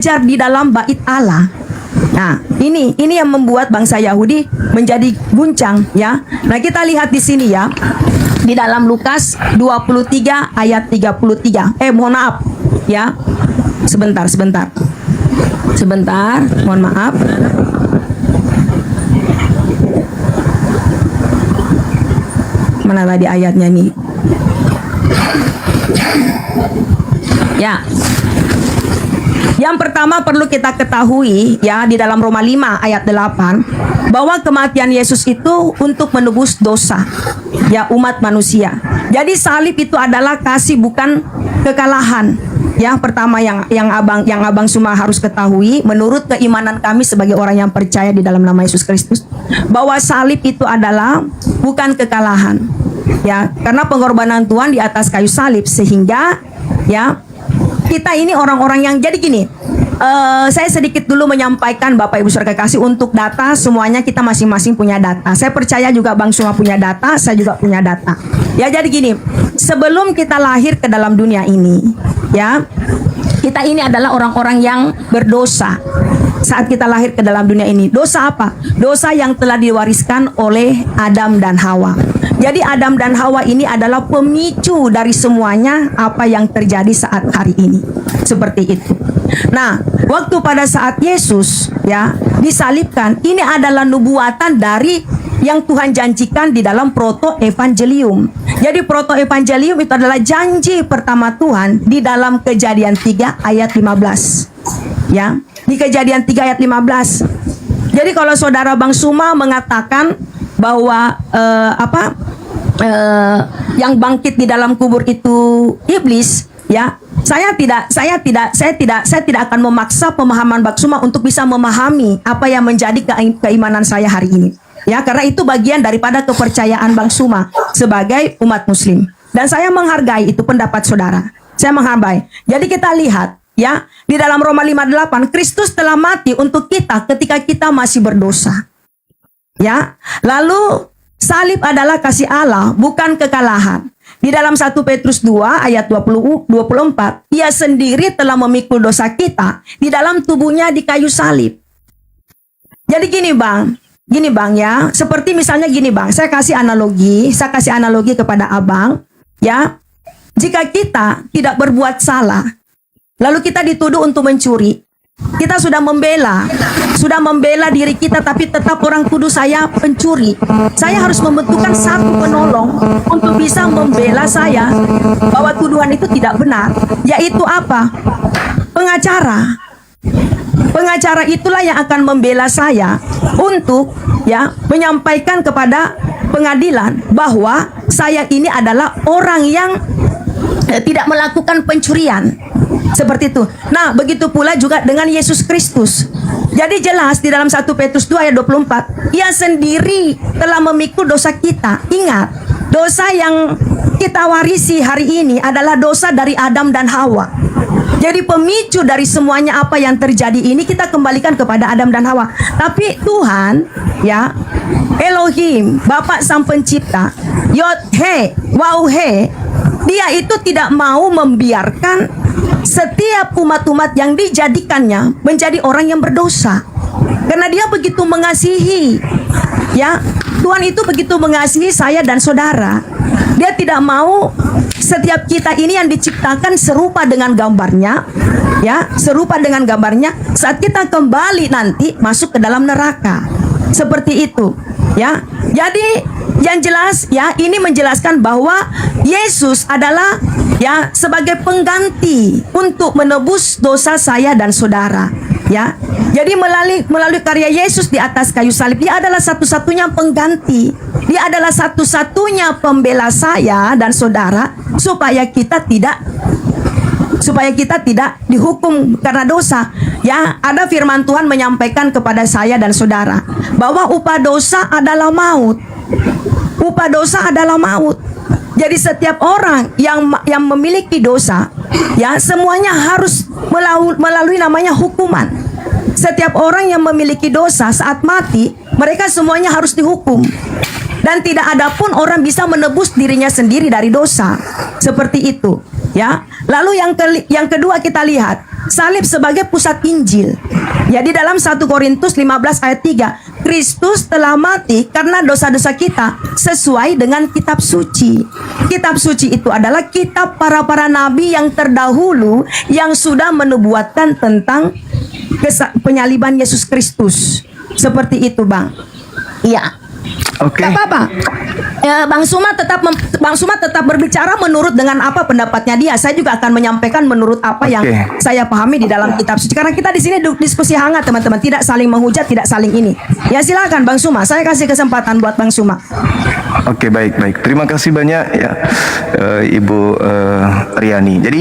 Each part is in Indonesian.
belajar di dalam bait Allah. Nah, ini yang membuat bangsa Yahudi menjadi guncang, ya. Nah, kita lihat di sini ya. Di dalam Lukas 23 ayat 33. Mohon maaf, ya. Sebentar. Mohon maaf. Mana tadi ayatnya nih? Ya. Yang pertama perlu kita ketahui ya di dalam Roma 5 ayat 8 bahwa kematian Yesus itu untuk menebus dosa ya umat manusia. Jadi salib itu adalah kasih, bukan kekalahan. Yang pertama yang abang semua harus ketahui menurut keimanan kami sebagai orang yang percaya di dalam nama Yesus Kristus bahwa salib itu adalah bukan kekalahan. Ya, karena pengorbanan Tuhan di atas kayu salib sehingga ya kita ini orang-orang yang jadi gini. Saya sedikit dulu menyampaikan Bapak Ibu Saudara kekasih untuk data, semuanya kita masing-masing punya data. Saya percaya juga Bang Suma punya data, saya juga punya data. Ya jadi gini, sebelum kita lahir ke dalam dunia ini, ya kita ini adalah orang-orang yang berdosa. Saat kita lahir ke dalam dunia ini, dosa apa? Dosa yang telah diwariskan oleh Adam dan Hawa. Jadi Adam dan Hawa ini adalah pemicu dari semuanya apa yang terjadi saat hari ini. Seperti itu. Nah, waktu pada saat Yesus ya disalibkan, ini adalah nubuatan dari yang Tuhan janjikan di dalam proto-evangelium. Jadi proto-evangelium itu adalah janji pertama Tuhan di dalam Kejadian 3 ayat 15. Ya, di Kejadian 3 ayat 15. Jadi kalau saudara Bang Suma mengatakan bahwa yang bangkit di dalam kubur itu iblis, ya, saya tidak akan memaksa pemahaman Bang Suma untuk bisa memahami apa yang menjadi keimanan saya hari ini. Ya, karena itu bagian daripada kepercayaan Bang Suma sebagai umat muslim. Dan saya menghargai itu pendapat saudara. Saya menghargai. Jadi kita lihat ya, di dalam Roma 5:8 Kristus telah mati untuk kita ketika kita masih berdosa. Ya. Lalu salib adalah kasih Allah, bukan kekalahan. Di dalam 1 Petrus 2 ayat 24, Ia sendiri telah memikul dosa kita di dalam tubuhnya di kayu salib. Jadi gini Bang ya, seperti misalnya gini Bang, saya kasih analogi kepada Abang, ya. Jika kita tidak berbuat salah, lalu kita dituduh untuk mencuri, kita sudah membela diri kita, tapi tetap orang tuduh saya pencuri. Saya harus membentukkan satu penolong untuk bisa membela saya bahwa tuduhan itu tidak benar, yaitu apa? Pengacara. Pengacara itulah yang akan membela saya untuk ya menyampaikan kepada pengadilan bahwa saya ini adalah orang yang tidak melakukan pencurian. Seperti itu. Nah, begitu pula juga dengan Yesus Kristus. Jadi jelas di dalam 1 Petrus 2 ayat 24, Ia sendiri telah memikul dosa kita. Ingat, dosa yang kita warisi hari ini adalah dosa dari Adam dan Hawa. Jadi pemicu dari semuanya apa yang terjadi ini kita kembalikan kepada Adam dan Hawa. Tapi Tuhan, ya, Elohim, Bapa Sang Pencipta, Yod-He, Waw-He, Dia itu tidak mau membiarkan setiap umat-umat yang dijadikannya menjadi orang yang berdosa. Karena Dia begitu mengasihi. Ya, Tuhan itu begitu mengasihi saya dan saudara. Dia tidak mau setiap kita ini yang diciptakan serupa dengan gambarnya, ya, serupa dengan gambarnya saat kita kembali nanti masuk ke dalam neraka. Seperti itu, ya. Jadi yang jelas ya, ini menjelaskan bahwa Yesus adalah ya sebagai pengganti untuk menebus dosa saya dan saudara, ya. Jadi melalui karya Yesus di atas kayu salib, Dia adalah satu-satunya pengganti. Dia adalah satu-satunya pembela saya dan saudara supaya kita tidak dihukum karena dosa. Ya, ada firman Tuhan menyampaikan kepada saya dan saudara bahwa upah dosa adalah maut. Upah dosa adalah maut. Jadi setiap orang yang memiliki dosa, ya, semuanya harus melalui namanya hukuman. Setiap orang yang memiliki dosa saat mati, mereka semuanya harus dihukum. Dan tidak ada pun orang bisa menebus dirinya sendiri dari dosa. Seperti itu, ya. Lalu yang kedua kita lihat salib sebagai pusat Injil. Jadi dalam 1 Korintus 15 ayat 3, Kristus telah mati karena dosa-dosa kita sesuai dengan kitab suci. Kitab suci itu adalah kitab para nabi yang terdahulu yang sudah menubuatkan tentang penyaliban Yesus Kristus. Seperti itu, Bang. Iya. Oke. Tidak apa-apa. Bang Suma tetap berbicara menurut dengan apa pendapatnya dia. Saya juga akan menyampaikan menurut apa yang saya pahami di dalam kitab suci. Karena kita di sini diskusi hangat, teman-teman. Tidak saling menghujat, tidak saling ini. Ya silakan Bang Suma. Saya kasih kesempatan buat Bang Suma. Oke, baik. Terima kasih banyak ya Ibu Riani. Jadi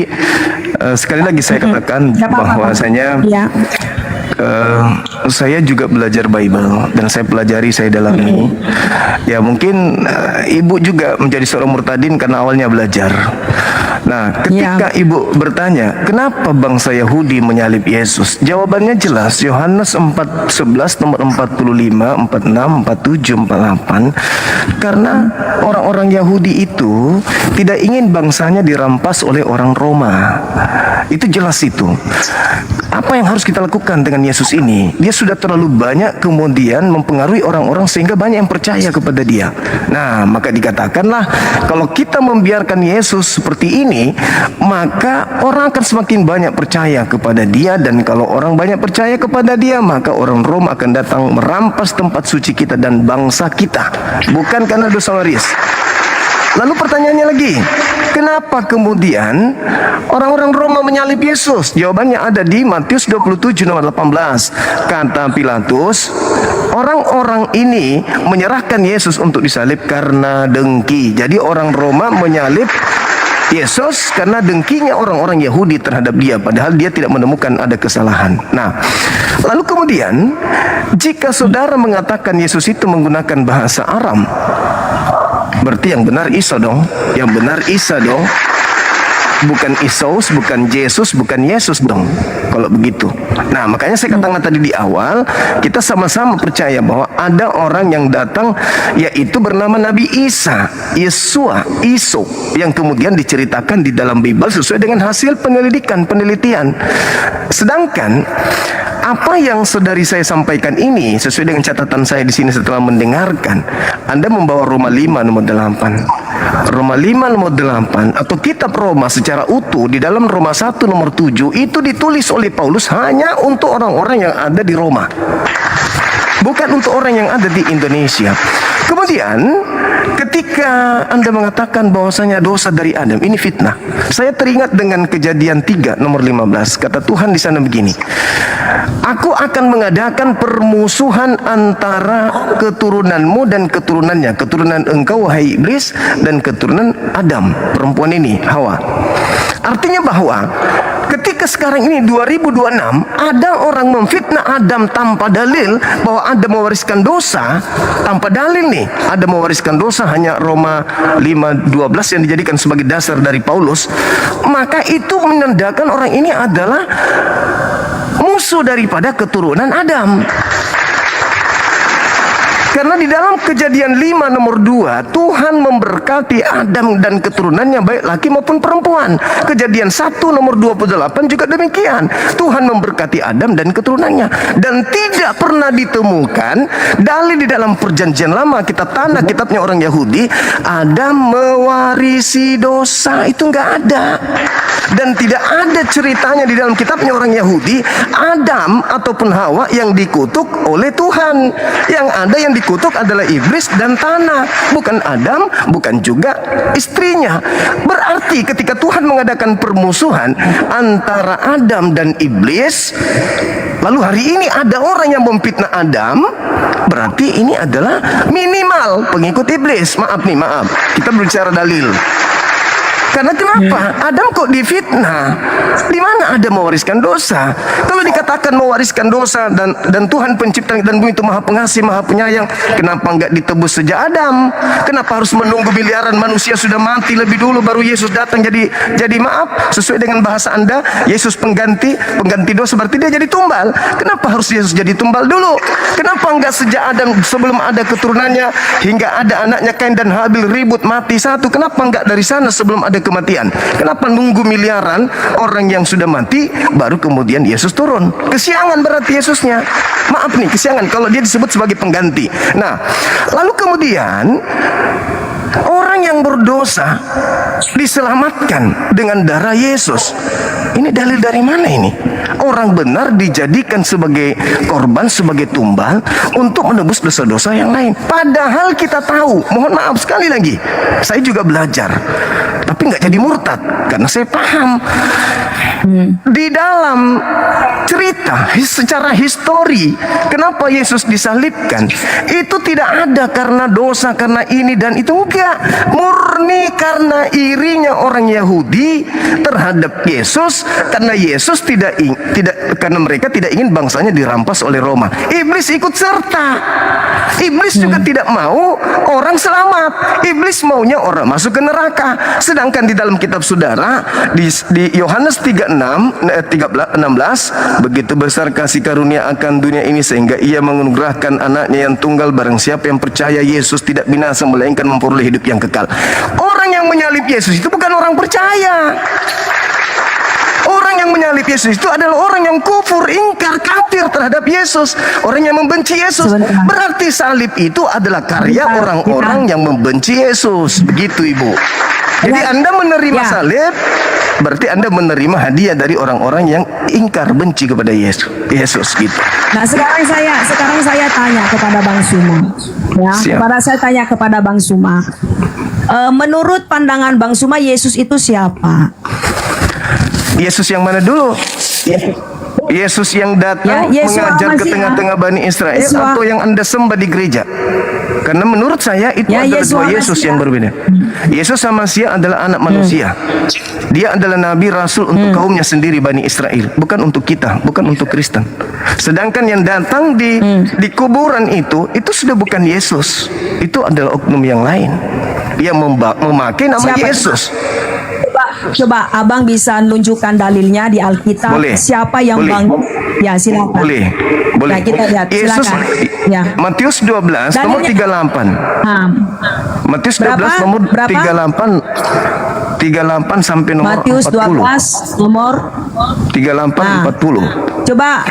sekali lagi saya katakan bahwasanya saya juga belajar Bible dan saya pelajari, saya dalami. Ya mungkin ibu juga menjadi seorang murtadin karena awalnya belajar. Nah, ketika ibu bertanya, kenapa bangsa Yahudi menyalib Yesus? Jawabannya jelas, Yohanes 4:11, nomor 45, 46, 47, 48. Karena orang-orang Yahudi itu tidak ingin bangsanya dirampas oleh orang Roma. Itu jelas itu. Apa yang harus kita lakukan dengan Yesus ini? Dia sudah terlalu banyak kemudian mempengaruhi orang-orang sehingga banyak yang percaya kepada dia. Nah, maka dikatakanlah kalau kita membiarkan Yesus seperti ini, maka orang akan semakin banyak percaya kepada dia, dan kalau orang banyak percaya kepada dia, maka orang Rom akan datang merampas tempat suci kita dan bangsa kita. Bukan karena dosa waris. Lalu pertanyaannya lagi, kenapa kemudian orang-orang Roma menyalib Yesus? Jawabannya ada di Matius 27 nomor 18. Kata Pilatus, orang-orang ini menyerahkan Yesus untuk disalib karena dengki. Jadi orang Roma menyalib Yesus karena dengkinya orang-orang Yahudi terhadap dia, padahal dia tidak menemukan ada kesalahan. Nah, lalu kemudian jika saudara mengatakan Yesus itu menggunakan bahasa Aram, berarti yang benar Isa dong. Yang benar Isa dong. Bukan Isus, bukan Yesus, bukan Yesus dong. Kalau begitu. Nah, makanya saya katakan tadi di awal, kita sama-sama percaya bahwa ada orang yang datang, yaitu bernama Nabi Isa, Yesua, Iso, yang kemudian diceritakan di dalam Bible sesuai dengan hasil penelitian. Sedangkan apa yang saudari saya sampaikan ini sesuai dengan catatan saya di sini setelah mendengarkan, Anda membawa Roma 5 nomor 8. Roma 5 nomor 8 atau kitab Roma secara utuh di dalam Roma 1 nomor 7 itu ditulis oleh Paulus hanya untuk orang-orang yang ada di Roma, bukan untuk orang yang ada di Indonesia. Kemudian ketika Anda mengatakan bahwasanya dosa dari Adam ini fitnah, saya teringat dengan Kejadian 3 nomor 15. Kata Tuhan di sana begini, aku akan mengadakan permusuhan antara keturunanmu dan keturunannya, keturunan engkau wahai iblis dan keturunan Adam, perempuan ini Hawa. Artinya bahwa ketika sekarang ini 2026 ada orang memfitnah Adam tanpa dalil bahwa Adam mewariskan dosa, tanpa dalil nih Adam mewariskan dosa, hanya Roma 5:12 yang dijadikan sebagai dasar dari Paulus, maka itu menandakan orang ini adalah musuh daripada keturunan Adam. Karena di dalam Kejadian 5 nomor 2 Tuhan memberkati Adam dan keturunannya baik laki maupun perempuan. Kejadian 1 nomor 28 juga demikian. Tuhan memberkati Adam dan keturunannya. Dan tidak pernah ditemukan dalil di dalam Perjanjian Lama, kitab Tanakh, kitabnya orang Yahudi, Adam mewarisi dosa. Itu enggak ada. Dan tidak ada ceritanya di dalam kitabnya orang Yahudi Adam ataupun Hawa yang dikutuk oleh Tuhan. Yang ada yang dikutuk adalah iblis dan tanah, bukan Adam, bukan juga istrinya. Berarti ketika Tuhan mengadakan permusuhan antara Adam dan iblis, lalu hari ini ada orang yang memfitnah Adam, berarti ini adalah minimal pengikut iblis. Maaf, kita berbicara dalil. Karena kenapa? Adam kok difitnah? Di mana Adam mewariskan dosa? Kalau dikatakan dikatakan mewariskan dosa dan Tuhan pencipta dan bumi itu maha pengasih, maha penyayang, kenapa enggak ditebus sejak Adam? Kenapa harus menunggu miliaran manusia sudah mati lebih dulu baru Yesus datang jadi maaf sesuai dengan bahasa Anda, Yesus pengganti dosa, berarti dia jadi tumbal. Kenapa harus Yesus jadi tumbal dulu? Kenapa enggak sejak Adam, sebelum ada keturunannya hingga ada anaknya Kain dan Habil ribut mati satu? Kenapa enggak dari sana sebelum ada kematian? Kenapa nunggu miliaran orang yang sudah mati baru kemudian Yesus turun? Kesiangan berarti Yesusnya. Maaf nih, kesiangan kalau dia disebut sebagai pengganti. Nah, lalu kemudian orang yang berdosa diselamatkan dengan darah Yesus. Ini dalil dari mana ini? Orang benar dijadikan sebagai korban, sebagai tumbal untuk menebus dosa-dosa yang lain. Padahal kita tahu, mohon maaf sekali lagi, saya juga belajar, tapi nggak jadi murtad karena saya paham. Di dalam cerita secara histori kenapa Yesus disalibkan itu tidak ada karena dosa, karena ini dan itu, enggak, murni karena irinya orang Yahudi terhadap Yesus, karena Yesus karena mereka tidak ingin bangsanya dirampas oleh Roma. Iblis ikut serta. Iblis juga tidak mau orang selamat. Iblis maunya orang masuk ke neraka. Sedangkan di dalam kitab saudara di Yohanes 16, begitu besar kasih karunia akan dunia ini sehingga ia menganugerahkan anaknya yang tunggal, barang siapa yang percaya Yesus tidak binasa melainkan memperoleh hidup yang kekal. Orang yang menyalib Yesus itu bukan orang percaya. Orang yang menyalib Yesus itu adalah orang yang kufur, ingkar, kafir terhadap Yesus. Orang yang membenci Yesus. Berarti salib itu adalah karya orang-orang yang membenci Yesus. Begitu, Ibu. Jadi Anda menerima salib, berarti Anda menerima hadiah dari orang-orang yang ingkar, benci kepada Yesus gitu. Nah, sekarang saya tanya kepada Bang Suma. Ya, saya tanya kepada Bang Suma. Menurut pandangan Bang Suma, Yesus itu siapa? Yesus yang mana dulu? Yesus yang datang mengajar ke tengah-tengah Bani Israel atau yang Anda sembah di gereja? Karena menurut saya itu adalah dua Yesus yang berbeda. Yesus sama Sia adalah anak manusia. Dia adalah nabi rasul untuk kaumnya sendiri Bani Israel, bukan untuk kita, bukan untuk Kristen. Sedangkan yang datang di kuburan itu sudah bukan Yesus. Itu adalah oknum yang lain. Dia memakai nama Yesus. Coba Abang bisa nunjukkan dalilnya di Alkitab. Boleh. Siapa yang bangun? Ya, silakan. Boleh. Nah, kita lihat. Yesus, silakan. Ya. Matius 12 nomor 38. Matius 12 nomor 38 sampai nomor Matius 40. 12 nomor 38 40. Coba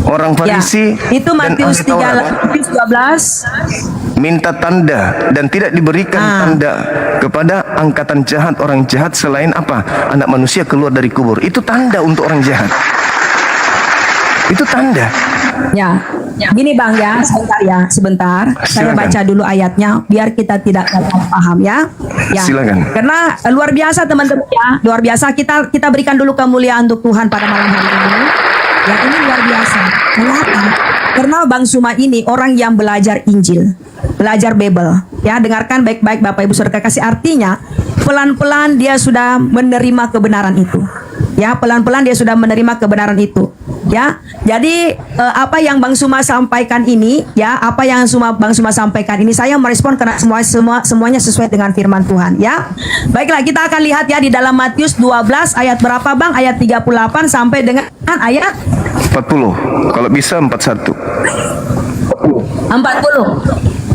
orang Farisi itu Matius 12 minta tanda dan tidak diberikan tanda kepada angkatan jahat, orang jahat selain apa? Anak manusia keluar dari kubur. Itu tanda untuk orang jahat. Itu tanda. Ya. Gini Bang ya, sebentar. Saya baca dulu ayatnya biar kita tidak paham ya. Ya. Silakan. Karena luar biasa teman-teman ya. Luar biasa, kita berikan dulu kemuliaan untuk Tuhan pada malam hari ini. Ya, ini luar biasa. Kenapa? Karena Bang Suma ini orang yang belajar Injil, belajar Bible. Ya, dengarkan baik-baik Bapak Ibu Saudara kasih, artinya pelan-pelan dia sudah menerima kebenaran itu. Ya, pelan-pelan dia sudah menerima kebenaran itu. Ya, jadi apa yang Bang Suma sampaikan ini, ya, apa yang Bang Suma sampaikan ini, saya merespon karena semuanya sesuai dengan firman Tuhan. Ya, baiklah, kita akan lihat ya di dalam Matius 12 ayat berapa Bang? Ayat 38 sampai dengan ayat 40. Kalau bisa 41. 40.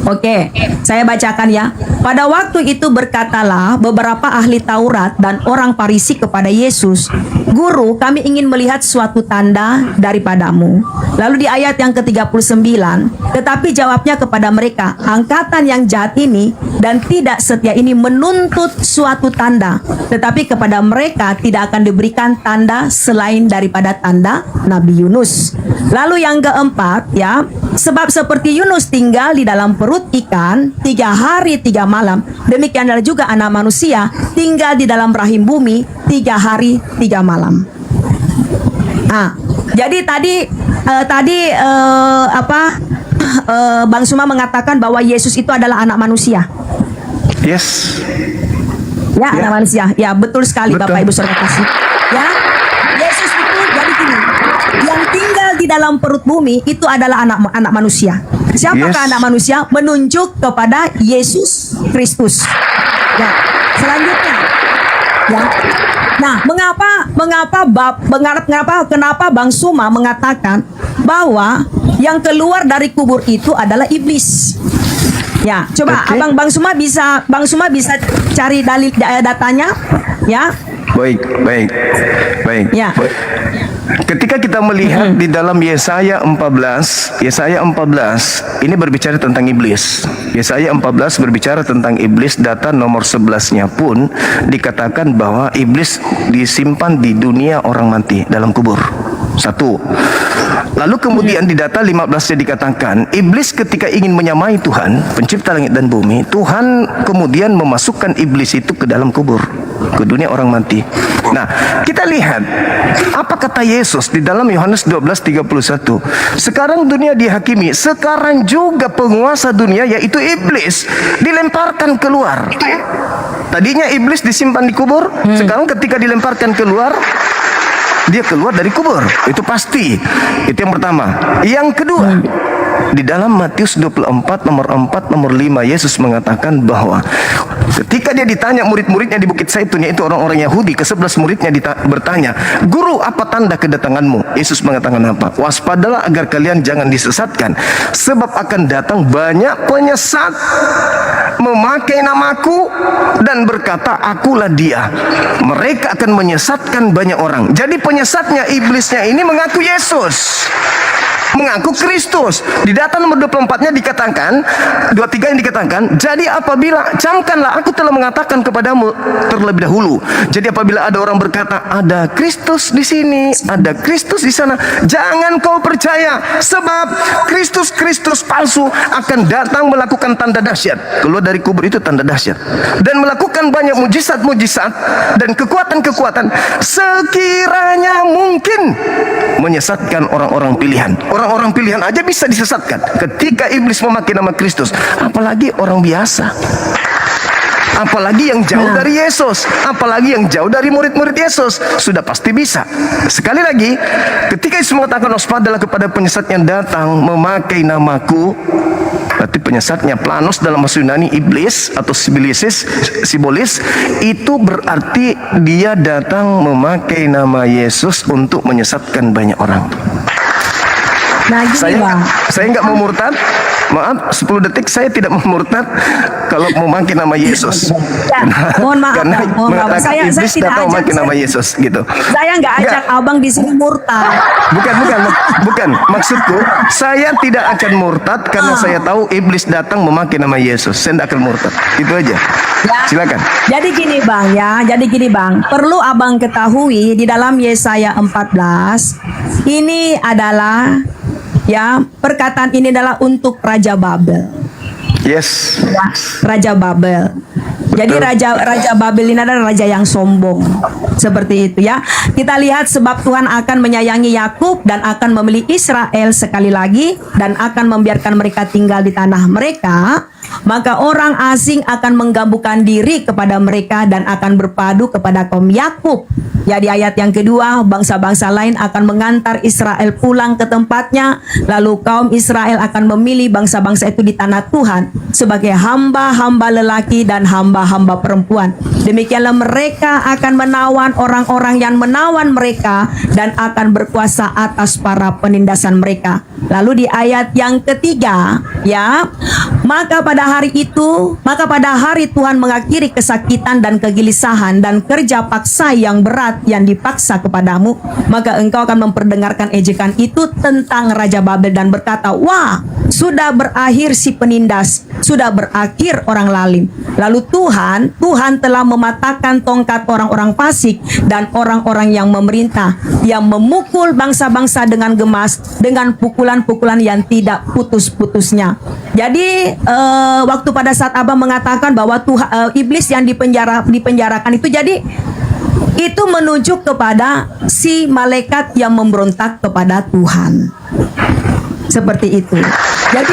Oke, saya bacakan ya. Pada waktu itu berkatalah beberapa ahli Taurat dan orang Farisi kepada Yesus, "Guru, kami ingin melihat suatu tanda daripadamu." Lalu di ayat yang ke-39, tetapi jawabnya kepada mereka, "Angkatan yang jahat ini dan tidak setia ini menuntut suatu tanda, tetapi kepada mereka tidak akan diberikan tanda selain daripada tanda Nabi Yunus." Lalu yang keempat ya, sebab seperti Yunus tinggal di dalam perut ikan 3 hari 3 malam, demikianlah juga anak manusia tinggal di dalam rahim bumi 3 hari 3 malam. Jadi tadi Bang Suma mengatakan bahwa Yesus itu adalah anak manusia. Yes. Ya, anak manusia. Ya, betul sekali. Betul. Bapak Ibu Saudara kasih. Ya, Yesus itu jadi gini. di dalam perut bumi itu adalah anak manusia. Siapakah Yes. anak manusia? Menunjuk kepada Yesus Kristus. Ya, selanjutnya. Ya. Nah, kenapa Bang Suma mengatakan bahwa yang keluar dari kubur itu adalah iblis? Ya, coba Oke. Bang Suma bisa cari dalil datanya, ya. Baik. Ya. Ketika kita melihat di dalam Yesaya 14 ini berbicara tentang iblis. Yesaya 14 berbicara tentang iblis, data nomor 11-nya pun dikatakan bahwa iblis disimpan di dunia orang mati dalam kubur. Satu. Lalu kemudian di data 15-nya dikatakan, iblis ketika ingin menyamai Tuhan, pencipta langit dan bumi, Tuhan kemudian memasukkan iblis itu ke dalam kubur, ke dunia orang mati. Nah, kita lihat apa kata Yesus di dalam Yohanes 12:31. Sekarang dunia dihakimi, sekarang juga penguasa dunia yaitu iblis dilemparkan keluar. Tadinya iblis disimpan di kubur, sekarang ketika dilemparkan keluar, dia keluar dari kubur. Itu pasti. Itu yang pertama. Yang kedua, di dalam Matius 24 nomor 4 nomor 5 Yesus mengatakan bahwa ketika dia ditanya murid-muridnya di Bukit Zaitun, yaitu orang-orang Yahudi, ke-11 muridnya bertanya, "Guru, apa tanda kedatanganmu?" Yesus mengatakan apa? "Waspadalah agar kalian jangan disesatkan, sebab akan datang banyak penyesat memakai namaku dan berkata, akulah dia. Mereka akan menyesatkan banyak orang." Jadi penyesatnya, iblisnya ini mengaku Yesus, mengaku Kristus. Di data nomor 24-nya dikatakan, 23 yang dikatakan, "Jadi apabila, camkanlah, aku telah mengatakan kepadamu terlebih dahulu. Jadi apabila ada orang berkata, ada Kristus di sini, ada Kristus di sana, jangan kau percaya, sebab Kristus palsu akan datang melakukan tanda dahsyat." Keluar dari kubur itu tanda dahsyat. "Dan melakukan banyak mujizat-mujizat dan kekuatan-kekuatan, sekiranya mungkin menyesatkan orang-orang pilihan." Orang-orang pilihan aja bisa disesatkan ketika iblis memakai nama Kristus, apalagi orang biasa, apalagi yang jauh dari Yesus, apalagi yang jauh dari murid-murid Yesus, sudah pasti bisa. Sekali lagi, ketika Yesus mengatakan waspadalah kepada penyesat yang datang memakai namaku, berarti penyesatnya planos dalam bahasa Yunani iblis atau sibolis, itu berarti dia datang memakai nama Yesus untuk menyesatkan banyak orang. Nah, gini Bang. Saya nggak mau murtad. Maaf, 10 detik saya tidak mau murtad kalau memakai nama Yesus. Ya, mohon maaf, Karena mohon maaf. mengatakan Saya iblis tidak datang ajak, memakai nama Yesus gitu. Saya nggak ajak Abang di sini murtad. Bukan. Maksudku, saya tidak akan murtad karena saya tahu iblis datang memakai nama Yesus. Saya tidak akan murtad. Itu aja. Ya. Silakan. Jadi gini Bang, perlu Abang ketahui di dalam Yesaya 14 ini adalah, ya, perkataan ini adalah untuk Raja Babel. Yes. Ya, Raja Babel. Jadi Raja Babel ini adalah raja yang sombong. Seperti itu ya. Kita lihat sebab Tuhan akan menyayangi Yakub dan akan memilih Israel sekali lagi dan akan membiarkan mereka tinggal di tanah mereka. Maka orang asing akan menggabungkan diri kepada mereka dan akan berpadu kepada kaum Yakub. Ya, di ayat yang kedua, bangsa-bangsa lain akan mengantar Israel pulang ke tempatnya. Lalu kaum Israel akan memilih bangsa-bangsa itu di tanah Tuhan sebagai hamba-hamba lelaki dan hamba-hamba perempuan. Demikianlah mereka akan menawan orang-orang yang menawan mereka dan akan berkuasa atas para penindasan mereka. Lalu di ayat yang ketiga, ya, maka pada hari Tuhan mengakhiri kesakitan dan kegelisahan dan kerja paksa yang berat yang dipaksa kepadamu, maka engkau akan memperdengarkan ejekan itu tentang Raja Babel dan berkata, wah, sudah berakhir si penindas, sudah berakhir orang lalim. Lalu Tuhan telah mematahkan tongkat orang-orang fasik dan orang-orang yang memerintah, yang memukul bangsa-bangsa dengan gemas, dengan pukulan-pukulan yang tidak putus-putusnya. Jadi waktu pada saat Abang mengatakan bahwa iblis yang dipenjarakan itu, jadi itu menunjuk kepada si malaikat yang memberontak kepada Tuhan. Seperti itu. Jadi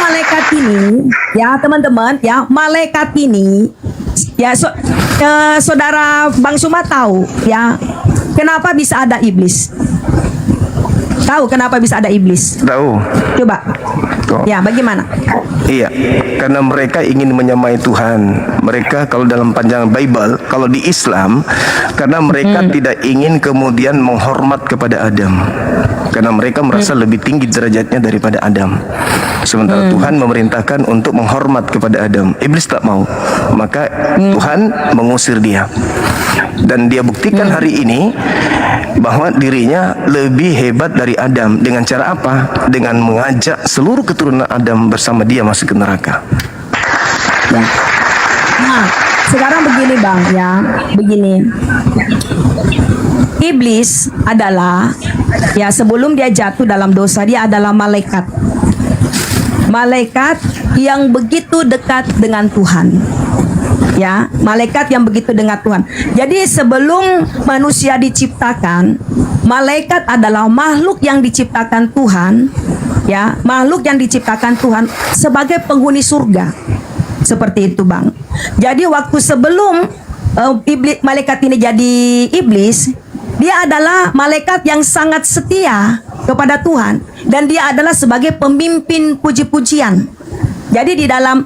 malaikat ini, ya teman-teman, ya malaikat ini, ya saudara Bang Suma tahu, ya kenapa bisa ada iblis? Tahu kenapa bisa ada iblis? Tahu? Coba. Kok? Ya, bagaimana? Iya, karena mereka ingin menyamai Tuhan. Mereka kalau dalam panjang Bible, kalau di Islam, karena mereka tidak ingin kemudian menghormat kepada Adam. Karena mereka merasa lebih tinggi derajatnya daripada Adam. Sementara Tuhan memerintahkan untuk menghormat kepada Adam. Iblis tak mau. Maka Tuhan mengusir dia. Dan dia buktikan hari ini bahwa dirinya lebih hebat dari Adam. Dengan cara apa? Dengan mengajak seluruh keturunan Adam bersama dia masuk ke neraka. Ya. Nah, sekarang begini Bang ya, begini. Iblis adalah, ya sebelum dia jatuh dalam dosa, dia adalah malaikat. Malaikat yang begitu dekat dengan Tuhan. Ya, malaikat yang begitu dengan Tuhan. Jadi sebelum manusia diciptakan, malaikat adalah makhluk yang diciptakan Tuhan. Ya, makhluk yang diciptakan Tuhan sebagai penghuni surga. Seperti itu, Bang. Jadi waktu sebelum malaikat ini jadi iblis, dia adalah malaikat yang sangat setia kepada Tuhan dan dia adalah sebagai pemimpin puji-pujian. Jadi di dalam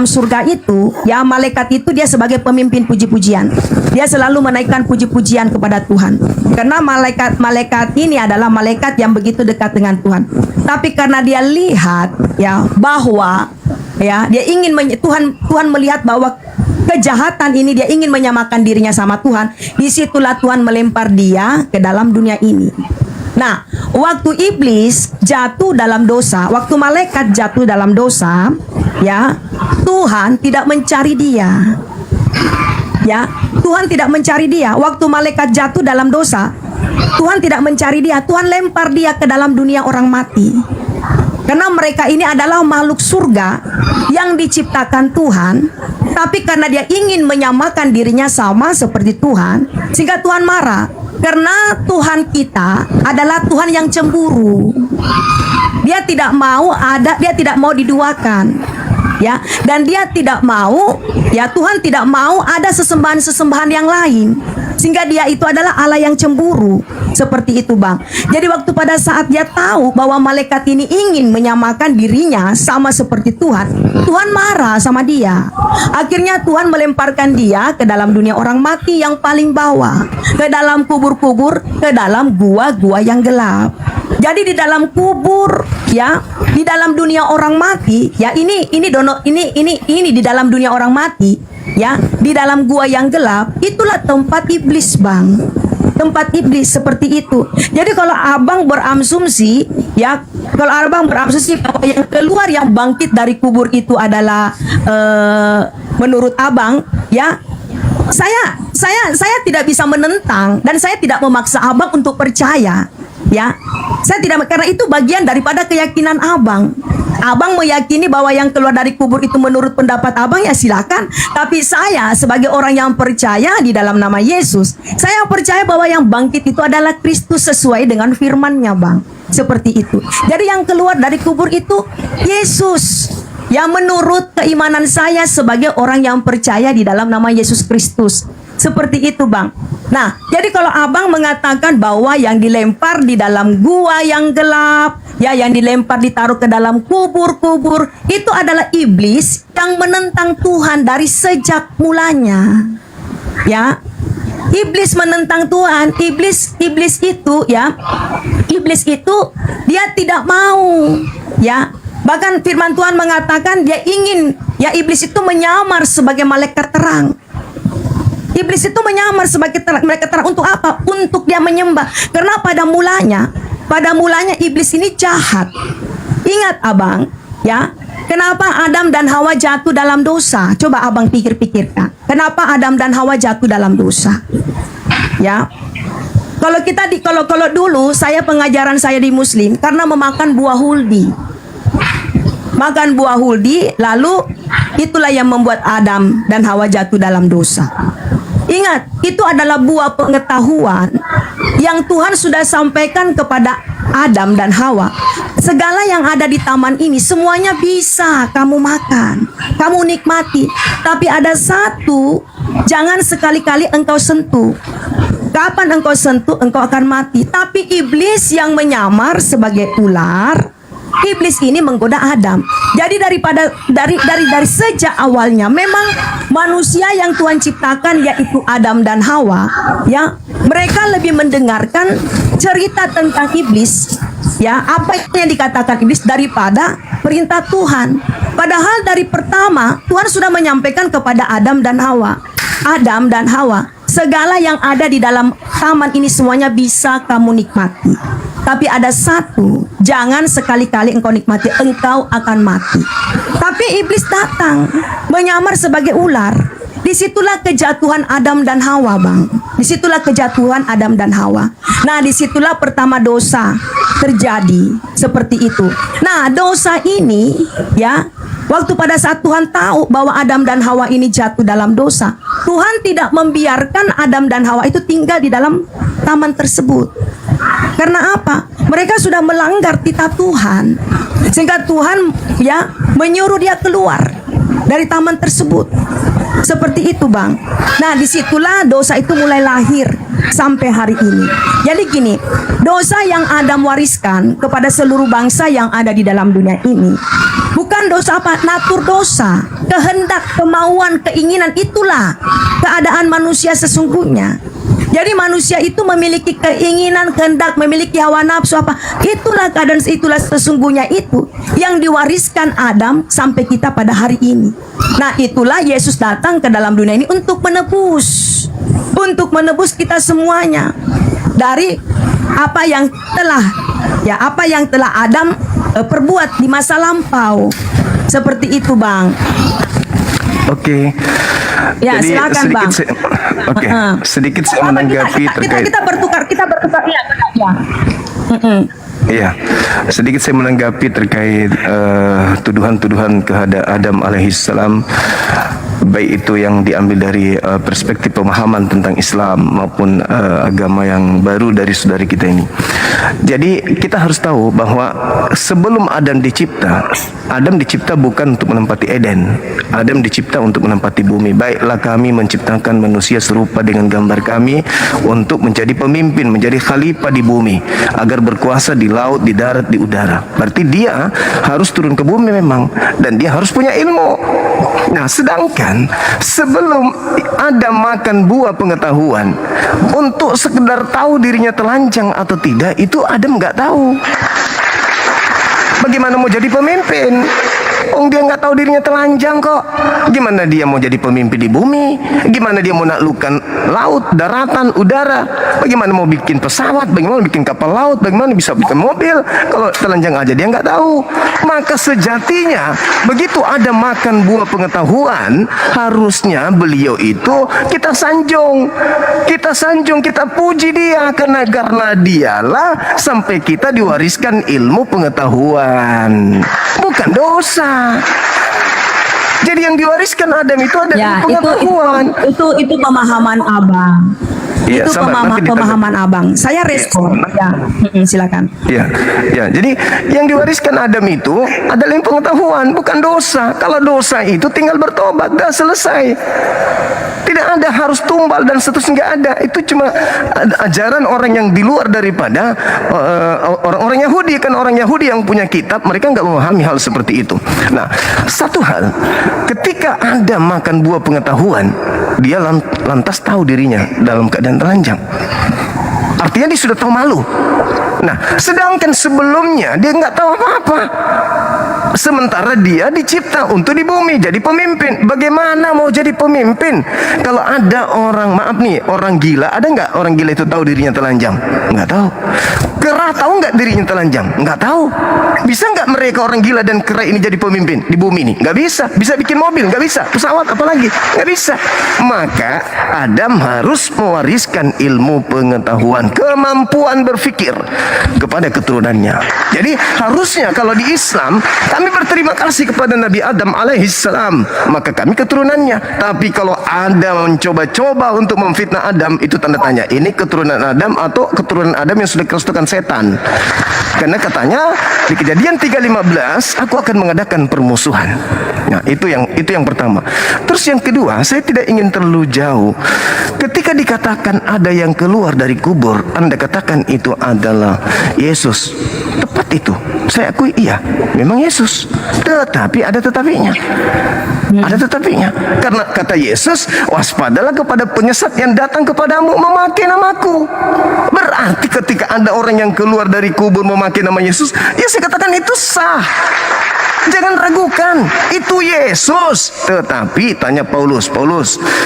surga itu, ya malaikat itu dia sebagai pemimpin puji-pujian. Dia selalu menaikkan puji-pujian kepada Tuhan. Karena malaikat ini adalah malaikat yang begitu dekat dengan Tuhan. Tapi karena dia lihat ya bahwa ya dia ingin Tuhan melihat bahwa kejahatan ini, dia ingin menyamakan dirinya sama Tuhan. Disitulah Tuhan melempar dia ke dalam dunia ini. Nah, waktu iblis jatuh dalam dosa, waktu malaikat jatuh dalam dosa, ya, Tuhan tidak mencari dia. Ya, Tuhan tidak mencari dia. Waktu malaikat jatuh dalam dosa, Tuhan tidak mencari dia. Tuhan lempar dia ke dalam dunia orang mati. Karena mereka ini adalah makhluk surga yang diciptakan Tuhan, tapi karena dia ingin menyamakan dirinya sama seperti Tuhan, sehingga Tuhan marah. Karena Tuhan kita adalah Tuhan yang cemburu. Dia tidak mau diduakan. Ya, dan dia tidak mau, ya Tuhan tidak mau ada sesembahan-sesembahan yang lain. Sehingga dia itu adalah Allah yang cemburu. Seperti itu, Bang. Jadi waktu pada saat dia tahu bahwa malaikat ini ingin menyamakan dirinya sama seperti Tuhan, Tuhan marah sama dia. Akhirnya Tuhan melemparkan dia ke dalam dunia orang mati yang paling bawah, ke dalam kubur-kubur, ke dalam gua-gua yang gelap. Jadi di dalam kubur, ya, di dalam dunia orang mati, ya ini di dalam dunia orang mati, ya, di dalam gua yang gelap, itulah tempat iblis, Bang. Tempat iblis seperti itu. Jadi kalau abang berasumsi, ya, kalau abang berasumsi bahwa yang keluar, yang bangkit dari kubur itu adalah menurut abang, ya, saya tidak bisa menentang dan saya tidak memaksa abang untuk percaya. Ya, saya tidak, karena itu bagian daripada keyakinan abang. Abang meyakini bahwa yang keluar dari kubur itu menurut pendapat abang, ya silakan. Tapi saya sebagai orang yang percaya di dalam nama Yesus, saya percaya bahwa yang bangkit itu adalah Kristus sesuai dengan firman-Nya, Bang. Seperti itu. Jadi yang keluar dari kubur itu Yesus. Ya, menurut keimanan saya sebagai orang yang percaya di dalam nama Yesus Kristus. Seperti itu, Bang. Nah, jadi kalau abang mengatakan bahwa yang dilempar di dalam gua yang gelap, ya, yang dilempar ditaruh ke dalam kubur-kubur, itu adalah iblis yang menentang Tuhan dari sejak mulanya. Ya, iblis menentang Tuhan. Iblis itu, ya, iblis itu dia tidak mau, ya. Bahkan firman Tuhan mengatakan dia ingin, ya, iblis itu menyamar sebagai malaikat terang. Iblis itu menyamar sebagai malaikat terang untuk apa? Untuk dia menyembah. Karena pada mulanya iblis ini jahat. Ingat abang, ya, kenapa Adam dan Hawa jatuh dalam dosa? Coba abang pikir-pikirkan. Kenapa Adam dan Hawa jatuh dalam dosa? Ya, kalau dulu saya pengajaran saya di Muslim karena memakan buah huldi. Makan buah huldi, lalu itulah yang membuat Adam dan Hawa jatuh dalam dosa. Ingat, itu adalah buah pengetahuan yang Tuhan sudah sampaikan kepada Adam dan Hawa. Segala yang ada di taman ini semuanya bisa kamu makan, kamu nikmati. Tapi ada satu, jangan sekali-kali engkau sentuh. kapan engkau sentuh, engkau akan mati. Tapi iblis yang menyamar sebagai ular, iblis ini menggoda Adam. Jadi dari sejak awalnya memang manusia yang Tuhan ciptakan yaitu Adam dan Hawa, ya, mereka lebih mendengarkan cerita tentang iblis, ya, apa yang dikatakan iblis daripada perintah Tuhan. Padahal dari pertama Tuhan sudah menyampaikan kepada Adam dan Hawa. Adam dan Hawa, segala yang ada di dalam taman ini semuanya bisa kamu nikmati. Tapi ada satu, jangan sekali-kali engkau nikmati, engkau akan mati. Tapi iblis datang, menyamar sebagai ular. Disitulah kejatuhan Adam dan Hawa, Bang. Disitulah kejatuhan Adam dan Hawa. Nah, disitulah pertama dosa terjadi. Seperti itu. Nah, dosa ini, ya, waktu pada saat Tuhan tahu bahwa Adam dan Hawa ini jatuh dalam dosa, Tuhan tidak membiarkan Adam dan Hawa itu tinggal di dalam taman tersebut. Karena apa? Mereka sudah melanggar titah Tuhan. Sehingga Tuhan, ya, menyuruh dia keluar dari taman tersebut. Seperti itu, Bang. Nah, disitulah dosa itu mulai lahir sampai hari ini. Jadi gini, dosa yang Adam wariskan kepada seluruh bangsa yang ada di dalam dunia ini bukan dosa apa? Natur dosa, kehendak, kemauan, keinginan, itulah keadaan manusia sesungguhnya. Jadi manusia itu memiliki keinginan, kehendak, memiliki hawa nafsu apa? Itulah keadaan, itulah sesungguhnya itu yang diwariskan Adam sampai kita pada hari ini. Nah, itulah Yesus datang ke dalam dunia ini untuk menebus kita semuanya dari apa yang telah Adam perbuat di masa lampau. Seperti itu, Bang. Oke. Ya, jadi silakan, Bang. Sedikit saya menanggapi terkait. Kita bertukar. Iya, benar ya. Iya, sedikit saya menanggapi terkait tuduhan-tuduhan kepada Adam alaihissalam, baik itu yang diambil dari perspektif pemahaman tentang Islam maupun agama yang baru dari saudari kita ini. Jadi kita harus tahu bahwa sebelum Adam dicipta bukan untuk menempati Eden. Adam dicipta untuk menempati bumi. Baiklah kami menciptakan manusia serupa dengan gambar kami untuk menjadi pemimpin, menjadi khalifah di bumi, agar berkuasa di laut, di darat, di udara. Berarti dia harus turun ke bumi memang, dan dia harus punya ilmu. Nah, sedangkan sebelum Adam makan buah pengetahuan untuk sekedar tahu dirinya telanjang atau tidak, itu Adam nggak tahu. Bagaimana mau jadi pemimpin? Dia nggak tahu dirinya telanjang kok. Gimana dia mau jadi pemimpin di bumi? Gimana dia mau menaklukkan laut, daratan, udara? Bagaimana mau bikin pesawat? Bagaimana bikin kapal laut? Bagaimana bisa bikin mobil? Kalau telanjang aja dia nggak tahu. Maka sejatinya begitu ada makan buah pengetahuan, harusnya beliau itu kita sanjung, kita puji dia, karena dialah sampai kita diwariskan ilmu pengetahuan, bukan dosa. Jadi yang diwariskan Adam itu adalah pengetahuan. Itu pemahaman Abang. Ya, itu pemahaman Abang. Saya respon. Ya, silakan. Ya. Jadi yang diwariskan Adam itu adalah yang pengetahuan, bukan dosa. Kalau dosa itu tinggal bertobat, dah selesai. Tidak ada harus tumbal dan seterusnya, nggak ada. Itu cuma ajaran orang yang di luar daripada orang-orang Yahudi. Kan orang Yahudi yang punya kitab, mereka nggak memahami hal seperti itu. Nah, satu hal, ketika Adam makan buah pengetahuan, dia lantas tahu dirinya dalam keadaan telanjang. Artinya dia sudah tahu malu. Nah, sedangkan sebelumnya dia nggak tahu apa-apa. Sementara dia dicipta untuk di bumi jadi pemimpin. Bagaimana mau jadi pemimpin kalau ada orang gila? Ada nggak orang gila itu tahu dirinya telanjang? Nggak tahu. Kera tahu nggak dirinya telanjang? Nggak tahu. Bisa nggak mereka orang gila dan kera ini jadi pemimpin di bumi ini? Nggak bisa. Bisa bikin mobil? Nggak bisa. Pesawat apalagi? Nggak bisa. Maka Adam harus mewariskan ilmu pengetahuan, kemampuan berpikir kepada keturunannya. Jadi harusnya kalau di Islam kami berterima kasih kepada Nabi Adam alaihissalam, maka kami keturunannya. Tapi kalau ada mencoba-coba untuk memfitnah Adam, itu tanda tanya, ini keturunan Adam atau keturunan Adam yang sudah kerasukan setan. heran. Karena katanya di Kejadian 3:15 aku akan mengadakan permusuhan. Nah, itu yang pertama. Terus yang kedua, saya tidak ingin terlalu jauh. Ketika dikatakan ada yang keluar dari kubur, Anda katakan itu adalah Yesus. Tepat itu. Saya akui iya, memang Yesus. Tetapi ada tetapinya. Ada tetapinya. Karena kata Yesus, waspadalah kepada penyesat yang datang kepadamu memakai namaku. Berarti ketika ada orang yang keluar dari kubur memakai nama Yesus, ya saya katakan itu sah. Jangan ragukan, itu Yesus. Tetapi tanya Paulus,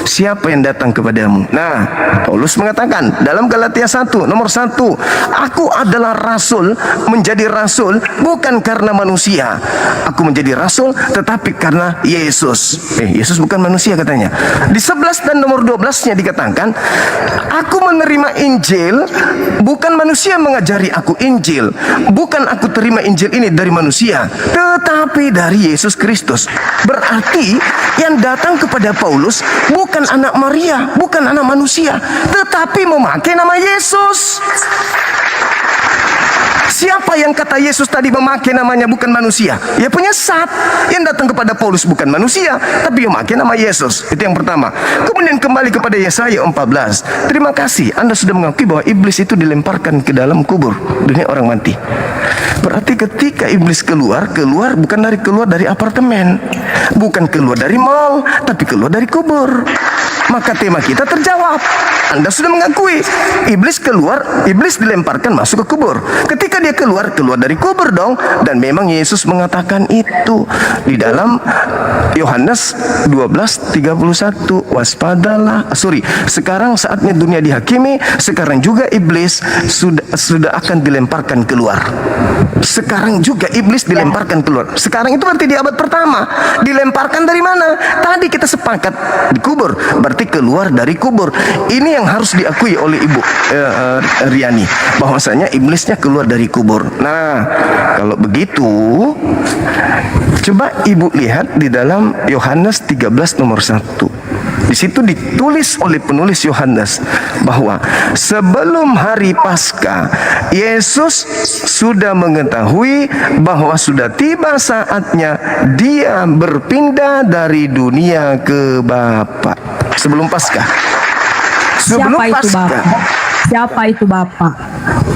siapa yang datang kepadamu? Nah, Paulus mengatakan dalam Galatia 1, nomor 1, aku adalah rasul, menjadi rasul bukan karena manusia. Aku menjadi rasul tetapi karena Yesus. Yesus bukan manusia katanya. Di 11 dan nomor 12-nya dikatakan, aku menerima Injil, bukan manusia mengajari aku Injil. Bukan aku terima Injil ini dari manusia, tetapi dari Yesus Kristus. Berarti yang datang kepada Paulus bukan anak Maria, bukan anak manusia, tetapi memakai nama Yesus. Siapa yang kata Yesus tadi memakai namanya bukan manusia? Ya penyesat. Yang datang kepada Paulus bukan manusia, tapi memakai nama Yesus. Itu yang pertama. Kemudian kembali kepada Yesaya 14. Terima kasih, Anda sudah mengakui bahwa iblis itu dilemparkan ke dalam kubur, dunia orang mati. Berarti ketika iblis keluar bukan keluar dari apartemen, bukan keluar dari mall, tapi keluar dari kubur. Maka tema kita terjawab. Anda sudah mengakui iblis keluar, iblis dilemparkan masuk ke kubur. Ketika dia keluar dari kubur dong. Dan memang Yesus mengatakan itu di dalam Yohanes 12:31. Waspadalah. Sekarang saatnya dunia dihakimi. Sekarang juga iblis sudah akan dilemparkan keluar. Sekarang juga iblis dilemparkan keluar. Sekarang itu berarti di abad pertama. Dilemparkan dari mana? Tadi kita sepakat di kubur. Berarti keluar dari kubur. Ini yang harus diakui oleh Ibu Riani, bahwasanya iblisnya keluar dari kubur. Nah, kalau begitu coba Ibu lihat di dalam Yohanes 13 nomor 1. Di situ ditulis oleh penulis Yohanes bahwa sebelum hari Paskah Yesus sudah mengetahui bahwa sudah tiba saatnya dia berpindah dari dunia ke Bapa. Sebelum Paskah. Siapa itu Bapa?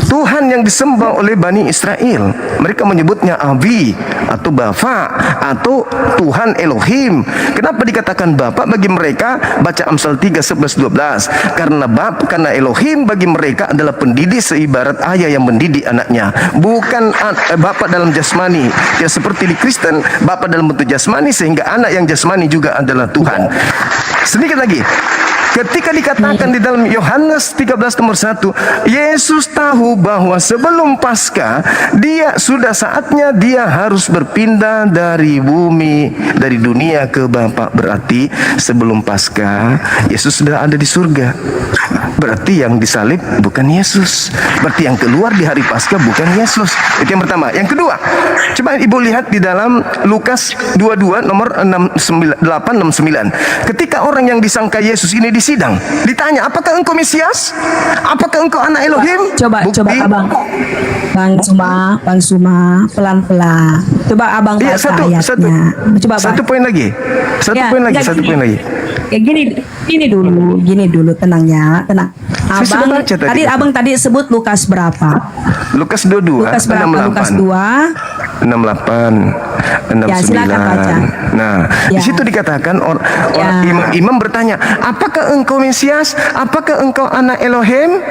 Tuhan yang disembah oleh Bani Israel. Mereka menyebutnya Abi atau Bapa atau Tuhan Elohim. Kenapa dikatakan Bapa bagi mereka? Baca Amsal 3:11-12. Karena Elohim bagi mereka adalah pendidik seibarat ayah yang mendidik anaknya. Bukan Bapa dalam jasmani. Ya seperti di Kristen, Bapa dalam bentuk jasmani sehingga anak yang jasmani juga adalah Tuhan. Sedikit lagi. Ketika dikatakan di dalam Yohanes 13 nomor 1, Yesus tahu bahwa sebelum Paskah sudah saatnya dia harus berpindah dari bumi, dari dunia ke Bapa. Berarti sebelum Paskah Yesus sudah ada di surga. Berarti yang disalib bukan Yesus. Berarti yang keluar di hari Paskah bukan Yesus. Itu yang pertama. Yang kedua, coba Ibu lihat di dalam Lukas 22 nomor 869. Ketika orang yang disangka Yesus ini sidang, ditanya, apakah engkau Mesias? Apakah engkau anak Elohim? Coba abang, Bang Suma, pelan-pelan. Coba abang baca ayatnya. Coba satu poin lagi. Poin lagi. Ya gini dulu, tenang. Abang tadi sebut Lukas berapa? Lukas 22. Lukas berapa? 68. Lukas 2. 68, 69. Ya, silakan baca. Nah, di situ dikatakan imam bertanya, apakah engkau Mesias? Apakah engkau anak Elohim?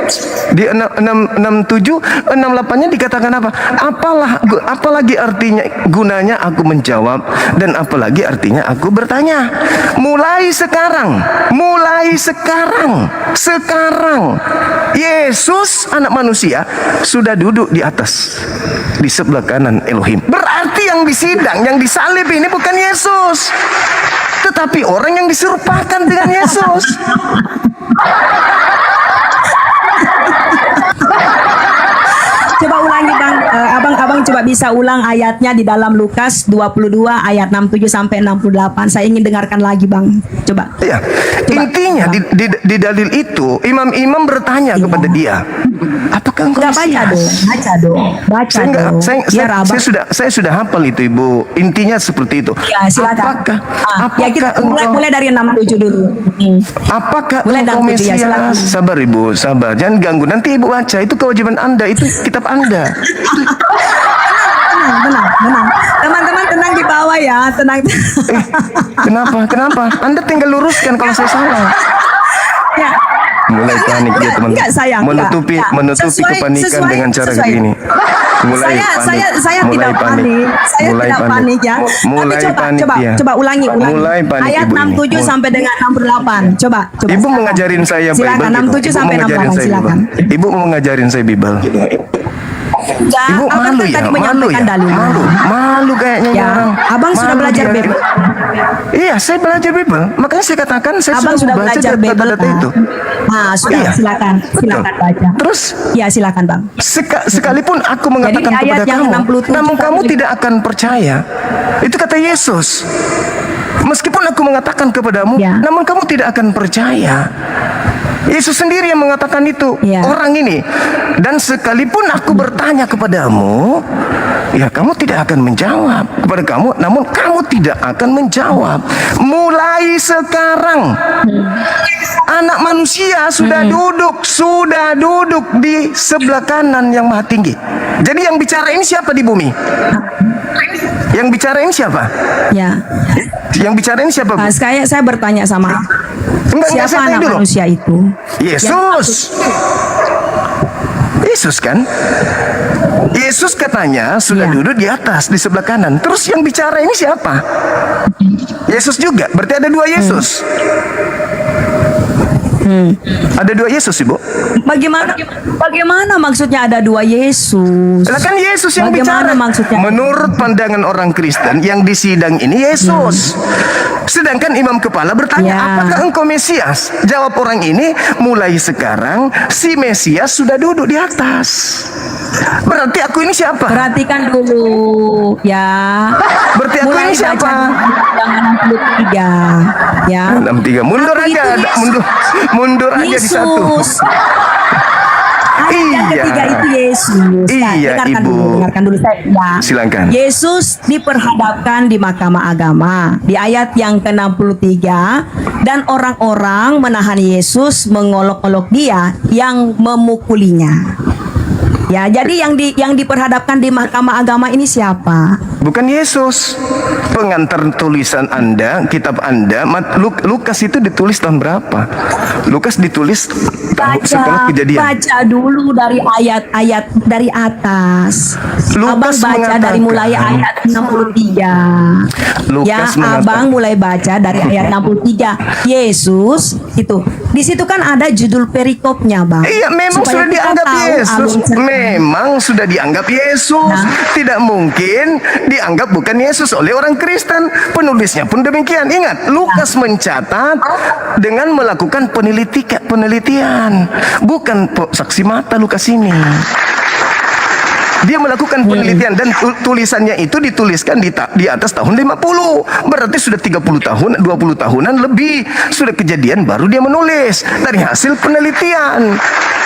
Di 67, 68-nya dikatakan apa? Apalagi artinya gunanya aku menjawab dan apalagi artinya aku bertanya. Mulai sekarang Yesus anak manusia sudah duduk di atas di sebelah kanan Elohim. Berarti yang disidang, yang disalib ini bukan Yesus, tetapi orang yang diserupakan dengan Yesus. Coba ulangi Bang, abang coba tidak bisa ulang ayatnya di dalam Lukas 22 ayat 67 sampai 68. Saya ingin dengarkan lagi, Bang. Coba. Ya, Coba. intinya di dalil itu imam-imam bertanya kepada dia, apakah engkau Enggak, baca dong. Mesias? Baca dong. Baca Saya, enggak, dong. saya, Biar Abang. saya sudah hafal itu, Ibu. Intinya seperti itu. Ya, silakan. Apakah, Ya, kita mulai dari 67 dulu. apakah Mulai engkau 67, ya, Mesias? silakan. Sabar, Ibu, sabar. Jangan ganggu. Nanti Ibu baca. Itu kewajiban Anda. Itu kitab Anda. Tenang. Teman-teman tenang di bawah ya, tenang. Kenapa? Anda tinggal luruskan kalau saya salah. Ya. Mulai panik dia, teman. Enggak, sayang. Menutupi kepanikan dengan cara begini. Mulai Saya tidak panik. Saya tidak panik ya. Mulai Tapi panik coba ya. coba ulangi. Mulai panik, Ayat Ibu ini. 67 sampai dengan 68. Coba. Ibu silakan. mengajarin saya Silakan Bible. 67 Ibu sampai mengajarin 68 saya silakan. Bible. Ibu mau mengajarin saya Bible. Enggak, Ibu Abang malu kan ya, tadi malu menyampaikan ya, dalilnya. malu kayaknya Ya, orang. Abang sudah Malu belajar dia. Bible. Iya, saya belajar Bible. Makanya saya katakan saya Abang sudah membaca belajar Bible. data-data itu. Nah, sudah Iya. silakan Betul. baca. Terus Ya, silakan, Bang. sekalipun aku mengatakan Jadi, ayat kepada yang kamu, 67 namun kamu tadi. tidak akan percaya. Itu kata Yesus. Meskipun aku mengatakan kepadamu, Ya. namun kamu tidak akan percaya. Yesus sendiri yang mengatakan itu, Ya. orang ini. Dan sekalipun aku bertanya kepadamu, ya kamu tidak akan menjawab kepada kamu, namun kamu tidak akan menjawab. Mulai sekarang, Anak Manusia sudah duduk di sebelah kanan yang Maha Tinggi. Jadi yang bicara ini siapa di bumi? Yang bicara ini siapa? Ya. Yang bicara ini siapa, Bu? Saya bertanya sama Enggak, siapa saya tanya anak dulu. manusia itu? Yesus. Yesus kan? Yesus katanya sudah Iya. duduk di atas di sebelah kanan. Terus yang bicara ini siapa? Yesus juga. Berarti ada dua Yesus. Ada dua Yesus, Ibu. Bagaimana maksudnya ada dua Yesus? Lah kan Yesus yang Bagaimana bicara. maksudnya? Menurut pandangan orang Kristen yang di sidang ini Yesus. Sedangkan imam kepala bertanya, Ya. apakah engkau Mesias? Jawab orang ini, mulai sekarang si Mesias sudah duduk di atas. Berarti aku ini siapa? Perhatikan dulu, ya. Berarti aku Mulai ini siapa? baca Bilangan 63, ya. 63. Mundur Aku aja, itu Yesus. mundur aja di satu. Yesus. Ayat yang Iya. ketiga itu Yesus. Iya, Ibu. Dengarkan dulu saya. Ya. Silakan. Yesus diperhadapkan di Mahkamah Agama di ayat yang ke-63 dan orang-orang menahan Yesus mengolok-olok dia yang memukulinya. Ya, jadi yang diperhadapkan di Mahkamah Agama ini siapa? Bukan Yesus. Pengantar tulisan Anda, kitab Anda, Lukas itu ditulis tahun berapa? Lukas ditulis setelah kejadian. Baca dulu dari ayat-ayat dari atas. Lukas Abang baca dari mulai mengatakan- ayat 63. Lukas Ya, mengatakan- Abang mulai baca dari ayat 63. Yesus itu. Di situ kan ada judul perikopnya, Bang. Iya, memang Supaya sudah kita dianggap tahu Yesus. alur cerita. Memang sudah dianggap Yesus. Nah. Tidak mungkin dianggap bukan Yesus oleh orang Kristen. Penulisnya pun demikian. Ingat, Lukas mencatat dengan melakukan penelitian. Bukan saksi mata Lukas ini. Dia melakukan penelitian dan tulisannya itu dituliskan di atas tahun 50. Berarti sudah 30 tahun, 20 tahunan lebih. Sudah kejadian baru dia menulis dari hasil penelitian.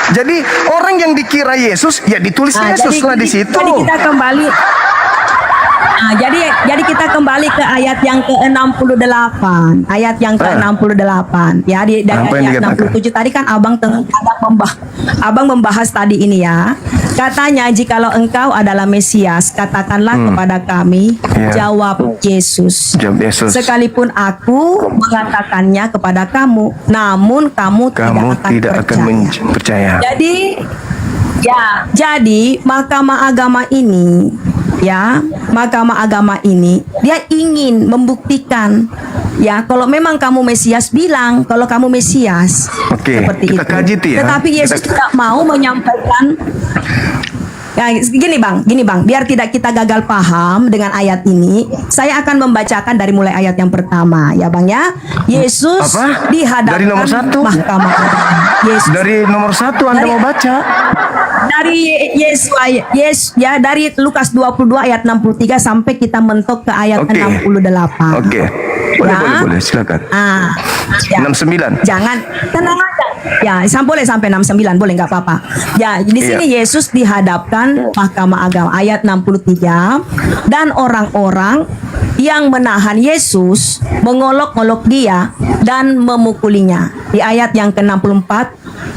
Jadi orang yang dikira Yesus, ya ditulis Yesus lah di situ. Jadi kita kembali. Nah, jadi kita kembali ke ayat yang ke-68. Ayat yang ke-68. Ya, dari Apa yang ayat dikatakan? 67 tadi kan Abang membahas tadi ini ya. Katanya, jikalau engkau adalah Mesias, katakanlah kepada kami. Ya. Jawab Yesus. Jawab Yesus. Sekalipun aku mengatakannya kepada kamu, namun kamu tidak akan percaya. Jadi Mahkamah Agama ini, ya, Mahkamah Agama ini dia ingin membuktikan, ya, kalau memang kamu Mesias, bilang kalau kamu Mesias. Oke, seperti kita itu. kaji itu ya. Tetapi Yesus tidak mau menyampaikan. Ya, gini bang, biar tidak kita gagal paham dengan ayat ini, saya akan membacakan dari mulai ayat yang pertama, ya bang ya. Yesus Apa? dihadapkan Dari nomor 1? Mahkamah Agama. Yesus Dari nomor 1 Anda Dari- mau baca? dari dari Lukas 22 ayat 63 sampai kita mentok ke ayat Oke. 68. Oke. Boleh, silakan. Ya. 69. Jangan, tenang aja. Ya, boleh sampai 69, boleh nggak apa-apa. Ya, di sini Yesus dihadapkan mahkamah agama ayat 63 dan orang-orang yang menahan Yesus mengolok-olok dia dan memukulinya. Di ayat yang ke-64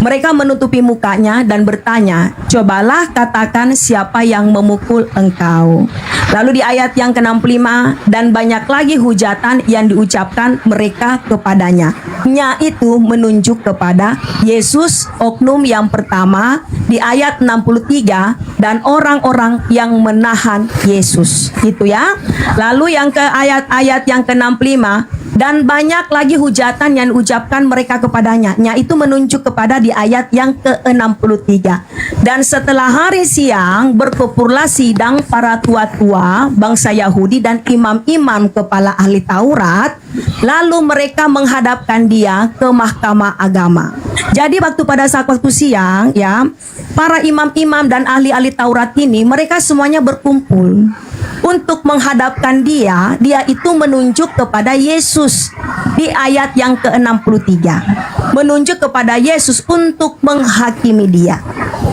mereka menutupi mukanya dan bertanya, "Cobalah katakan siapa yang memukul engkau." Lalu di ayat yang ke-65, dan banyak lagi hujatan yang diucapkan mereka kepadanya. Nya itu menunjuk kepada Yesus, oknum yang pertama di ayat 63 dan orang-orang yang menahan Yesus. Gitu ya. Lalu yang ke ayat-ayat yang ke-65, dan banyak lagi hujatan yang diucapkan mereka kepadanya. Nya itu menunjuk kepada di ayat yang ke-63. Dan setelah hari siang berkumpullah sidang para tua-tua bangsa Yahudi dan imam-imam kepala ahli Taurat. Lalu mereka menghadapkan dia ke mahkamah agama. Jadi pada saat waktu siang ya, para imam-imam dan ahli-ahli Taurat ini mereka semuanya berkumpul untuk menghadapkan dia. Dia itu menunjuk kepada Yesus di ayat yang ke-63. Menunjuk kepada Yesus untuk menghakimi dia.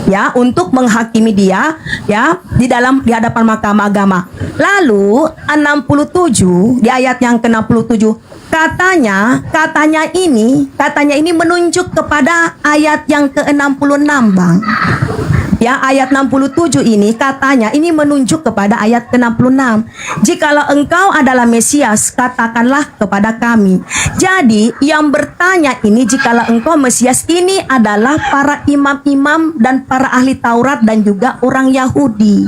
Ya, untuk menghakimi dia ya di hadapan mahkamah agama. Lalu 67 di ayat yang ke-67 katanya ini menunjuk kepada ayat yang ke-66, Bang. Ya, ayat 67 ini katanya ini menunjuk kepada ayat ke-66. Jikalau engkau adalah Mesias, katakanlah kepada kami. Jadi, yang bertanya ini jikalau engkau Mesias ini adalah para imam-imam dan para ahli Taurat dan juga orang Yahudi.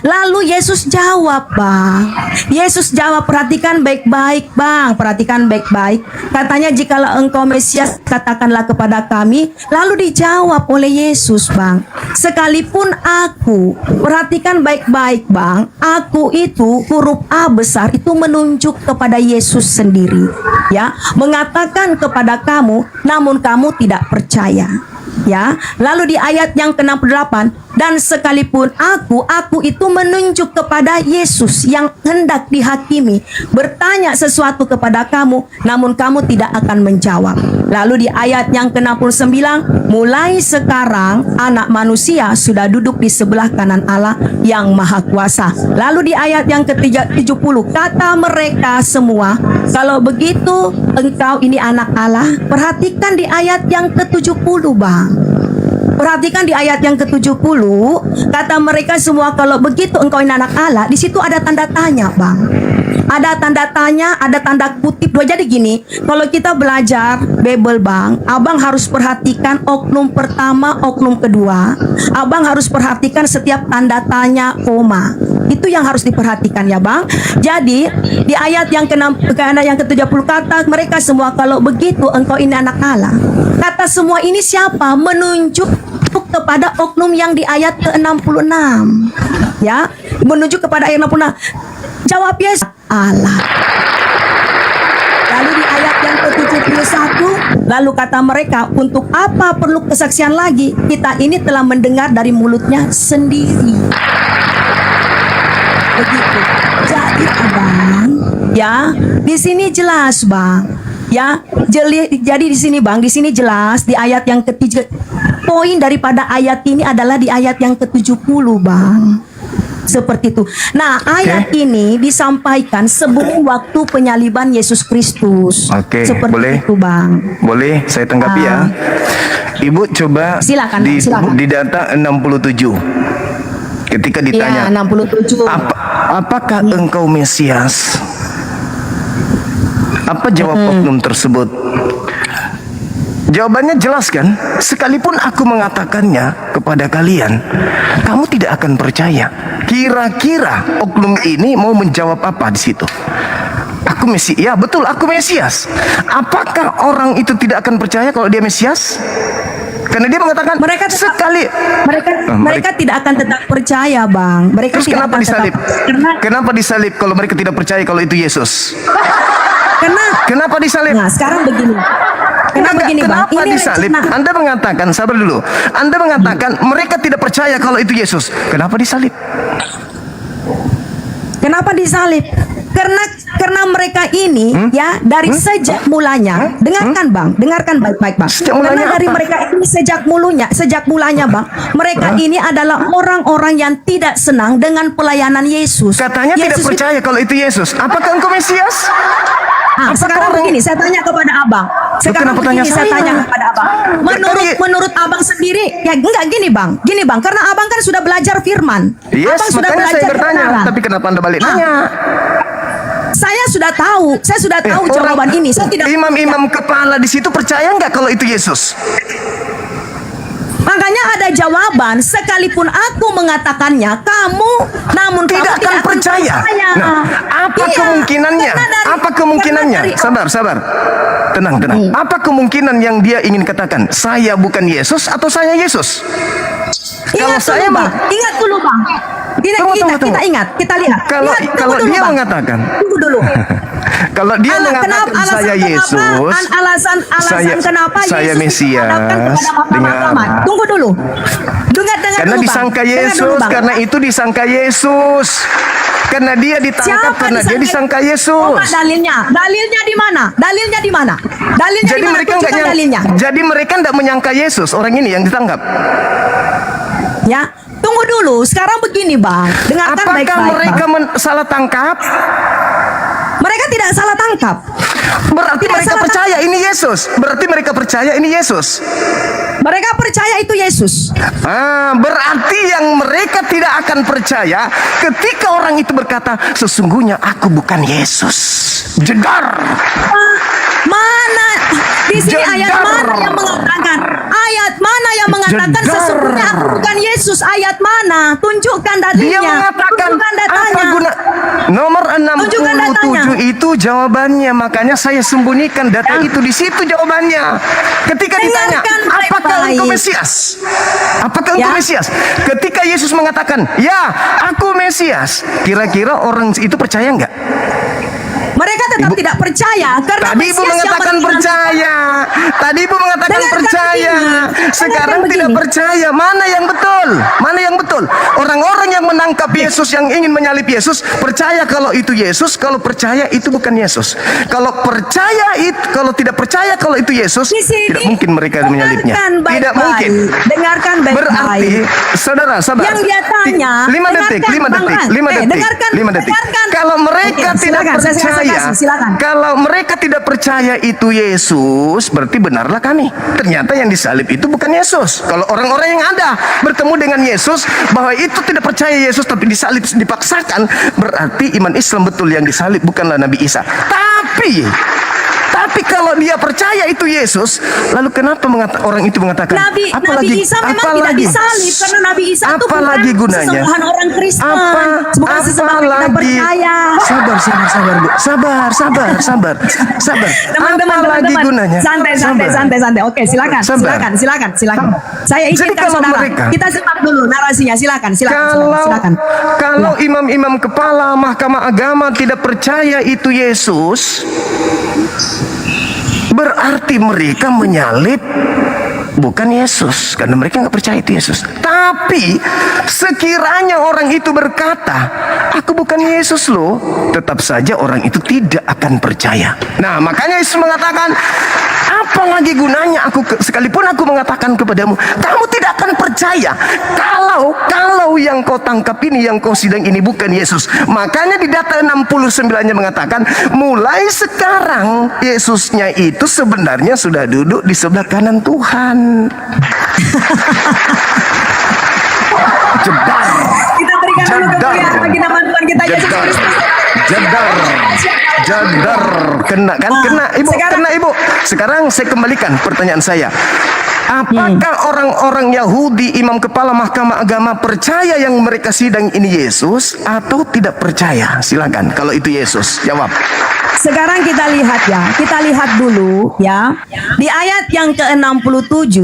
Lalu Yesus jawab, Bang. Yesus jawab, perhatikan baik-baik, Bang. Perhatikan baik-baik. Katanya jikalau engkau Mesias, katakanlah kepada kami. Lalu dijawab oleh Yesus, Bang. Sekalipun aku, perhatikan baik-baik, Bang. Aku itu huruf A besar itu menunjuk kepada Yesus sendiri. Ya, mengatakan kepada kamu, namun kamu tidak percaya. Ya, lalu di ayat yang ke-68, dan sekalipun aku itu menunjuk kepada Yesus yang hendak dihakimi, bertanya sesuatu kepada kamu, namun kamu tidak akan menjawab. Lalu di ayat yang ke-69, mulai sekarang anak manusia sudah duduk di sebelah kanan Allah yang maha kuasa. Lalu di ayat yang ke-70, kata mereka semua, kalau begitu engkau ini anak Allah. Perhatikan di ayat yang ke-70, Bang. Perhatikan di ayat yang ke-70, kata mereka semua, kalau begitu engkau ini anak Allah. Di situ ada tanda tanya, Bang. Ada tanda tanya, ada tanda kutip. Jadi gini, kalau kita belajar Bible, Bang, Abang harus perhatikan oknum pertama, oknum kedua. Abang harus perhatikan setiap tanda tanya, koma. Itu yang harus diperhatikan ya, Bang. Jadi di ayat yang ke-70 kata mereka semua, kalau begitu engkau ini anak Allah. Kata semua ini siapa? Menunjuk kepada oknum yang di ayat ke-66. Ya, menunjuk kepada ayat 66. Jawab Yesus, Allah. Lalu di ayat yang ke-71, lalu kata mereka, untuk apa perlu kesaksian lagi? Kita ini telah mendengar dari mulutnya sendiri. Begitu. Jadi, Abang, ya, di sini jelas, Bang. Ya, jadi di sini, Bang, di sini jelas di ayat yang ketiga. Poin daripada ayat ini adalah di ayat yang ke-70, Bang. Seperti itu. Nah, ayat ini disampaikan sebelum waktu penyaliban Yesus Kristus. Seperti boleh. itu, Bang. Boleh saya tanggapi ya. Ibu coba silakan. di data 67. Ketika ditanya, ya, 67. Apakah engkau Mesias? Apa jawab oknum tersebut? Jawabannya jelas kan? Sekalipun aku mengatakannya kepada kalian, kamu tidak akan percaya. Kira-kira oknum ini mau menjawab apa di situ? Aku Mesias. Ya, betul, aku Mesias. Apakah orang itu tidak akan percaya kalau dia Mesias? Karena dia mengatakan mereka tidak akan tetap percaya, Bang. Mereka terus tidak kenapa akan disalib? Kenapa disalib kalau mereka tidak percaya kalau itu Yesus? Kenapa disalib? Nah, sekarang begini. Karena begini, Bang, Kenapa ini disalib? rencana. Anda mengatakan, sabar dulu. Anda mengatakan mereka tidak percaya kalau itu Yesus. Kenapa disalib? Kenapa disalib? Karena mereka ini ya dari sejak mulanya, dengarkan Bang, dengarkan baik-baik Bang. Sejak mulanya Karena dari apa? mereka ini sejak mulanya Bang, mereka ini adalah orang-orang yang tidak senang dengan pelayanan Yesus. Katanya tidak Yesus percaya kalau itu Yesus. Apakah engkau Mesias? sekarang orang- begini, saya tanya kepada Abang. Sekarang kenapa tanya begini, saya saya? tanya kepada Abang. Menurut Abang sendiri, ya enggak gini Bang, karena Abang kan sudah belajar firman. Yes, Abang sudah makanya saya belajar bertanya. kebenaran. Tapi kenapa Anda balik nanya? Saya sudah tahu jawaban ini. Saya tidak. Imam-imam kepala di situ percaya nggak kalau itu Yesus? Makanya ada jawaban, sekalipun aku mengatakannya, namun Tidak kamu akan percaya. Nah, apa Iya, kemungkinannya? karena dari- Apa kemungkinannya? karena dari- Sabar. Tenang. Apa kemungkinan yang dia ingin katakan? Saya bukan Yesus atau saya Yesus? Kalau saya Bang, ingat dulu Bang. Tunggu. Kita ingat, kita lihat. Kalau Tunggu dulu, dia Bang. mengatakan, Tunggu dulu. kalau dia mengatakan saya Yesus, alasan kenapa saya Yesus Mesias, dihadapkan kepada Mahkamah Agama. Tunggu dulu. Dengar karena dulu, Bang. disangka Dengar dulu, Yesus, Bang. karena itu disangka Yesus. Karena dia ditangkap, karena dia disangka Yesus. Coba dalilnya. Dalilnya di mana? Dalilnya di mana? Dalilnya Jadi di mana? mereka nggak Tunjukkan dalilnya. Jadi mereka nggak menyangka Yesus, orang ini yang ditangkap. Ya, tunggu dulu. Sekarang begini, Bang. Dengarkan Apakah baik-baik, mereka Bang. salah tangkap? Mereka tidak salah tangkap. Berarti Tidak mereka salah percaya ini Yesus. Berarti mereka percaya ini Yesus. Mereka percaya itu Yesus. Berarti yang mereka tidak akan percaya ketika orang itu berkata, sesungguhnya aku bukan Yesus. Jedar. Mana di sini ayat Jedar. mana yang mengatakan? Ayat mana yang mengatakan Jedar. sesungguhnya aku bukan Yesus? Ayat mana? Tunjukkan dalilnya. Dia mengatakan Tunjukkan datanya. apa guna nomor Tunjukkan datanya. 67 itu jawabannya, makanya saya sembunyikan data itu di situ jawabannya. Ketika ditanya, Dengarkan apakah baik-baik. engkau Mesias? Apakah engkau Ya. Mesias? Ketika Yesus mengatakan, "Ya, aku Mesias." Kira-kira orang itu percaya enggak? Mereka tetap Ibu- tidak percaya karena Tadi Ibu Mesias yang mengatakan beriman. percaya. Tadi Ibu mengatakan Dengarkan percaya. begini. Sekarang Dengarkan tidak begini. percaya. Mana yang betul? Mana yang betul? Orang-orang yang menangkap Yesus, yang ingin menyalib Yesus, percaya kalau itu Yesus, kalau percaya itu bukan Yesus. Kalau tidak percaya kalau itu Yesus, Di sini, tidak mungkin mereka menyalibnya. dengarkan Tidak baik-baik. mungkin. Dengarkan baik-baik. Berarti, saudara, sabar. Yang dia tanya, 5 detik, dengarkan, 5 Bang detik, Ran. 5 detik, Dengarkan, 5 detik. dengarkan. Kalau mereka Oke, tidak silakan, saya percaya, kasih, silakan. kalau mereka tidak percaya itu Yesus, berarti benarlah kami. Ternyata yang disalib itu bukan Yesus. Kalau orang-orang yang ada bertemu dengan Yesus, bahwa itu tidak percaya Yesus tapi disalib, dipaksakan, berarti iman Islam betul yang disalib bukanlah Nabi Isa. Tapi kalau dia percaya itu Yesus, lalu kenapa orang itu mengatakan Nabi Isa memang tidak disalib karena Nabi Isa itu bukan apalagi gunanya? sesembahan orang Kristen. Bukan sesembahan kita Apalagi percaya. sabar Bu. Sabar. Apalagi gunanya? Santai. Oke, silakan. Sabar. Silakan. Saya Jadi izinkan kalau saudara. mereka- Kita simak dulu narasinya. Silakan. Kalau imam-imam kepala Mahkamah Agama tidak percaya itu Yesus, berarti mereka menyalib bukan Yesus, karena mereka nggak percaya itu Yesus. Tapi sekiranya orang itu berkata, aku bukan Yesus loh, tetap saja orang itu tidak akan percaya. Nah, makanya Yesus mengatakan, apalagi gunanya sekalipun aku mengatakan kepadamu, kamu tidak akan percaya kalau yang kau tangkap ini, yang kau sidang ini bukan Yesus. Makanya di data 69-nya mengatakan, mulai sekarang Yesusnya itu sebenarnya sudah duduk di sebelah kanan Tuhan. Jedar. Kita berikan dulu Jedar. kemuliaan bagi nama Tuhan kita Yesus Kristus. Jedar. Kena kan? Kena Ibu. Sekarang saya kembalikan pertanyaan saya. Apakah orang-orang Yahudi, imam kepala Mahkamah Agama percaya yang mereka sidang ini Yesus atau tidak percaya? Silakan. Kalau itu Yesus, jawab. Sekarang kita lihat ya. Kita lihat dulu ya. Di ayat yang ke-67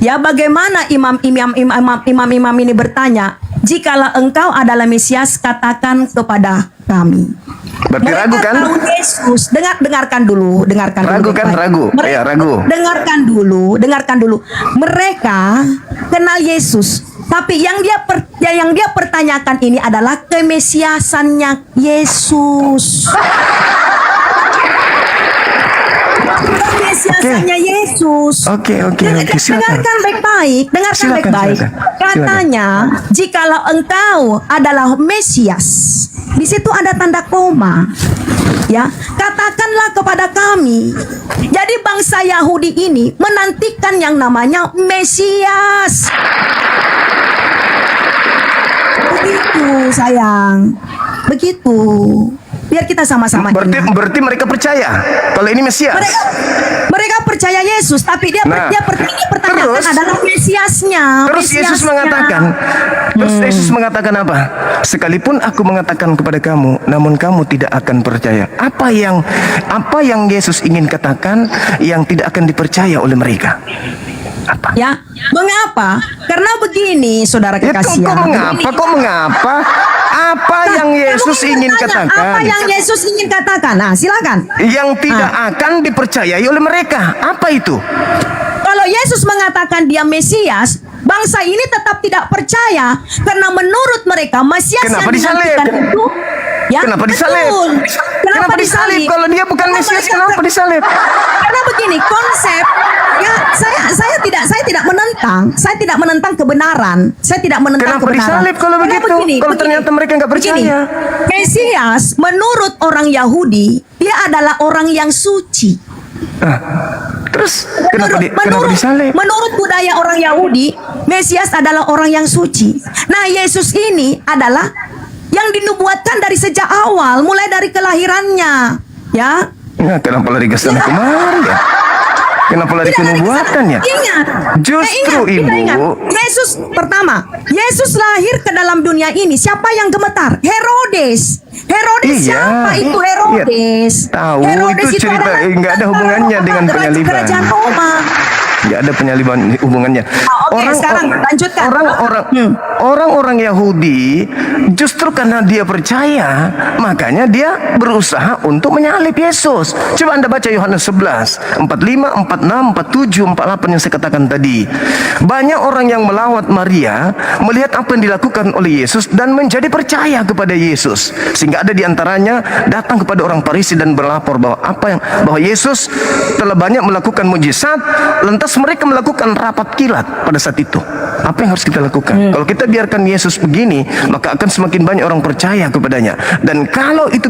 ya, bagaimana imam-imam ini bertanya, jikalau engkau adalah Mesias, katakan kepada kami. Berarti Mereka ragu kan? tahu Yesus. Dengarkan dulu. Ragu kan? baik-baik. Ragu. Mereka, Ya, ragu. Dengarkan dulu. Mereka kenal Yesus, tapi yang dia pertanyakan ini adalah kemesiasannya Yesus. Kemesiasannya Yesus. Oke, silakan. Dengarkan baik-baik. Silakan. Katanya, jikalau engkau adalah Mesias, di situ ada tanda koma. Ya, katakanlah kepada kami. Jadi bangsa Yahudi ini menantikan yang namanya Mesias. Begitu, sayang. Begitu. Biar kita sama-sama ingat. Berarti mereka percaya kalau ini Mesias. Mereka percaya Yesus, tapi dia pertanyakan terus, adalah Mesiasnya. Terus Yesus mengatakan apa? Sekalipun aku mengatakan kepada kamu, namun kamu tidak akan percaya. Apa yang Yesus ingin katakan yang tidak akan dipercaya oleh mereka? Apa? Ya, mengapa? Karena begini, saudara kekasih. Kok mengapa? Apa yang Yesus ingin katakan? Apa yang Yesus ingin katakan? Nah, silakan. Yang tidak akan dipercayai oleh mereka. Apa itu? Kalau Yesus mengatakan dia Mesias, bangsa ini tetap tidak percaya karena menurut mereka Mesias Kenapa yang dinantikan disalib? itu. Ya, Kenapa disalib? betul. Kenapa disalib? Kalau dia bukan Mesias, kenapa disalib? Karena begini konsep. Ya, saya tidak menentang kebenaran. Saya tidak menentang Kenapa kebenaran. disalib kalau Karena begitu? Kalau ternyata mereka nggak percaya. Mesias menurut orang Yahudi dia adalah orang yang suci. Terus kenapa disalib? Menurut budaya orang Yahudi, Mesias adalah orang yang suci. Nah, Yesus ini adalah yang dinubuatkan dari sejak awal, mulai dari kelahirannya. Ya. Nah, kenapa lari ke sana kemari ya? Kenapa lari ke nubuatannya? Ingat. Justru Kita ingat. Ibu. Yesus lahir ke dalam dunia ini. Siapa yang gemetar? Herodes. Siapa itu Herodes? Iya. Tahu, Herodes itu cerita adalah nggak ada hubungannya dengan penyaliban. Kerajaan Roma. Nggak ada penyaliban hubungannya. Sekarang lanjutkan. Orang-orang Yahudi justru karena dia percaya, makanya dia berusaha untuk menyalib Yesus. Coba Anda baca Yohanes 11, 45, 46, 47, 48 yang saya katakan tadi. Banyak orang yang melawat Maria, melihat apa yang dilakukan oleh Yesus dan menjadi percaya kepada Yesus. Sehingga ada di antaranya datang kepada orang Farisi dan berlapor bahwa Yesus telah banyak melakukan mujizat, lantas mereka melakukan rapat kilat pada saat itu. Apa yang harus kita lakukan? Kalau kita biarkan Yesus begini, maka akan semakin banyak orang percaya kepadanya. Dan kalau itu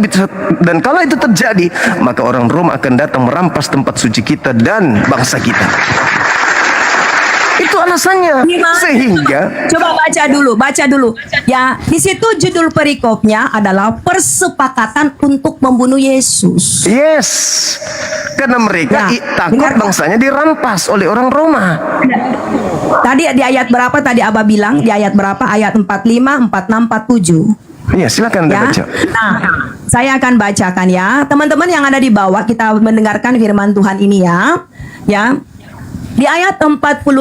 terjadi, maka orang Roma akan datang merampas tempat suci kita dan bangsa kita. Itu alasannya. Sehingga coba baca dulu. Ya, di situ judul perikopnya adalah persepakatan untuk membunuh Yesus. Yes. Karena mereka takut bangsanya dirampas oleh orang Roma. Tadi di ayat berapa tadi Abah bilang? Di ayat berapa? Ayat 45, 46, 47. Iya, silakan Anda baca. Nah, saya akan bacakan ya. Teman-teman yang ada di bawah, kita mendengarkan firman Tuhan ini ya. Ya. Di ayat 45,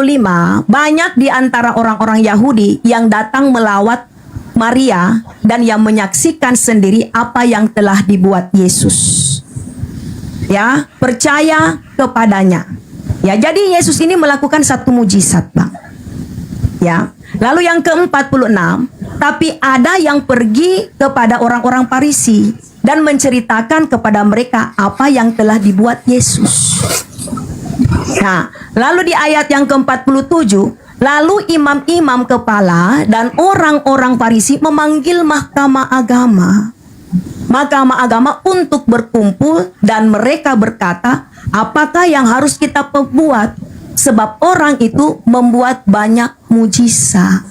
banyak di antara orang-orang Yahudi yang datang melawat Maria dan yang menyaksikan sendiri apa yang telah dibuat Yesus. Ya, percaya kepadanya. Ya, jadi Yesus ini melakukan satu mujizat, Bang. Ya. Lalu yang ke-46, tapi ada yang pergi kepada orang-orang Farisi dan menceritakan kepada mereka apa yang telah dibuat Yesus. Nah, lalu di ayat yang ke-47, lalu imam-imam kepala dan orang-orang Farisi memanggil mahkamah agama untuk berkumpul, dan mereka berkata, apakah yang harus kita perbuat? Sebab orang itu membuat banyak mujizat.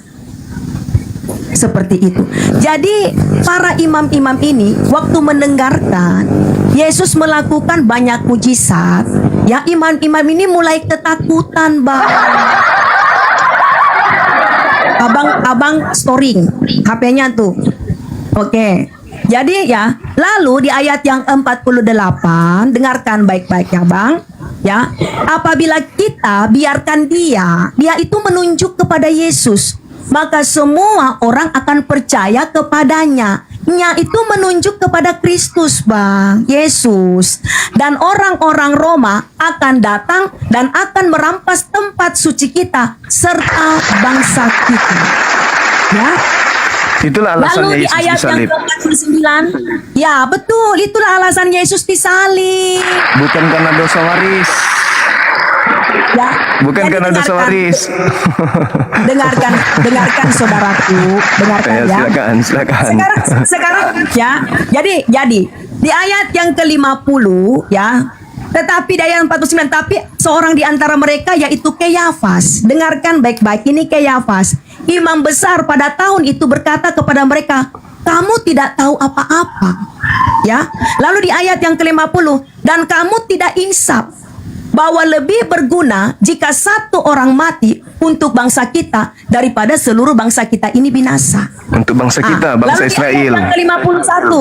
Seperti itu. Jadi para imam-imam ini waktu mendengarkan Yesus melakukan banyak mujizat, ya imam-imam ini mulai ketakutan, Bang. Abang storing HP-nya tuh. Oke. Jadi ya, lalu di ayat yang 48, dengarkan baik-baik ya, Bang. Ya, apabila kita biarkan dia itu menunjuk kepada Yesus, maka semua orang akan percaya kepadanya. Nya itu menunjuk kepada Kristus, Bang, Yesus. Dan orang-orang Roma akan datang dan akan merampas tempat suci kita serta bangsa kita. Ya. Itulah alasannya Lalu di Yesus ayat yang disalib. ke-49, ya betul, itulah alasan Yesus disalib. Bukan karena dosa waris. Ya. Bukan Jadi karena dosa dengarkan. waris. dengarkan saudaraku, dengarkan Ya, ya. silakan. Sekarang ya. Jadi di ayat yang ke-50 ya. Tetapi di ayat 49, tapi seorang di antara mereka yaitu Kayafas. Dengarkan baik-baik, ini Kayafas. Imam besar pada tahun itu berkata kepada mereka, kamu tidak tahu apa-apa. Ya. Lalu di ayat yang ke-50, dan kamu tidak insaf bahwa lebih berguna jika satu orang mati untuk bangsa kita daripada seluruh bangsa kita ini binasa. Untuk bangsa kita, bangsa Lalu Israel. di ayat yang ke-51,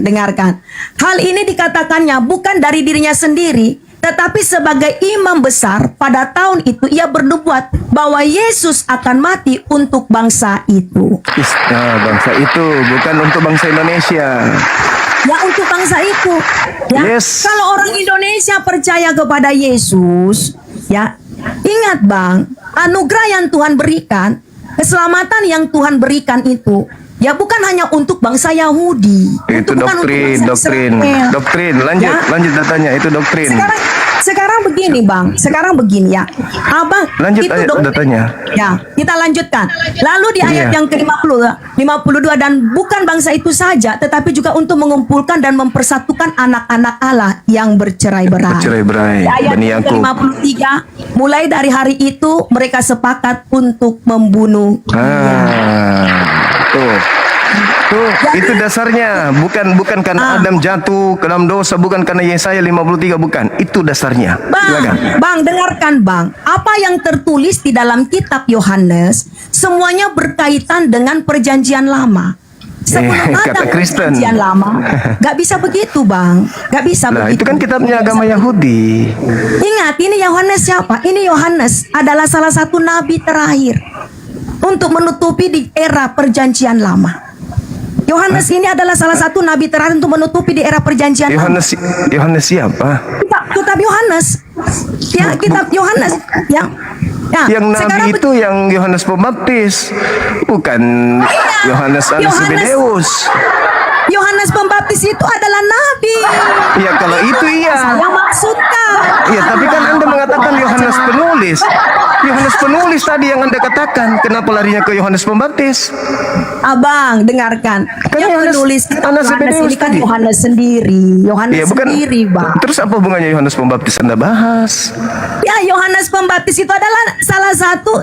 dengarkan. Hal ini dikatakannya bukan dari dirinya sendiri, tetapi sebagai imam besar pada tahun itu ia bernubuat bahwa Yesus akan mati untuk bangsa itu. Bangsa itu bukan untuk bangsa Indonesia. Ya, untuk bangsa itu. Ya. Yes. Kalau orang Indonesia percaya kepada Yesus, ya, ingat Bang, anugerah yang Tuhan berikan, keselamatan yang Tuhan berikan itu, ya bukan hanya untuk bangsa Yahudi. Itu bukan untuk bangsa Israel. doktrin. Lanjut datanya, itu doktrin. Sekarang begini Bang, ya. Abang, Lanjut itu ayat doktrin. datanya. Ya, kita lanjutkan. Lalu di ayat Iya. yang ke-52, dan bukan bangsa itu saja, tetapi juga untuk mengumpulkan dan mempersatukan anak-anak Allah yang bercerai-berai. Bercerai-berai, Di ayat Bani yang Yakub. ke-53, mulai dari hari itu mereka sepakat untuk membunuh dia. Tuh, itu dasarnya. Bukan karena Adam jatuh ke dalam dosa, bukan karena Yesaya 53, bukan. Itu dasarnya. Silakan. Bang, dengarkan Bang. Apa yang tertulis di dalam kitab Yohanes semuanya berkaitan dengan perjanjian lama. Sebelum Kata ada Kristen. perjanjian lama, gak bisa begitu Bang. Gak bisa Nah, begitu. itu kan kitabnya agama Yahudi. Ingat, ini Yohanes siapa? Ini Yohanes adalah salah satu nabi terakhir untuk menutupi di era perjanjian lama. Yohanes ini adalah salah satu nabi terakhir untuk menutupi di era perjanjian lama. Yohanes siapa? Kitab Yohanes. Ya, kitab Yohanes. Ya. Ya, Yang nabi itu yang Yohanes Pembaptis, bukan Yohanes Zebedeus. Yohanes Pembaptis itu adalah nabi. Ya kalau itu iya. Saya maksudkan. Ya tapi kan Anda mengatakan Yohanes penulis. Yohanes penulis tadi yang Anda katakan. Kenapa larinya ke Yohanes Pembaptis? Abang, dengarkan. Kan Yang Yohanes menulis kitab Yohanes Yohanes Zebedeus ini kan tadi. Yohanes sendiri. Yohanes Ya bukan. sendiri, Bang. Terus apa hubungannya Yohanes Pembaptis Anda bahas? Ya, Yohanes Pembaptis itu adalah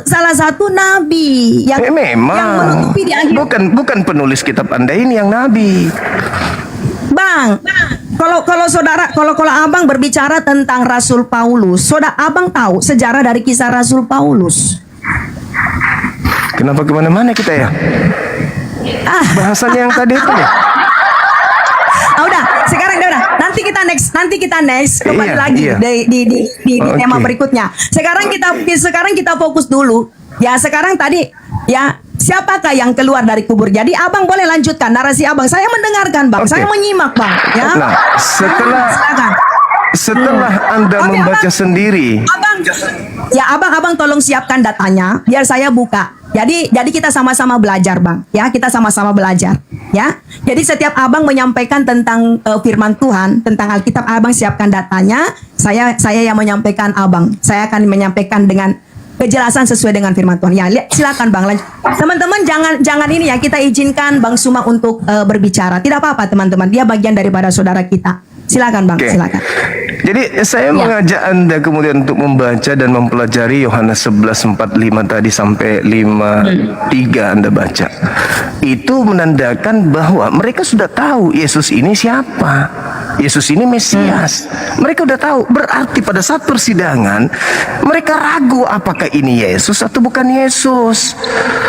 salah satu nabi yang Memang. yang menutupi di akhir. Bukan penulis kitab Anda ini yang nabi. Bang, kalau abang berbicara tentang Rasul Paulus, abang tahu sejarah dari kisah Rasul Paulus. Kenapa kemana-mana kita ya? Bahasanya yang tadi itu ya? Udah, nanti kita next kembali Iya, lagi iya. di tema Oke. berikutnya. Sekarang kita fokus dulu. Ya, sekarang tadi ya, siapakah yang keluar dari kubur? Jadi abang boleh lanjutkan narasi abang. Saya mendengarkan Bang, Oke. saya menyimak Bang. Ya. Nah, Silakan. setelah Anda Oke, membaca Abang. sendiri, Abang tolong siapkan datanya biar saya buka. Jadi kita sama-sama belajar Bang. Ya, kita sama-sama belajar. Ya. Jadi setiap abang menyampaikan tentang firman Tuhan, tentang Alkitab, abang siapkan datanya. Saya yang menyampaikan abang. Saya akan menyampaikan dengan kejelasan sesuai dengan firman Tuhan. Ya, silakan Bang. Lanjut. Teman-teman jangan ini ya, kita izinkan Bang Suma untuk berbicara. Tidak apa-apa teman-teman. Dia bagian daripada saudara kita. Silakan Bang, oke. silakan. Jadi saya Ya. mengajak Anda kemudian untuk membaca dan mempelajari Yohanes 11:45 tadi sampai 53 Anda baca. Itu menandakan bahwa mereka sudah tahu Yesus ini siapa. Yesus ini Mesias. Mereka udah tahu. Berarti pada saat persidangan mereka ragu apakah ini Yesus atau bukan Yesus.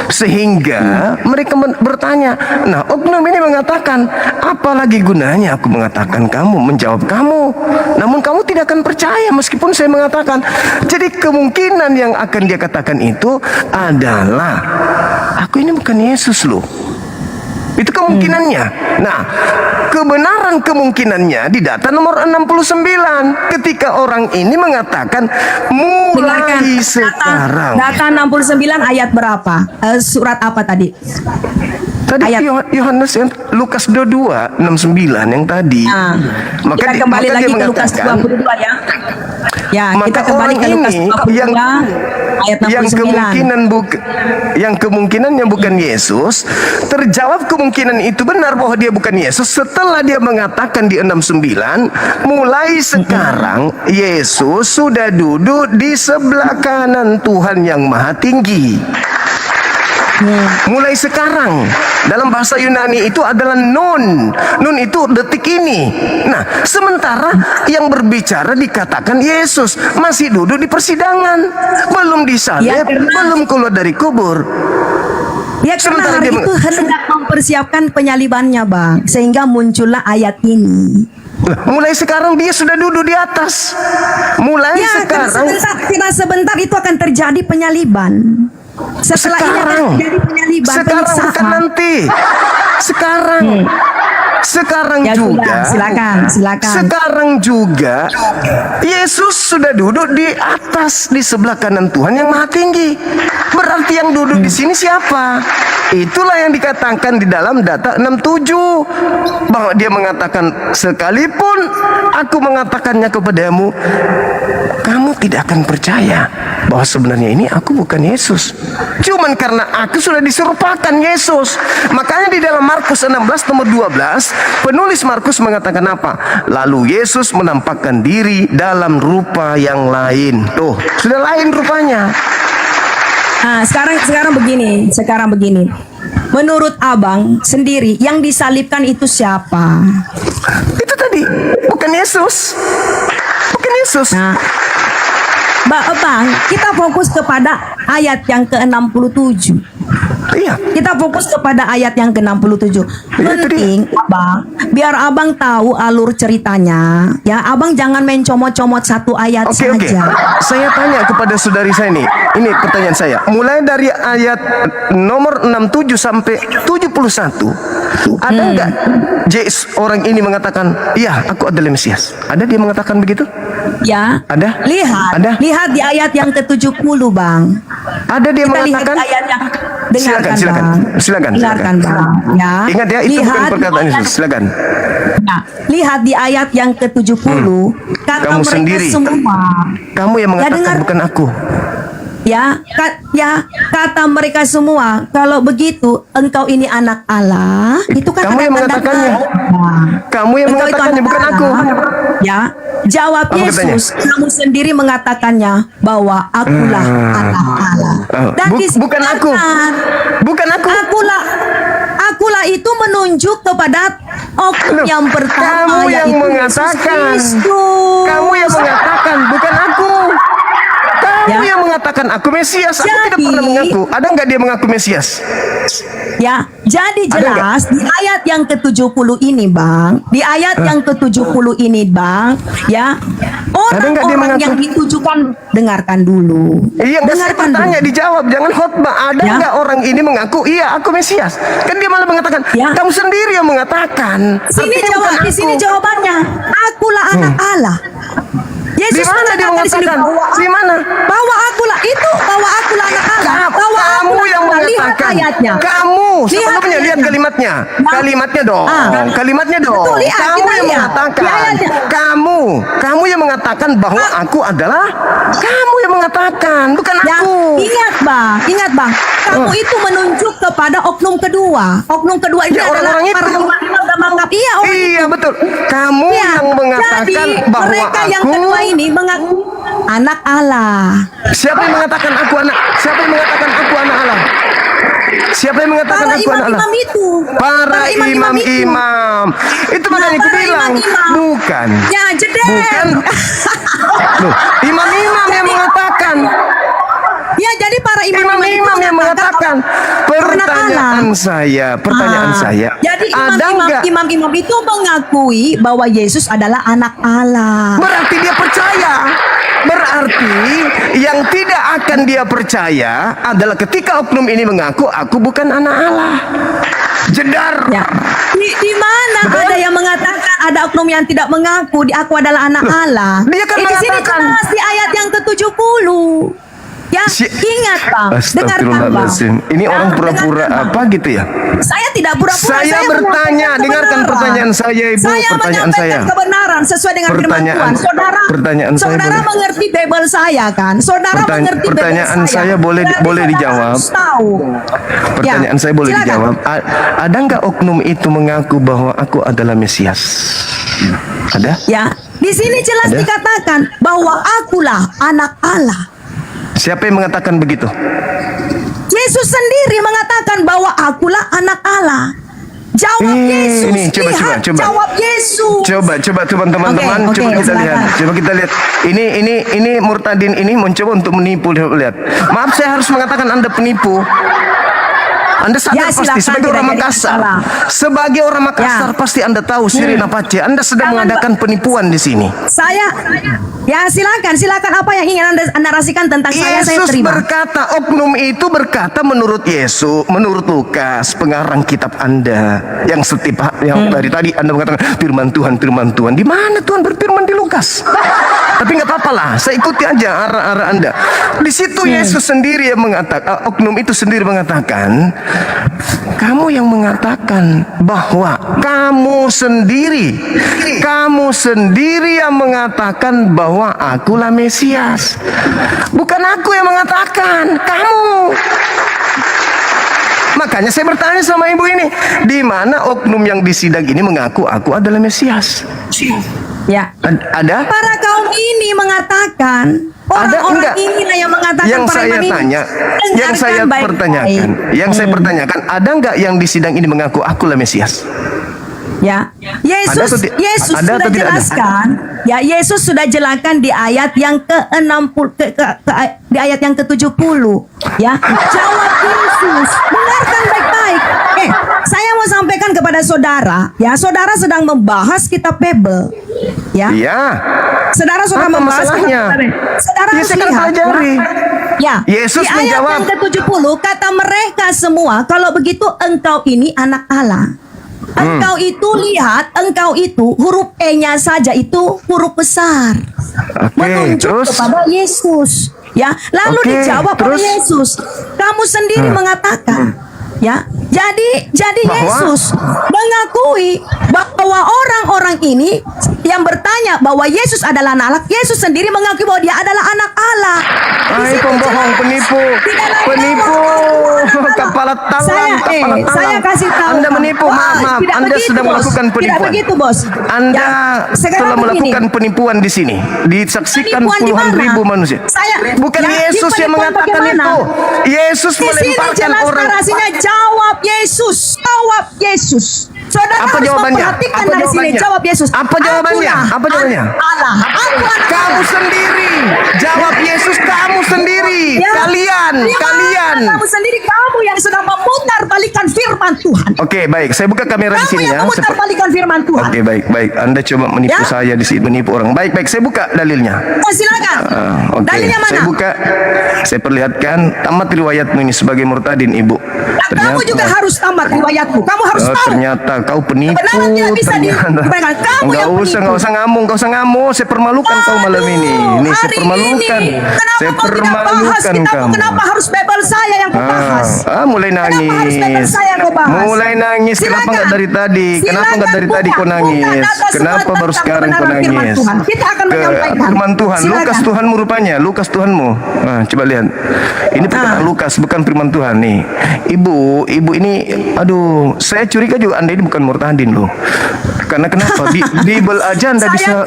Sehingga mereka bertanya. Nah, oknum ini mengatakan, apalagi gunanya aku mengatakan kamu, menjawab kamu. Namun kamu tidak akan percaya meskipun saya mengatakan. Jadi kemungkinan yang akan dia katakan itu adalah, aku ini bukan Yesus loh. Itu kemungkinannya. Nah, kebenaran kemungkinannya di data nomor 69 ketika orang ini mengatakan mulai sekarang. Data 69 ayat berapa? Surat apa tadi? Tadi Ayat. Yohanes yang Lukas 22 69 yang tadi. Nah, Maka kita kembali maka lagi dia ke Lukas mengatakan, 22 ya. Ya, maka kita kembali orang ke Lukas ini 22 ayat 69. yang kemungkinannya bukan Yesus, terjawab kemungkinan itu benar bahwa dia bukan Yesus setelah dia mengatakan di 69, mulai sekarang Yesus sudah duduk di sebelah kanan Tuhan yang Maha Tinggi. Mulai sekarang. Dalam bahasa Yunani itu adalah nun. Nun itu detik ini. Nah, sementara yang berbicara dikatakan Yesus masih duduk di persidangan, belum disalib, Ya, belum keluar dari kubur. Ya, karena Sementara hari dia itu hendak mempersiapkan penyalibannya, Bang, sehingga muncullah ayat ini. Mulai sekarang dia sudah duduk di atas. Mulai Ya, sekarang. karena sebentar itu akan terjadi penyaliban. Setelah ini akan terjadi penyaliban, sekarang bukan penyiksaan. nanti. Sekarang. Sekarang Ya, juga. sudah, silakan. Sekarang juga Yesus sudah duduk di atas di sebelah kanan Tuhan yang Maha Tinggi. Berarti yang duduk di sini siapa? Itulah yang dikatakan di dalam data 67 bahwa dia mengatakan, sekalipun aku mengatakannya kepadamu, kamu tidak akan percaya bahwa sebenarnya ini aku bukan Yesus. Cuman karena aku sudah diserupakan Yesus. Makanya di dalam Markus 16 nomor 12, penulis Markus mengatakan apa? Lalu Yesus menampakkan diri dalam rupa yang lain. Tuh, sudah lain rupanya. Nah, sekarang begini. Menurut Abang sendiri, yang disalibkan itu siapa? Itu tadi, bukan Yesus. Bukan Yesus. Nah, Bang, kita fokus kepada ayat yang ke-67. Iya. Kita fokus kepada ayat yang ke-67. Penting, Abang, biar Abang tahu alur ceritanya. Ya, Abang jangan main comot-comot satu ayat Oke. saja. Saya tanya kepada saudari saya nih. Ini pertanyaan saya. Mulai dari ayat nomor 67 sampai 71. Ada enggak orang ini mengatakan, "Iya, aku adalah Mesias." Ada dia mengatakan begitu? Ya. Ada? Ada? Lihat di ayat yang ke-70, Bang. Ada dia Kita lihat mengatakan? di ayat yang dengarkan, Silakan. Dengarkan, Bang. Ya. Ingat ya, itu bukan perkataan Yesus. Silakan. Nah, lihat di ayat yang ke-70, kata Kamu mereka sendiri. semua. Kamu yang mengatakan dengar. bukan aku. Kata mereka semua, kalau begitu engkau ini anak Allah, itu kan Kamu ada yang tanda mengatakannya. tanda. Kamu yang Engkau itu mengatakannya, anak bukan aku. Allah. Ya, jawab Apa Yesus, kamu sendiri mengatakannya bahwa akulah anak Allah. Dan Bukan aku. Bukan aku. Akulah itu menunjuk kepada oknum Loh, yang pertama, kamu yang yaitu mengatakan. Yesus Kristus. Kamu yang mengatakan, bukan aku. Kamu yang mengatakan aku Mesias. Aku tidak Jadi- pernah mengaku. Ada nggak dia mengaku Mesias? Ya, jadi Ada jelas di ayat yang ke-70 ini, Bang. Di ayat yang ke-70 ini, Bang, ya. Ada nggak dia Orang-orang mengaku? yang ditujukan, dengarkan dulu. Iya, nggak, saya Dengarkan bertanya, dulu. dijawab. Jangan khotbah. Ada Ya. nggak orang ini mengaku, iya aku Mesias? Kan dia malah mengatakan, Ya. kamu sendiri yang mengatakan. Sini Artinya jawab, bukan di sini aku. jawabannya. Akulah anak Allah. Di Yesus mana dia mengatakan di sini mengatakan? Di mana? bahwa akulah anak Allah. Bahwa Kamu akulah yang anak Allah. Lihat mengatakan. ayatnya. Kamu sebelumnya lihat ayatnya. kalimatnya. Nah. Kalimatnya dong. Kalimatnya dong. Betul, lihat, Kamu kita yang lihat. mengatakan. Di ayatnya. Kamu yang mengatakan bahwa aku adalah. Kamu yang mengatakan, bukan Ya, aku. ingat bang, kamu itu menunjuk kepada oknum kedua. Oknum kedua itu Ya, adalah orang-orang itu. para imam dan mangkap. Iya, orang Iya betul. Kamu Ya, yang mengatakan jadi bahwa mereka aku. yang kedua ini mengaku anak Allah. Siapa yang mengatakan aku anak? Siapa yang mengatakan aku anak Allah? Siapa yang mengatakan Para aku anak Allah? imam-imam itu. Para imam-imam. Itu makanya aku para bilang. imam-imam. Bukan. Ya, jedem. Bukan. Loh, imam-imam yang mengatakan. Ya, jadi para Imam-imam yang mengatakan. Pertanyaan saya. Jadi ada enggak? imam-imam itu mengakui bahwa Yesus adalah anak Allah. Berarti dia percaya. Berarti yang tidak akan dia percaya adalah ketika oknum ini mengaku aku bukan anak Allah. Jedar. Ya. Di mana Betul? ada yang mengatakan ada oknum yang tidak mengaku aku adalah anak Allah? dia kan Di sini mengatakan. jelas di ayat yang ke-70. Ya, ingat Bang, dengarkan Bang. Astagfirullahaladzim. Ini Ya, orang pura-pura dengarkan, Bang. apa gitu ya? Saya tidak pura-pura. Saya bertanya, menyampaikan dengarkan kebenaran. pertanyaan saya, Ibu, Saya pertanyaan menyampaikan saya. kebenaran sesuai dengan firman Pertanyaan- Tuhan. pertanyaan saya saudara boleh? mengerti Bible saya kan? Saudara mengerti Bible pertanyaan saya. saya boleh Berarti boleh saudara dijawab. harus tahu. Pertanyaan Ya, saya boleh silakan. dijawab. Ada nggak oknum itu mengaku bahwa aku adalah Mesias? Ada? Ya, di sini jelas Ada? dikatakan bahwa akulah anak Allah. Siapa yang mengatakan begitu? Yesus sendiri mengatakan bahwa akulah anak Allah. Jawab Yesus. Ini, coba. Jawab Yesus. Coba teman-teman, Oke, coba kita silakan. lihat. Coba kita lihat. Ini murtadin ini mencoba untuk menipu. Lihat. Maaf, saya harus mengatakan Anda penipu. Anda sadar Ya, pasti silakan, sebagai tidak orang jadi Makassar. masalah. Sebagai orang Makassar Ya. pasti Anda tahu Sirina Pace. Anda sedang Jangan, mengadakan penipuan di sini. Ya silakan apa yang ingin Anda narasikan tentang saya Yesus terima. berkata, oknum itu berkata menurut Yesus, menurut Lukas, pengarang kitab Anda yang yang dari tadi Anda mengatakan firman Tuhan. Di mana Tuhan berfirman di Lukas? Tapi nggak apa-apa lah, saya ikuti aja arah-arah Anda. Di situ Yesus sendiri yang mengatakan, oknum itu sendiri mengatakan, kamu yang mengatakan bahwa kamu sendiri yang mengatakan bahwa akulah Mesias. Bukan aku yang mengatakan, kamu. Makanya saya bertanya sama ibu ini, di mana oknum yang disidang ini mengaku aku adalah Mesias? Ya. Ada? Para kaum ini mengatakan, orang-orang enggak? inilah yang mengatakan Yang para saya imam ini. tanya, yang saya Dengarkan baik-baik. pertanyakan, saya pertanyakan, ada nggak yang di sidang ini mengaku akulah Mesias? Ya, Yesus Ada atau sudah tidak ada? jelaskan. Ya, Yesus sudah jelaskan di ayat yang ke-60 di ayat yang ke-70. Ya, jawab Yesus. Dengarkan baik-baik. Saya mau sampaikan kepada saudara, ya, saudara sedang membahas kitab Bible. Ya. Iya. Saudara sudah Apa membahas masalahnya? Saudara Ya, harus saya kan lihat. pelajari. Ya. Yesus di ayat menjawab. yang ke-70 kata mereka semua, kalau begitu engkau ini anak Allah. Engkau itu lihat, engkau itu huruf E-nya saja itu huruf besar. Oke, Menunjuk terus? kepada Yesus. Ya, lalu Oke, dijawab oleh terus? Yesus. Kamu sendiri mengatakan, ya. Jadi Bahwa? Yesus mengakui bahwa orang-orang ini yang bertanya bahwa Yesus adalah anak Allah, Yesus sendiri mengakui bahwa dia adalah anak Allah. Di Hai situ pembohong, jelas. penipu, Di dalam penipu, Bible. kepala talang, Saya kasih tahu. Anda menipu, maaf, Tidak Anda begitu, sedang Bos. melakukan Tidak penipuan. begitu, Bos. Anda Ya, sekarang telah begini. melakukan penipuan di sini, disaksikan Penipuan di puluhan mana? ribu manusia. Bukan Ya, Yesus di yang penipuan mengatakan bagaimana? itu. Yesus Di sini melemparkan jelas orang. narasinya jawab Yesus. Jawab Yesus. Saudara Apa harus jawabannya? memperhatikan Apa dari sini. jawabannya? Jawab Yesus. Apa jawabannya? Akulah Apa jawabannya? anak Allah. Aku anak Kamu Allah. sendiri. Jawab Yesus, kamu sendiri. Ya. Kalian. Di mana kamu sendiri, kamu yang sedang memutar balikan firman Tuhan. Oke, baik. Saya buka kamera di Kamu sini yang ya. memutar balikan firman Tuhan. Oke, baik. Anda coba menipu Ya. saya di sini, menipu orang. Baik. Saya buka dalilnya. Silakan. Oke, Dalilnya mana? saya perlihatkan tamat riwayatmu ini sebagai murtadin, Ibu. Kamu juga harus tamat riwayatmu. Kamu harus tahu. Ternyata kau penipu. Kebenaran tidak bisa dipermainkan. Kamu yang penipu. Enggak usah ngamuk. Saya permalukan kau malam ini. Ini saya Hari permalukan. ini, kenapa Saya kau tidak bahas permalukan kitabmu? kamu. Kenapa harus Bible saya yang kau bahas? Mulai Kenapa harus Bible nangis. saya yang kau bahas. Mulai nangis. Kenapa Silakan. nggak dari tadi? Kenapa Silakan nggak dari tadi buka. kau nangis? Buka data semua Kenapa tentang baru sekarang kau kebenaran firman nangis? Tuhan. Kita akan menyampaikan. Firman Tuhan. Silakan. Lukas Tuhanmu rupanya. Lukas Tuhanmu. Nah, coba lihat. Ini perkataan Lukas, bukan firman Tuhan nih. Ibu ini, aduh, saya curiga juga Anda ini bukan murtadin loh. Karena kenapa? Bible aja Anda bisa.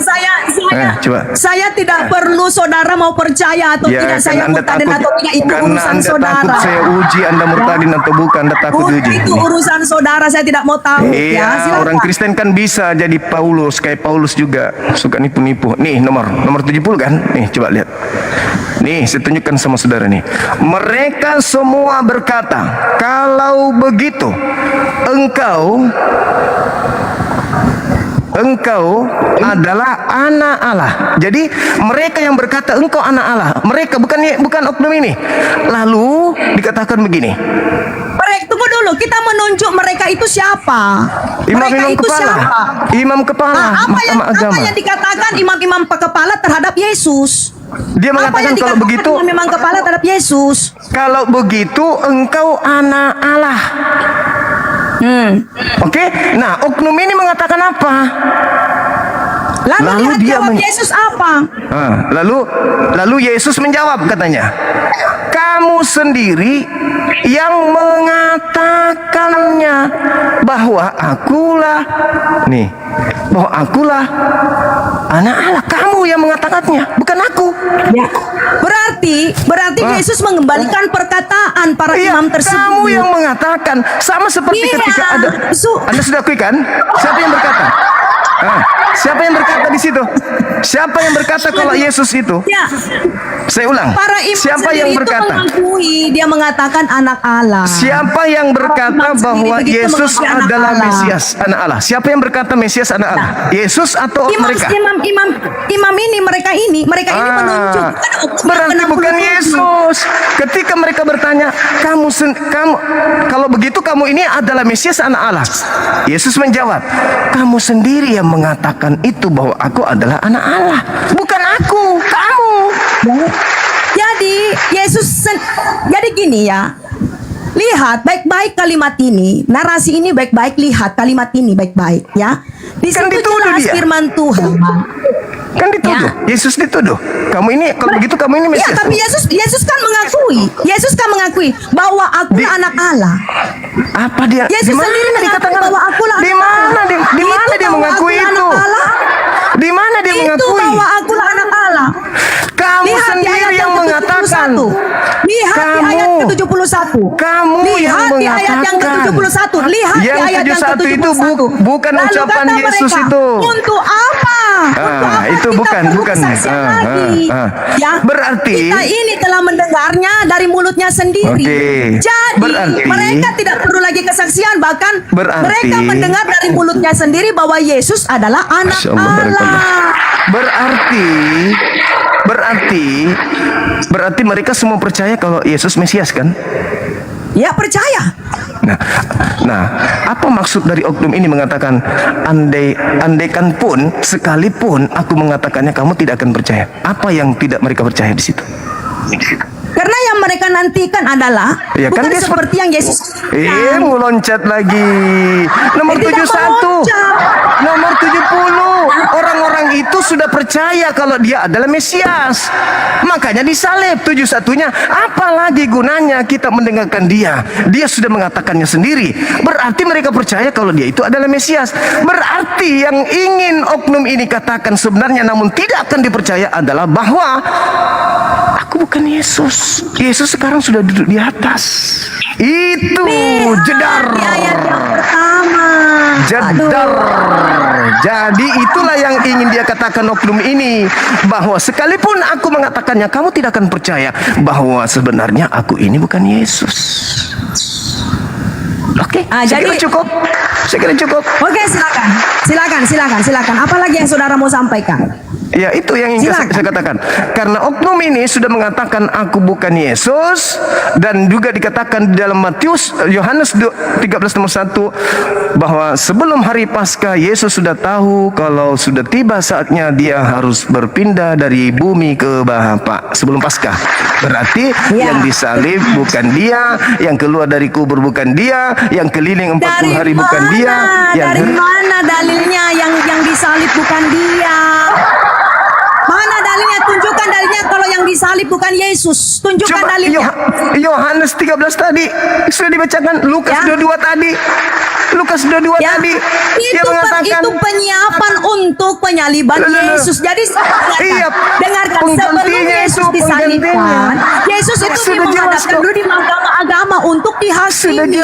Coba. Saya tidak perlu saudara mau percaya atau tidak saya Anda murtadin atau tidak, itu karena urusan Anda saudara. takut saya uji Anda murtadin atau bukan. Anda takut uji. Itu urusan saudara, saya tidak mau tahu. Iya, Silakan. orang Kristen kan bisa jadi Paulus, kayak Paulus juga suka nipu-nipu. Nih nomor 70 kan? Nih coba lihat. Nih saya tunjukkan sama saudara nih. Mereka semua berkata, kalau begitu engkau adalah anak Allah. Jadi mereka yang berkata engkau anak Allah, mereka bukan oknum ini. Lalu dikatakan begini. Tunggu dulu, kita menunjuk mereka itu siapa? Imam Mereka itu kepala. siapa? Imam kepala Mahkamah Agama. Apa yang dikatakan imam-imam kepala terhadap Yesus? Dia Apa mengatakan yang kalau dikatakan begitu, imam kepala terhadap Yesus? kalau begitu engkau anak Allah. Oke, nah oknum ini mengatakan apa? Lalu dia jawab men- Yesus apa? Lalu Yesus menjawab katanya, kamu sendiri yang mengatakannya bahwa akulah anak Allah. Kamu yang mengatakannya, bukan aku. Ya. Berarti Yesus mengembalikan perkataan para Iya, imam tersebut. kamu yang mengatakan, sama seperti Iya. ketika ada. Anda sudah akui kan? Siapa yang berkata? Siapa yang berkata di situ? Siapa yang berkata kalau Yesus itu? Ya. Saya ulang. Para imam Siapa sendiri yang itu berkata? mengakui, dia mengatakan anak Allah. Siapa yang berkata Imam sendiri bahwa begitu Yesus mengakui anak adalah Allah. Mesias, anak Allah? Siapa yang berkata Mesias anak Allah? Yesus atau mereka? Imam ini mereka ini menunjuk. Berarti bukan Yesus. Ketika mereka bertanya, kamu kalau begitu kamu ini adalah Mesias anak Allah. Yesus menjawab, kamu sendiri yang mengatakan itu bahwa aku adalah anak Allah. Bukan aku, kamu. Jadi jadi gini ya. Lihat baik-baik kalimat ini, narasi ini baik-baik, lihat kalimat ini baik-baik ya. Di Kan situ dituduh jelas dia. firman Tuhan. Kan dituduh. Yesus dituduh. Kamu ini kalau begitu kamu ini Ya, Mesias. tapi Yesus kan mengakui bahwa aku anak Allah. Apa dia? Yesus di mana sendiri mengakui dikatakan? bahwa akulah Di anak mana Allah. di mana Itu dia bahwa mengakui akulah itu? anak Allah. Di mana dia Itu mengakui? bahwa akulah anak Allah. Kamu Lihat di sendiri ayat yang mengatakan. Lihat di ayat ke-71. Kamu yang Lihat di ayat yang mengatakan. ke-71. Lihat di Yang ayat yang 71 itu ke-71. bukan Lalu ucapan kata Yesus mereka, itu. Untuk apa? Untuk apa itu kita bukan. perlu kesaksian lagi? Ya. Berarti Kita ini telah mendengarnya dari mulutnya sendiri. Oke. Jadi Berarti mereka tidak perlu lagi kesaksian, bahkan Berarti- mereka mendengar dari mulutnya sendiri bahwa Yesus adalah anak Masya Allah, Allah. barakallah. Berarti mereka semua percaya kalau Yesus Mesias kan? Ya, percaya. Nah, apa maksud dari oknum ini mengatakan andaikan pun sekalipun aku mengatakannya kamu tidak akan percaya? Apa yang tidak mereka percaya di situ? Karena yang mereka nantikan adalah Ya, kan bukan dia seperti yang Yesus. mau loncat lagi. Nomor Tidak 71. meloncat. Nomor 70. Orang-orang itu sudah percaya kalau dia adalah Mesias. Makanya disalib 71-nya. Apalagi gunanya kita mendengarkan dia? Dia sudah mengatakannya sendiri. Berarti mereka percaya kalau dia itu adalah Mesias. Berarti yang ingin oknum ini katakan sebenarnya namun tidak akan dipercaya adalah bahwa aku bukan Yesus. Yesus sekarang sudah duduk di atas. Itu jedar. Di ayat yang pertama. Jedar. Jadi itulah yang ingin dia katakan oknum ini, bahwa sekalipun aku mengatakannya kamu tidak akan percaya bahwa sebenarnya aku ini bukan Yesus. Oke, saya kira cukup. Saya kira cukup. Oke, silakan. Apalagi yang saudara mau sampaikan? Ya, itu yang ingin saya katakan. Karena oknum ini sudah mengatakan aku bukan Yesus, dan juga dikatakan di dalam Matius Yohanes 13 nomor 1 bahwa sebelum hari Paskah Yesus sudah tahu kalau sudah tiba saatnya dia harus berpindah dari bumi ke Bapa sebelum Paskah. Berarti yang disalib bukan dia, yang keluar dari kubur bukan dia, yang keliling 40 hari bukan dia. Dari mana dalilnya yang disalib bukan dia? Mana dalilnya? Tunjukkan dalilnya kalau yang disalib bukan Yesus. Tunjukkan dalilnya. Yohanes 13 tadi sudah dibacakan, Lukas 22 tadi. Lukas 22 tadi. Dia mengatakan itu penyiapan untuk penyaliban Yesus. Jadi dengarkan, sebelum Yesus disalibkan, Yesus itu menghadapkan dulu di mahkamah agama untuk dihakimi.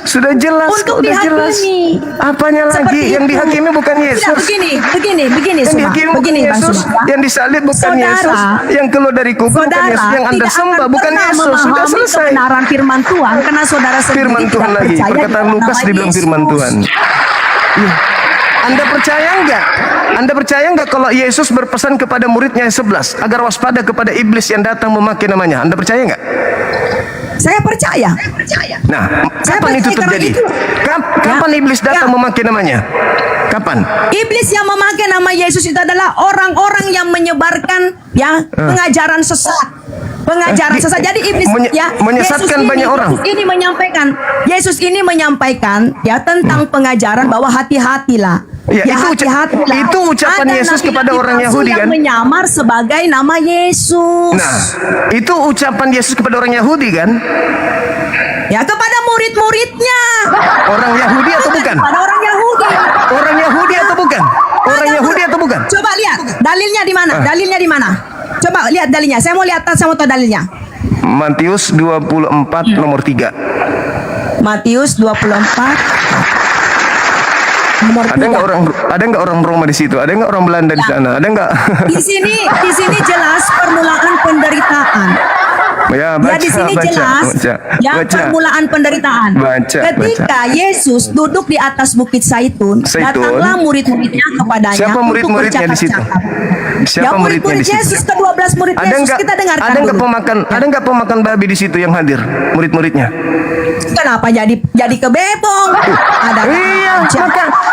Sudah jelas. Untuk dihakimi. Apanya lagi? Yang dihakimi bukan Yesus. Begini, Yesus. Yang disalib bukan Yesus. Yang keluar dari kubur bukan Yesus. Yang Anda sembah bukan Yesus. Sudah selesai. Kebenaran firman Tuhan, karena saudara sendiri firman Tuhan lagi. Perkataan Lukas dibilang firman Tuhan. Ya. Anda percaya enggak? Anda percaya enggak kalau Yesus berpesan kepada muridnya yang 11 agar waspada kepada iblis yang datang memakai namanya? Anda percaya enggak? Saya percaya. Nah, kapan itu terjadi? Kapan iblis datang memakai namanya? Kapan? Iblis yang memakai nama Yesus itu adalah orang-orang yang menyebarkan pengajaran sesat. Pengajaran sesat. Jadi iblis menyesatkan banyak orang. Yesus ini menyampaikan tentang pengajaran bahwa hati-hatilah. Ya, itu ucapan ada Yesus kepada orang Yahudi kan? Yang menyamar sebagai nama Yesus. Nah, itu ucapan Yesus kepada orang Yahudi kan? Ya, kepada murid-muridnya. Orang Yahudi atau bukan? Kepada orang Yahudi. Orang Yahudi atau bukan? Orang Yahudi atau bukan? Coba lihat dalilnya di mana? Dalilnya di mana? Coba lihat dalilnya. Saya mau lihat, saya mau tahu dalilnya. Matius 24 nomor 3. Matius 24 nomor 3. Ada nggak orang Roma di situ? Ada nggak orang Belanda di sana? Ada nggak? Di sini jelas permulaan penderitaan. Di sini jelas permulaan penderitaan. Ketika Yesus duduk di atas bukit Zaitun, datanglah murid-muridnya kepadanya. Siapa murid-muridnya di situ? Siapa murid-murid Yesus? Ke-12 murid Yesus, kita dengarkan dulu. Ada nggak pemakan babi di situ yang hadir murid-muridnya? Kenapa jadi kebebong? Ada. Iya,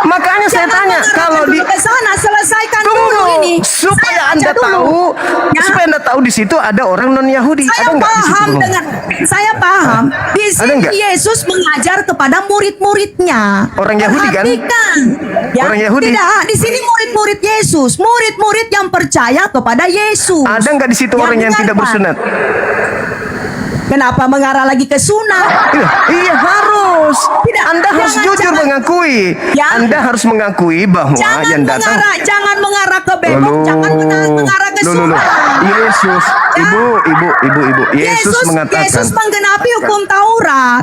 makanya saya tanya kalau di sana selesaikan dulu ini supaya Anda tahu, supaya Anda tahu di situ ada orang non Yahudi. Saya paham. Di sini Yesus mengajar kepada murid-muridnya. Orang Yahudi kan? Orang Yahudi. Tidak, di sini murid-murid Yesus, murid-murid yang percaya kepada Yesus. Ada nggak di situ orang yang tidak bersunat? Kenapa mengarah lagi ke sunat? Iya harus. Anda harus jujur mengakui. Anda harus mengakui bahwa yang datang. Jangan mengarah ke bebok. Jangan mengarah ke sunat. Yesus, ibu. Yesus mengatakan. Yesus menggenapi hukum Taurat.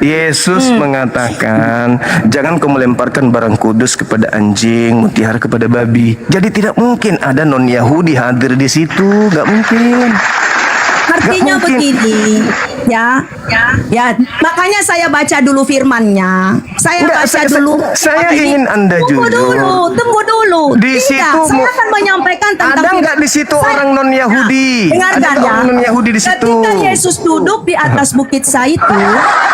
Yesus mengatakan, jangan kau melemparkan barang kudus kepada anjing, mutiara kepada babi. Jadi tidak mungkin ada non Yahudi hadir di situ, nggak mungkin. Artinya begini, ya. Makanya saya baca dulu firman-nya. Saya ingin Anda jujur. Tunggu dulu. Di situ saya akan menyampaikan tentang. Ada nggak di situ orang non Yahudi? Dengarkan ya. Orang non Yahudi di situ. Ketika Yesus duduk di atas bukit Zaitun,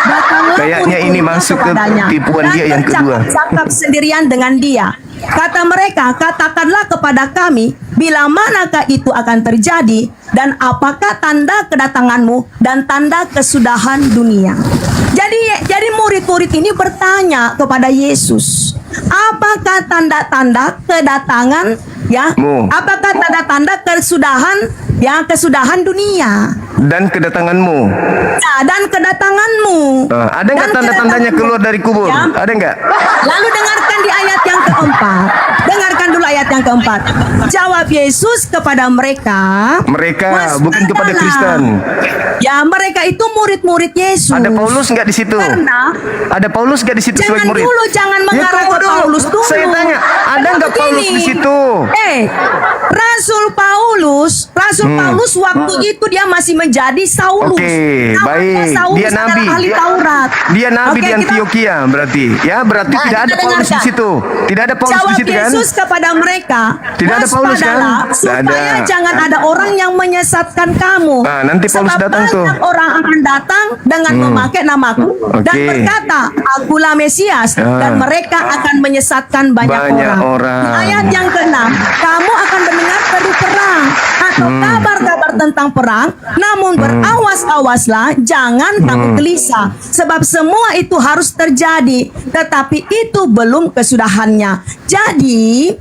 datanglah kayaknya ini masuk ke tipuan dia yang kedua. Bercakap sendirian dengan dia. Kata mereka, katakanlah kepada kami, bila manakah itu akan terjadi, dan apakah tanda kedatanganmu dan tanda kesudahan dunia. Jadi murid-murid ini bertanya kepada Yesus, apakah tanda-tanda kedatangan apakah tanda-tanda kesudahan dunia dan kedatanganmu. Dan kedatanganmu. Ada nggak tanda-tandanya keluar dari kubur? Ada nggak? Lalu dengarkan di ayat yang keempat. Dengarkan dulu ayat yang keempat. Jawab Yesus kepada mereka. Mereka bukan kepada Kristen. Ya, mereka itu murid-murid Yesus. Ada Paulus nggak di situ? Ada Paulus nggak di situ sebagai murid? Jangan mengarah ke Paulus dulu. Saya tanya, ada nggak Paulus di situ? Rasul Rasul Paulus waktu itu dia masih menjadi Saulus. Oke, Namanya baik. Saulus Dia adalah nabi. ahli Taurat. Dia nabi Oke, di Antioquia berarti. Ya, berarti Nah, tidak ada kita Paulus di dengarkan. situ. Tidak ada Paulus di Jawab situ kan? Yesus kepada mereka, Tidak ada Paulus, kan? "Waspadalah, Tidak supaya ada. jangan ada orang yang menyesatkan kamu. Nah, nanti Paulus Sebab datang tuh. banyak orang akan datang dengan memakai namaku dan Oke. berkata, Akulah Mesias, dan mereka akan menyesatkan banyak orang. Ayat yang ke-6, kamu akan mendengar seru perang atau kabar-kabar tentang perang, namun berawas-awaslah, jangan kamu gelisah, sebab semua itu harus terjadi, tetapi itu belum kesudahannya. Jadi,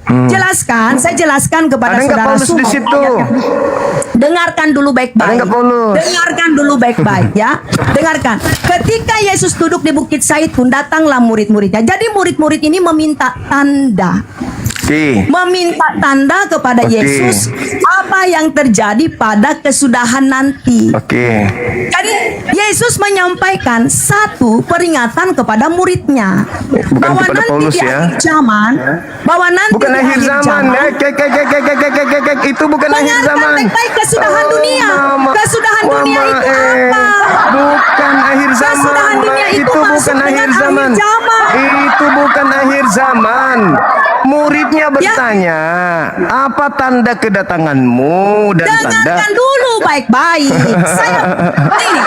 saya jelaskan kepada Ada nggak saudara Paulus di semua situ? ayatnya. Dengarkan dulu Ada baik-baik. nggak Paulus? Dengarkan dulu baik-baik ya. Dengarkan. Ketika Yesus duduk di Bukit Zaitun, datanglah murid-muridnya. Jadi murid-murid ini meminta tanda. Oke. Meminta tanda kepada Oke. Yesus apa yang terjadi pada kesudahan nanti. Oke. Jadi Yesus menyampaikan satu peringatan kepada muridnya Bukan bahwa kepada nanti Paulus di ya. akhir zaman, bahwa nanti Bukan di akhir zaman. Itu bukan akhir Dengarkan zaman. baik-baik kesudahan dunia. Kesudahan dunia itu apa? Bukan akhir zaman. Kesudahan dunia itu masuk bukan dengan akhir akhir zaman. zaman. Itu bukan akhir zaman. Muridnya bertanya, apa tanda kedatanganmu dan tanda? Dengarkan dulu baik-baik. Saya ini,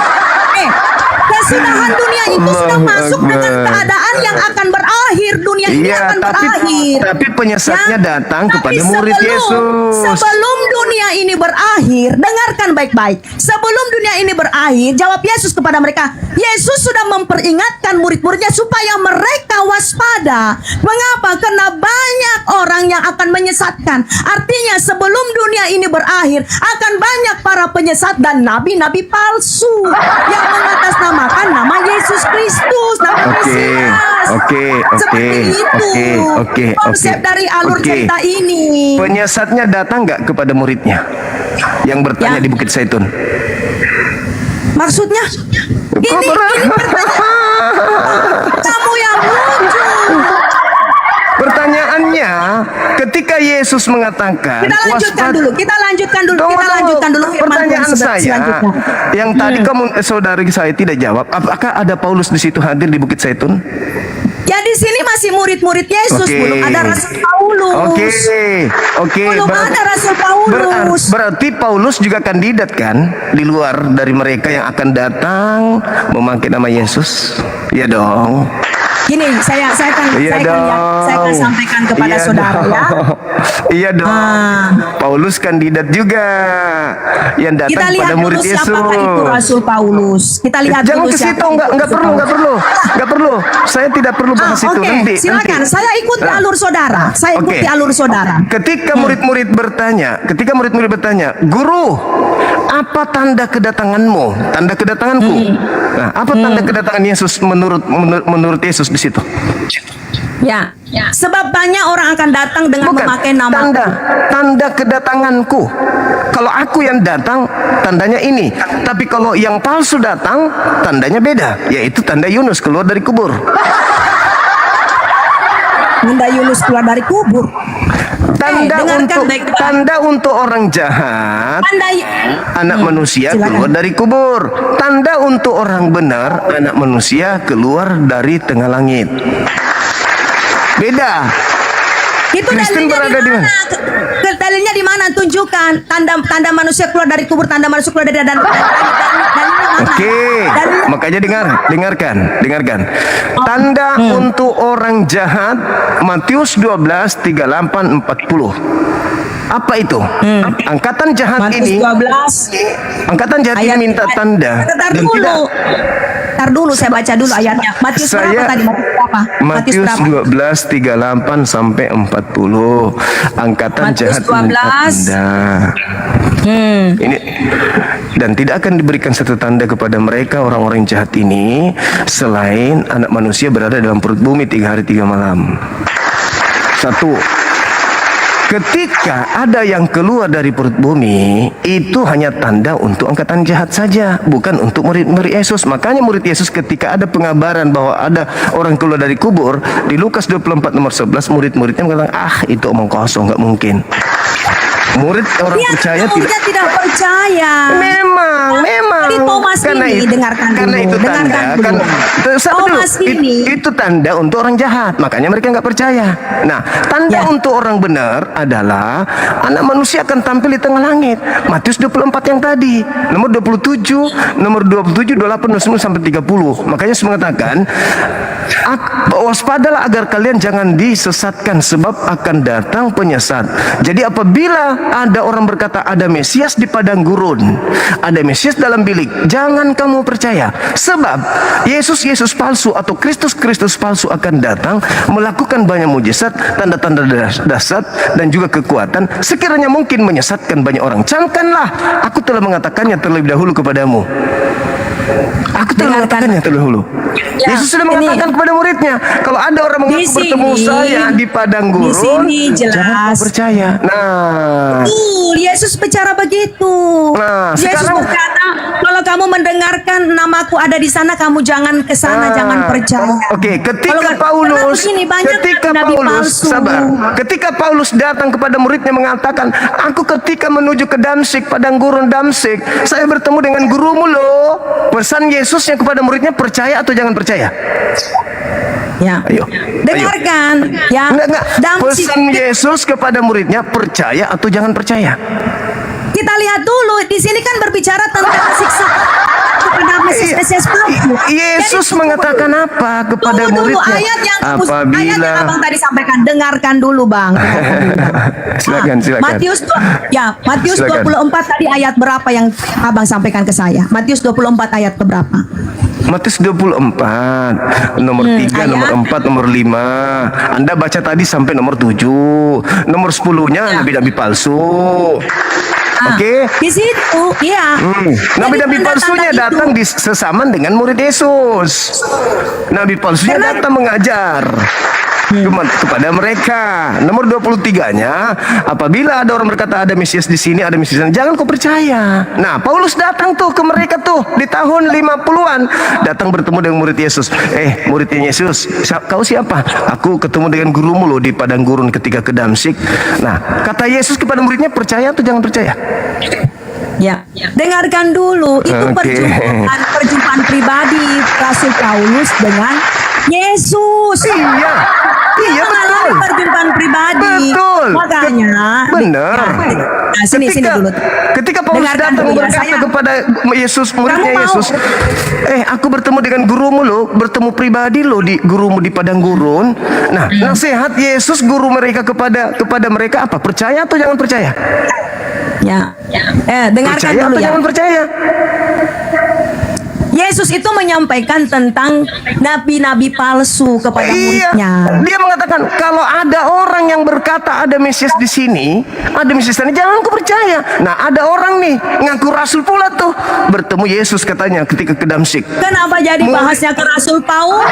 kesudahan dunia itu sudah Allahu masuk Akbar. dengan keadaan yang akan berakhir. Dunia ini Iya, akan berakhir. tapi penyesatnya Ya, datang tapi kepada murid Yesus. Sebelum dunia ini berakhir, dengarkan baik-baik. Sebelum dunia ini berakhir, jawab Yesus kepada mereka. Yesus sudah memperingatkan murid-muridnya supaya mereka waspada. Mengapa? Karena banyak orang yang akan menyesatkan. Artinya sebelum dunia ini berakhir, akan banyak para penyesat dan nabi-nabi palsu yang mengatasnamakan nama Yesus Kristus, nama Mesias. Oke. Seperti itu konsep dari alur Oke. cerita ini. Penyesatnya datang nggak kepada muridnya yang bertanya Ya. di Bukit Zaitun? Maksudnya ini pertanyaan kamu yang lucu. Pertanyaannya, ketika Yesus mengatakan, Kita lanjutkan "Waspada-" dulu. Kita lanjutkan dulu. Tunggu, Kita tunggu. lanjutkan dulu firman Pertanyaan Tuhan saya, selanjutnya. yang tadi kamu saudari saya tidak jawab, apakah ada Paulus di situ hadir di Bukit Zaitun? Ya di sini masih murid-murid Yesus, Oke. belum ada Rasul Paulus. Oke. Belum ada Rasul Paulus. Berarti Paulus juga kandidat kan di luar dari mereka yang akan datang memakai nama Yesus? Ya dong. Gini, saya akan sampaikan kepada Iya saudara dong. ya. Iya dong. Paulus kandidat juga yang datang Kita lihat pada dulu murid Yesus. siapakah itu Rasul Paulus. Kita lihat Jangan dulu ke situ, siapa enggak itu Rasul perlu. Paulus. Enggak perlu. Saya tidak perlu bahas itu Oke, nanti. silakan. nanti. Saya ikuti Nah. alur saudara. Saya Oke. ikuti alur saudara. Ketika murid-murid bertanya, "Guru, apa tanda kedatanganmu? Tanda kedatanganku?" Nah, apa tanda kedatangan Yesus menurut Yesus di situ? Ya. Sebab banyak orang akan datang dengan memakai nama. Tanda kedatanganku. Kalau aku yang datang, tandanya ini. Tapi kalau yang palsu datang, tandanya beda, yaitu tanda Yunus keluar dari kubur. Tanda Yunus keluar dari kubur. Tanda untuk orang jahat, anak manusia silakan. keluar dari kubur. Tanda untuk orang benar, anak manusia keluar dari tengah langit. Beda. Itu Kristen dalilnya berada di mana? Dalilnya di mana? Tunjukkan tanda manusia keluar dari kubur, tanda manusia keluar dari dalilnya mana? Oke, Dalilnya- makanya dengarkan. Tanda untuk orang jahat, Matius 12, 38, 40. Apa itu? Angkatan jahat Matius ini, 12 angkatan jahat ini minta tanda. Tar Dan dulu. tidak. Tar dulu saya baca dulu ayatnya. Matius berapa tadi? Matius berapa? Matius 12, 38 sampai 40. Angkatan Matius jahat minta 12. tanda. Ini dan tidak akan diberikan satu tanda kepada mereka orang-orang jahat ini selain anak manusia berada dalam perut bumi 3 hari 3 malam. Satu. Ketika ada yang keluar dari perut bumi, itu hanya tanda untuk angkatan jahat saja, bukan untuk murid-murid Yesus. Makanya murid Yesus ketika ada pengabaran bahwa ada orang keluar dari kubur, di Lukas 24 nomor 11, murid-muridnya mengatakan, itu omong kosong, nggak mungkin. Murid orang Dia percaya muridnya tidak percaya. Memang. Jadi Thomas ini, dengarkan karena dulu, itu tanda, dengarkan dulu. kan, Thomas ini. itu tanda untuk orang jahat, makanya mereka nggak percaya. Nah, tanda Ya. untuk orang benar adalah anak manusia akan tampil di tengah langit. Matius 24 yang tadi, nomor 27, nomor 27, 28, 29 sampai 30. Makanya Yesus mengatakan, waspadalah agar kalian jangan disesatkan, sebab akan datang penyesat. Jadi apabila ada orang berkata ada Mesias di padang gurun, ada Mesias dalam bilik, jangan kamu percaya. Sebab Yesus palsu atau Kristus palsu akan datang, melakukan banyak mujizat, tanda-tanda dahsyat dan juga kekuatan, sekiranya mungkin menyesatkan banyak orang. Camkanlah, aku telah mengatakannya terlebih dahulu kepadamu. Aku telah mengatakannya terlebih dahulu. Ya, Yesus sudah mengatakan kepada muridnya, kalau ada orang mengaku bertemu saya di padang gurun, di sini jangan jelas. kau percaya. Nah, Yesus bicara begitu. Nah, Yesus sekarang- berkata, kalau kamu mendengarkan namaku ada di sana, kamu jangan ke sana, jangan percaya. Oke, ketika Kalau- Paulus, karena begini, banyak nabi palsu. sabar. Ketika Paulus datang kepada muridnya mengatakan, aku ketika menuju ke Damsyik, padang gurun Damsyik, saya bertemu dengan gurumu loh. Pesan Yesusnya kepada muridnya, percaya atau jangan percaya? Ya. Ayo. Dengarkan, ya. Enggak. Damsyik. Pesan Yesus kepada muridnya, percaya atau jangan percaya? Kita lihat dulu, di sini kan berbicara tentang siksa kepada Mesias palsu. Yesus Jadi, mengatakan apa kepada tunggu dulu, muridnya? ayat yang Apabila abang tadi sampaikan, dengarkan dulu bang. Silakan. Matius Silakan. 24 tadi ayat berapa yang abang sampaikan ke saya? Matius 24 ayat ke berapa? Matius 24 nomor 3, ayat. nomor 4, nomor 5. Anda baca tadi sampai nomor 7. Nomor 10-nya nabi-nabi palsu. Oke. Di situ, iya. Nabi-nabi Jadi palsunya tanda-tanda datang itu. sesaman dengan murid Yesus. Nabi palsunya Karena- datang mengajar kepada mereka. Nomor 23-nya, apabila ada orang berkata ada Mesias di sini, ada Mesias di sana, jangan kau percaya. Nah, Paulus datang tuh ke mereka tuh di tahun 50-an, datang bertemu dengan murid Yesus. Muridnya Yesus, kau siapa? Aku ketemu dengan gurumu loh di padang gurun ketika ke Damsyik. Nah, kata Yesus kepada muridnya, percaya atau jangan percaya? Ya, dengarkan dulu. Itu Oke. perjumpaan pribadi Rasul Paulus dengan Yesus. Iya, Mengalami betul. perjumpaan pribadi. Betul. Makanya. Benar. Nah, sini dulu. Ketika Paulus Dengarkan datang dulu ya, berkata saya- kepada Yesus, muridnya Kamu mau- Yesus, aku bertemu dengan gurumu loh, bertemu pribadi loh di gurumu di padang gurun. Nah, nasihat Yesus guru mereka kepada mereka apa? Percaya atau jangan percaya? Ya. Dengarkan Percaya dulu atau ya. jangan percaya? Yesus itu menyampaikan tentang nabi-nabi palsu kepada Iya, muridnya. dia mengatakan kalau ada orang yang berkata ada Mesias di sini, ada Mesias di sana, jangan kau percaya. Nah, ada orang nih ngaku rasul pula tuh, bertemu Yesus katanya ketika ke Damsyik. Kenapa jadi bahasnya ke Rasul Paulus?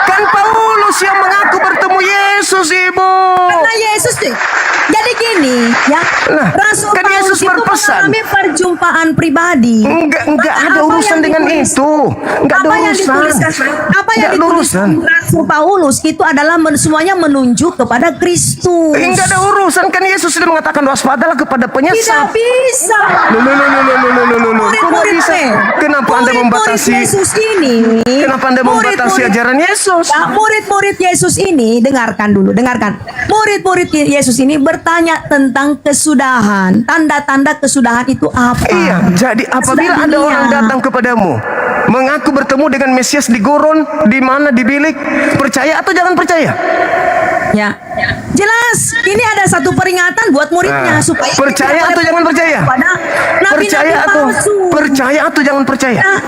Kan Paulus yang mengaku bertemu Yesus, Ibu. Karena Yesus deh. Jadi gini, ya. Nah, Rasul kan Paulus Yesus itu berpesan. mengalami perjumpaan pribadi. Enggak Maka ada apa urusan yang dengan ditulis- itu. Enggak ada apa yang urusan. dituliskan? Apa yang Enggak ada dituliskan urusan. Rasul Paulus itu adalah semuanya menunjuk kepada Kristus. Enggak ada urusan, kan Yesus sudah mengatakan waspadalah kepada Tidak penyesat. bisa. Loh. Kok nggak Murid-murid bisa? Kenapa Anda membatasi? Yesus ini. Kenapa Anda membatasi ajaran Yesus? Ya, murid-murid Yesus ini, dengarkan dulu, dengarkan. Murid-murid Yesus ini bertanya tentang kesudahan. Tanda-tanda kesudahan itu apa? Iya, jadi apabila Sudah ada dunia. orang datang kepadamu mengaku bertemu dengan Mesias di gurun, di mana di bilik, percaya atau jangan percaya? Ya, jelas. Ini ada satu peringatan buat muridnya Nah, supaya percaya tidak atau jangan percaya? pada nabi-nabi Percaya atau palsu. percaya atau jangan percaya? Nah,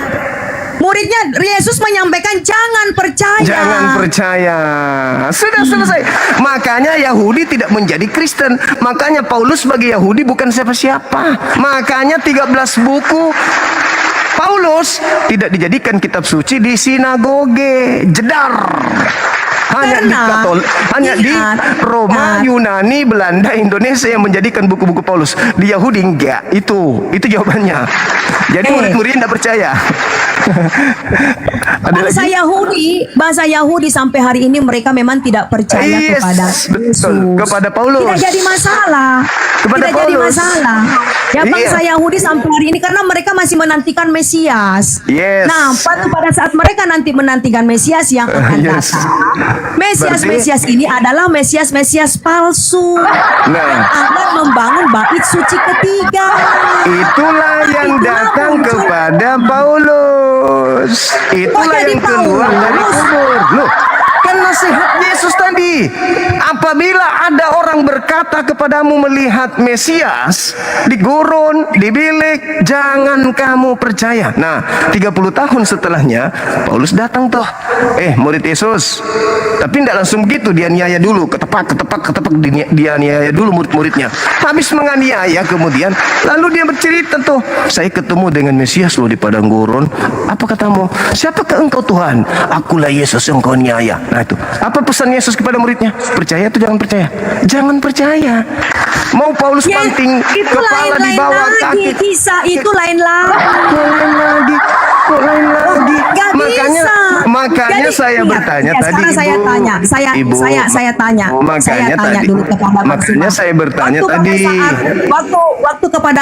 muridnya Yesus menyampaikan jangan percaya. Jangan percaya. Sudah selesai. Makanya Yahudi tidak menjadi Kristen. Makanya Paulus bagi Yahudi bukan siapa-siapa. Makanya 13 buku Paulus tidak dijadikan kitab suci di sinagoge. Jedar. Hanya di Karena, Katolik, hanya di ingat, Roma, Yunani, Belanda, Indonesia yang menjadikan buku-buku Paulus. Di Yahudi enggak. Itu jawabannya. Jadi murid-muridnya tidak percaya. Ada lagi? Bangsa Yahudi sampai hari ini mereka memang tidak percaya Yes, kepada betul. Yesus. Kepada Paulus. Tidak jadi masalah. Kepada Tidak jadi Paulus. masalah. Ya bangsa Iya. Yahudi sampai hari ini karena mereka masih menantikan Mesias. Yes. Nah, pada saat mereka nanti menantikan Mesias yang akan Yes. datang. Berarti- Mesias ini adalah Mesias palsu. Nah. Akan membangun bait suci ketiga. Itulah yang Itulah datang muncul. kepada Paulus. Itulah jadi yang keluar dari Paulus? kubur. Loh, kan nasihat Yesus tadi. Apabila ada orang berkata kepadamu melihat Mesias di gurun, di bilik, jangan kamu percaya. Nah, 30 tahun setelahnya Paulus datang toh. Murid Yesus. Tapi tidak langsung begitu, dia niaya dulu, ketepak, dia niaya dulu murid-muridnya. Habis menganiaya kemudian, lalu dia bercerita tuh, saya ketemu dengan Mesias loh di padang gurun. Apa katamu? Siapakah engkau Tuhan? Akulah Yesus yang kau niaya. Nah itu, apa pesan Yesus kepada muridnya? Percaya atau jangan percaya? Jangan percaya. Mau Paulus Ya, banting itu kepala di lain-lain bawah lagi, kaki. kisah itu lain lagi. Kok lain lagi? Gak bisa. Makanya Jadi, saya ingat, bertanya ya, tadi, sekarang saya Ibu. tanya, Ibu, saya tanya, makanya saya tanya tadi, dulu kepada Pak makanya Suma. saya bertanya Waktu pada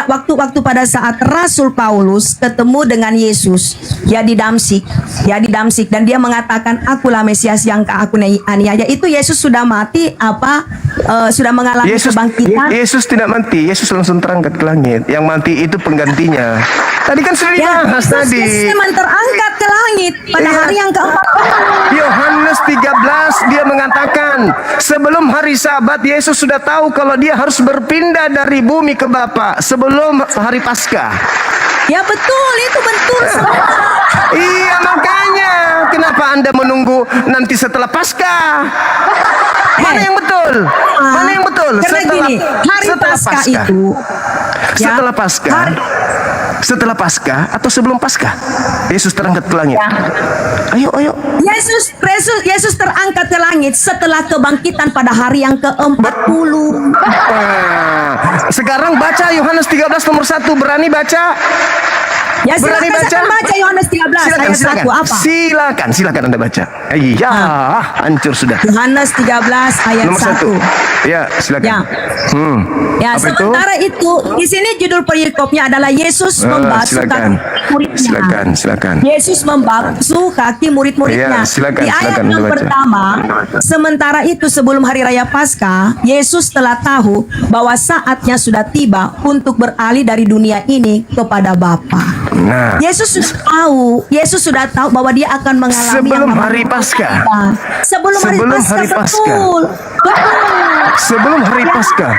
tadi. waktu pada saat Rasul Paulus ketemu dengan Yesus, ya di Damsik, dan dia mengatakan akulah Mesias yang aku aniaya. Itu Yesus sudah mati apa sudah mengalami kebangkitan? Yesus tidak mati, Yesus langsung terangkat ke langit. Yang mati itu penggantinya. Tadi kan sudah dibahas tadi. Yesus memang terangkat ke langit pada Iya. hari yang keempat. Yohanes 13 dia mengatakan sebelum hari Sabat Yesus sudah tahu kalau dia harus berpindah dari bumi ke Bapa sebelum hari Paskah. Ya betul, itu betul semua. Iya makanya kenapa Anda menunggu nanti setelah Paskah? Mana yang betul? Mana yang betul? Karena gini, hari Paskah itu ya, Setelah Paskah. Setelah Paskah atau sebelum Paskah? Yesus terangkat ke langit. Ya. Ayo. Yesus terangkat ke langit setelah kebangkitan pada hari yang ke-40. Nah, sekarang baca Yohanes 13 nomor 1. Berani baca? Ya Berani silakan baca Yohanes 13 ayat 1 apa? Silakan Anda baca. Iya, hancur sudah. Yohanes 13 ayat Nomor 1. 1. Ya, silakan. Ya. Ya, Apa sementara itu di sini judul perikopnya adalah Yesus membasuh kaki muridnya. Silakan. Yesus membasuh kaki murid-muridnya. Iya, silakan, Di ayat silakan yang Anda baca. pertama, sementara itu sebelum hari raya Paskah, Yesus telah tahu bahwa saatnya sudah tiba untuk beralih dari dunia ini kepada Bapa. Nah, Yesus sudah tahu bahwa dia akan mengalami sebelum yang hari Paskah. Sebelum hari Sebelum Paskah, hari Paskah. betul. Sebelum hari Paskah,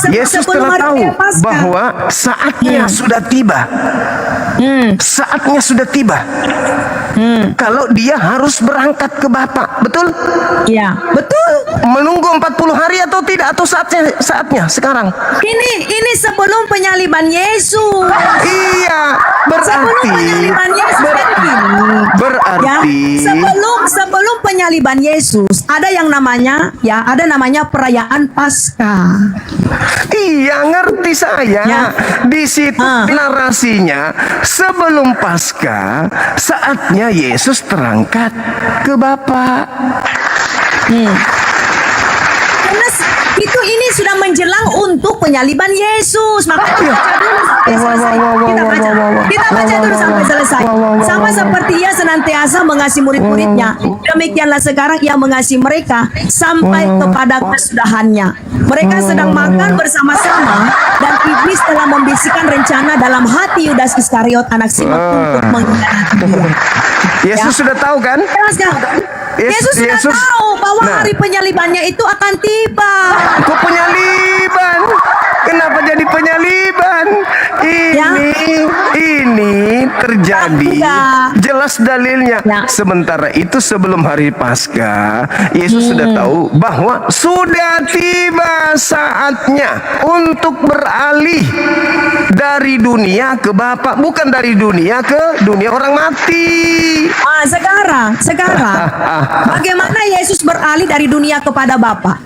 Yesus Sebelum telah hari tahu raya Paskah. bahwa saatnya sudah tiba. Saatnya sudah tiba. Kalau dia harus berangkat ke Bapa, betul? Ya, betul. Menunggu 40 hari atau tidak, atau saatnya sekarang? Ini sebelum penyaliban Yesus. Iya, Sebelum penyaliban Yesus kan gini. berarti Ya, sebelum penyaliban Yesus ada namanya perayaan Paskah. iya, ngerti saya. Ya. Di situ narasinya sebelum Paskah, saatnya Yesus terangkat ke Bapa. Karena ini sudah menjelang untuk penyaliban Yesus. Makanya kita baca dulu sampai selesai. Sama seperti ia senantiasa mengasihi murid-muridnya, demikianlah sekarang ia mengasihi mereka sampai kepada kesudahannya. Mereka sedang makan bersama-sama dan iblis telah membisikkan rencana dalam hati Yudas Iskariot anak Simon untuk mengkhianati dia. Yesus Ya. sudah tahu kan? Jelaskan. Yesus sudah tahu bahwa Nah. hari penyalibannya itu akan tiba. Kok penyaliban? Kenapa jadi penyaliban? Ini terjadi. Enggak. Jelas dalilnya. Ya. Sementara itu sebelum hari Paskah, Yesus sudah tahu bahwa sudah tiba saatnya untuk beralih dari dunia ke Bapa, bukan dari dunia ke dunia orang mati. Sekarang bagaimana Yesus beralih dari dunia kepada Bapa?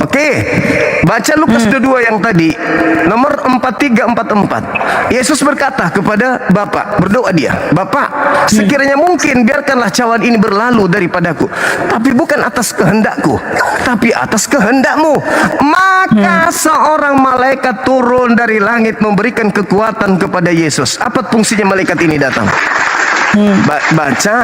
Oke, baca Lukas 22 yang tadi, nomor 4344. Yesus berkata kepada Bapa, berdoa dia, Bapa, sekiranya mungkin biarkanlah cawan ini berlalu daripadaku, tapi bukan atas kehendakku, tapi atas kehendakmu. Maka seorang malaikat turun dari langit memberikan kekuatan kepada Yesus. Apa fungsinya malaikat ini datang? Baca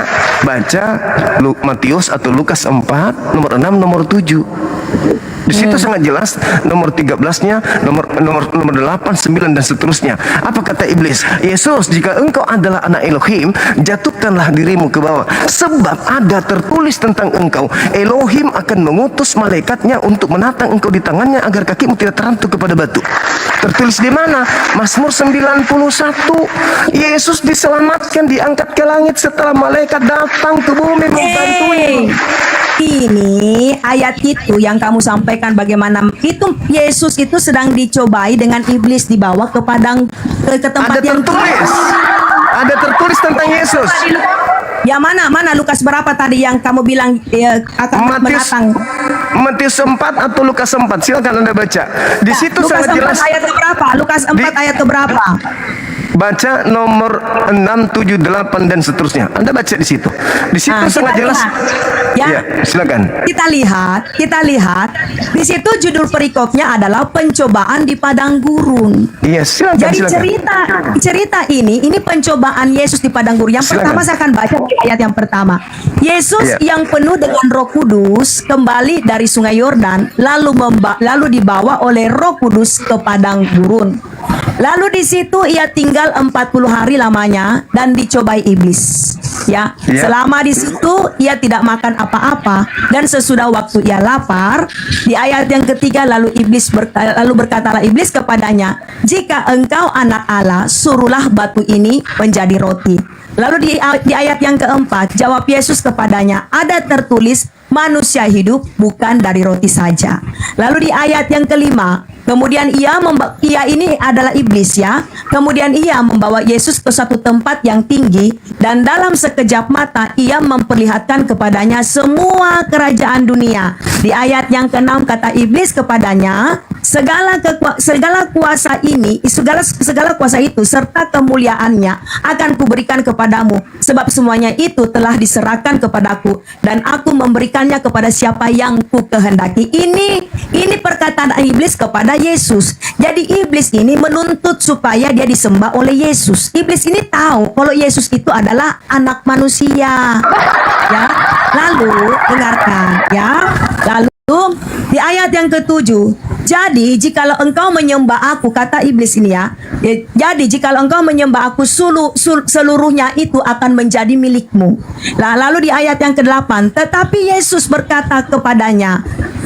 Matius atau Lukas 4 nomor 6 nomor 7. Di situ sangat jelas nomor 13-nya, nomor 8, 9 dan seterusnya. Apa kata iblis? Yesus, jika engkau adalah anak Elohim, jatuhkanlah dirimu ke bawah. Sebab ada tertulis tentang engkau, Elohim akan mengutus malaikatnya untuk menatang engkau di tangannya agar kakimu tidak terantuk kepada batu. Tertulis di mana? Mazmur 91. Yesus diselamatkan, diangkat ke langit setelah malaikat datang ke bumi membantunya. Ini ayat itu yang kamu sampaikan, bagaimana itu Yesus itu sedang dicobai dengan iblis, dibawa ke padang ke tempat Ada yang tertulis. Ada tertulis tentang Yesus. Ya, mana Lukas berapa tadi yang kamu bilang akan menatang? Matius 4 atau Lukas 4, silakan Anda baca. Di situ Lukas sangat 4 jelas. ayat keberapa? Lukas 4 ayat keberapa? Baca nomor 6, 7, 8 dan seterusnya. Anda baca di situ. Di situ sangat jelas. Ya, silakan. Kita lihat di situ judul perikopnya adalah pencobaan di padang gurun. Iya, silakan. Jadi silakan. cerita ini pencobaan Yesus di padang gurun. Yang pertama saya akan baca di ayat yang pertama. Yesus yang penuh dengan Roh Kudus kembali dari Sungai Yordan, lalu dibawa oleh Roh Kudus ke padang gurun. Lalu di situ ia tinggal 40 hari lamanya dan dicobai iblis. Ya, selama di situ ia tidak makan apa-apa, dan sesudah waktu ia lapar. Di ayat yang ketiga lalu berkatalah iblis kepadanya, jika engkau anak Allah, suruhlah batu ini menjadi roti. Lalu di ayat yang keempat jawab Yesus kepadanya, ada tertulis, manusia hidup bukan dari roti saja. Lalu di ayat yang kelima, kemudian ia ini adalah iblis ya. Kemudian ia membawa Yesus ke satu tempat yang tinggi, dan dalam sekejap mata ia memperlihatkan kepadanya semua kerajaan dunia. Di ayat yang keenam kata iblis kepadanya, segala kuasa itu serta kemuliaannya akan kuberikan kepadamu, sebab semuanya itu telah diserahkan kepadaku, dan aku memberikannya kepada siapa yang ku kehendaki. Ini perkataan iblis kepada Yesus. Jadi iblis ini menuntut supaya dia disembah oleh Yesus. Iblis ini tahu kalau Yesus itu adalah anak manusia. Ya. Lalu dengarkan ya. Lalu di ayat yang ketujuh, jadi jikalau engkau menyembah aku, kata iblis ini ya. Jadi jikalau engkau menyembah aku, seluruhnya itu akan menjadi milikmu. Lalu di ayat yang ke-8, tetapi Yesus berkata kepadanya,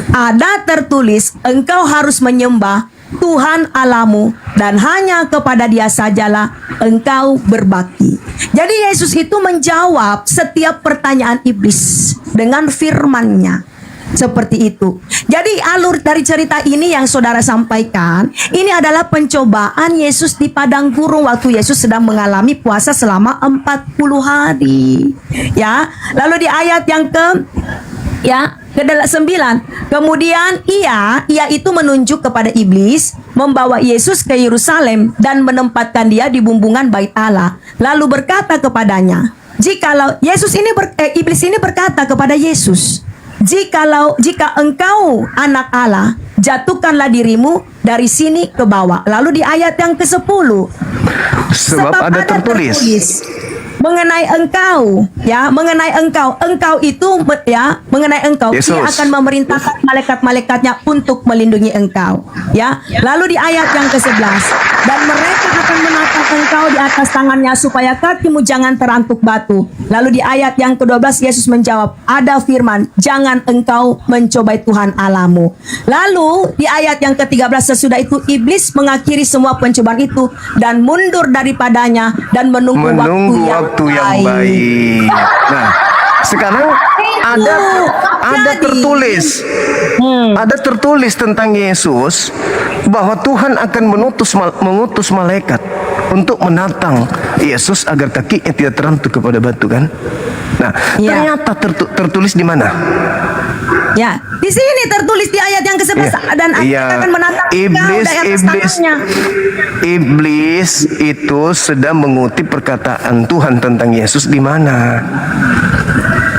ada tertulis, engkau harus menyembah Tuhan Allahmu, dan hanya kepada Dia sajalah engkau berbakti. Jadi Yesus itu menjawab setiap pertanyaan iblis dengan firman-Nya. Seperti itu. Jadi alur dari cerita ini yang saudara sampaikan, ini adalah pencobaan Yesus di padang gurun waktu Yesus sedang mengalami puasa selama 40 hari. Ya. Lalu di ayat yang ke-9, kemudian ia itu menunjuk kepada iblis, membawa Yesus ke Yerusalem dan menempatkan dia di bumbungan bait Allah. Lalu berkata kepadanya, iblis ini berkata kepada Yesus, jika engkau anak Allah, jatuhkanlah dirimu dari sini ke bawah. Lalu di ayat yang ke-10, sebab ada tertulis mengenai engkau, ya, mengenai engkau itu, ya, mengenai engkau, Yesus. Ia akan memerintahkan malaikat-malaikatnya untuk melindungi engkau, ya. Lalu di ayat yang ke-11, dan mereka akan menatang engkau di atas tangannya supaya kakimu jangan terantuk batu. Lalu di ayat yang ke-12 Yesus menjawab, ada firman, jangan engkau mencobai Tuhan Allahmu. Lalu di ayat yang ke-13 sesudah itu iblis mengakhiri semua pencobaan itu dan mundur daripadanya dan menunggu waktu yang baik. Nah, sekarang ada tertulis tentang Yesus bahwa Tuhan akan mengutus malaikat untuk menatang Yesus agar kakinya tidak terantuk kepada batu kan. Nah, ternyata tertulis di mana? Ya, di sini tertulis di ayat yang ke-11 dan akan menantang iblis, kau di atas tangannya. iblis itu sedang mengutip perkataan Tuhan tentang Yesus di mana?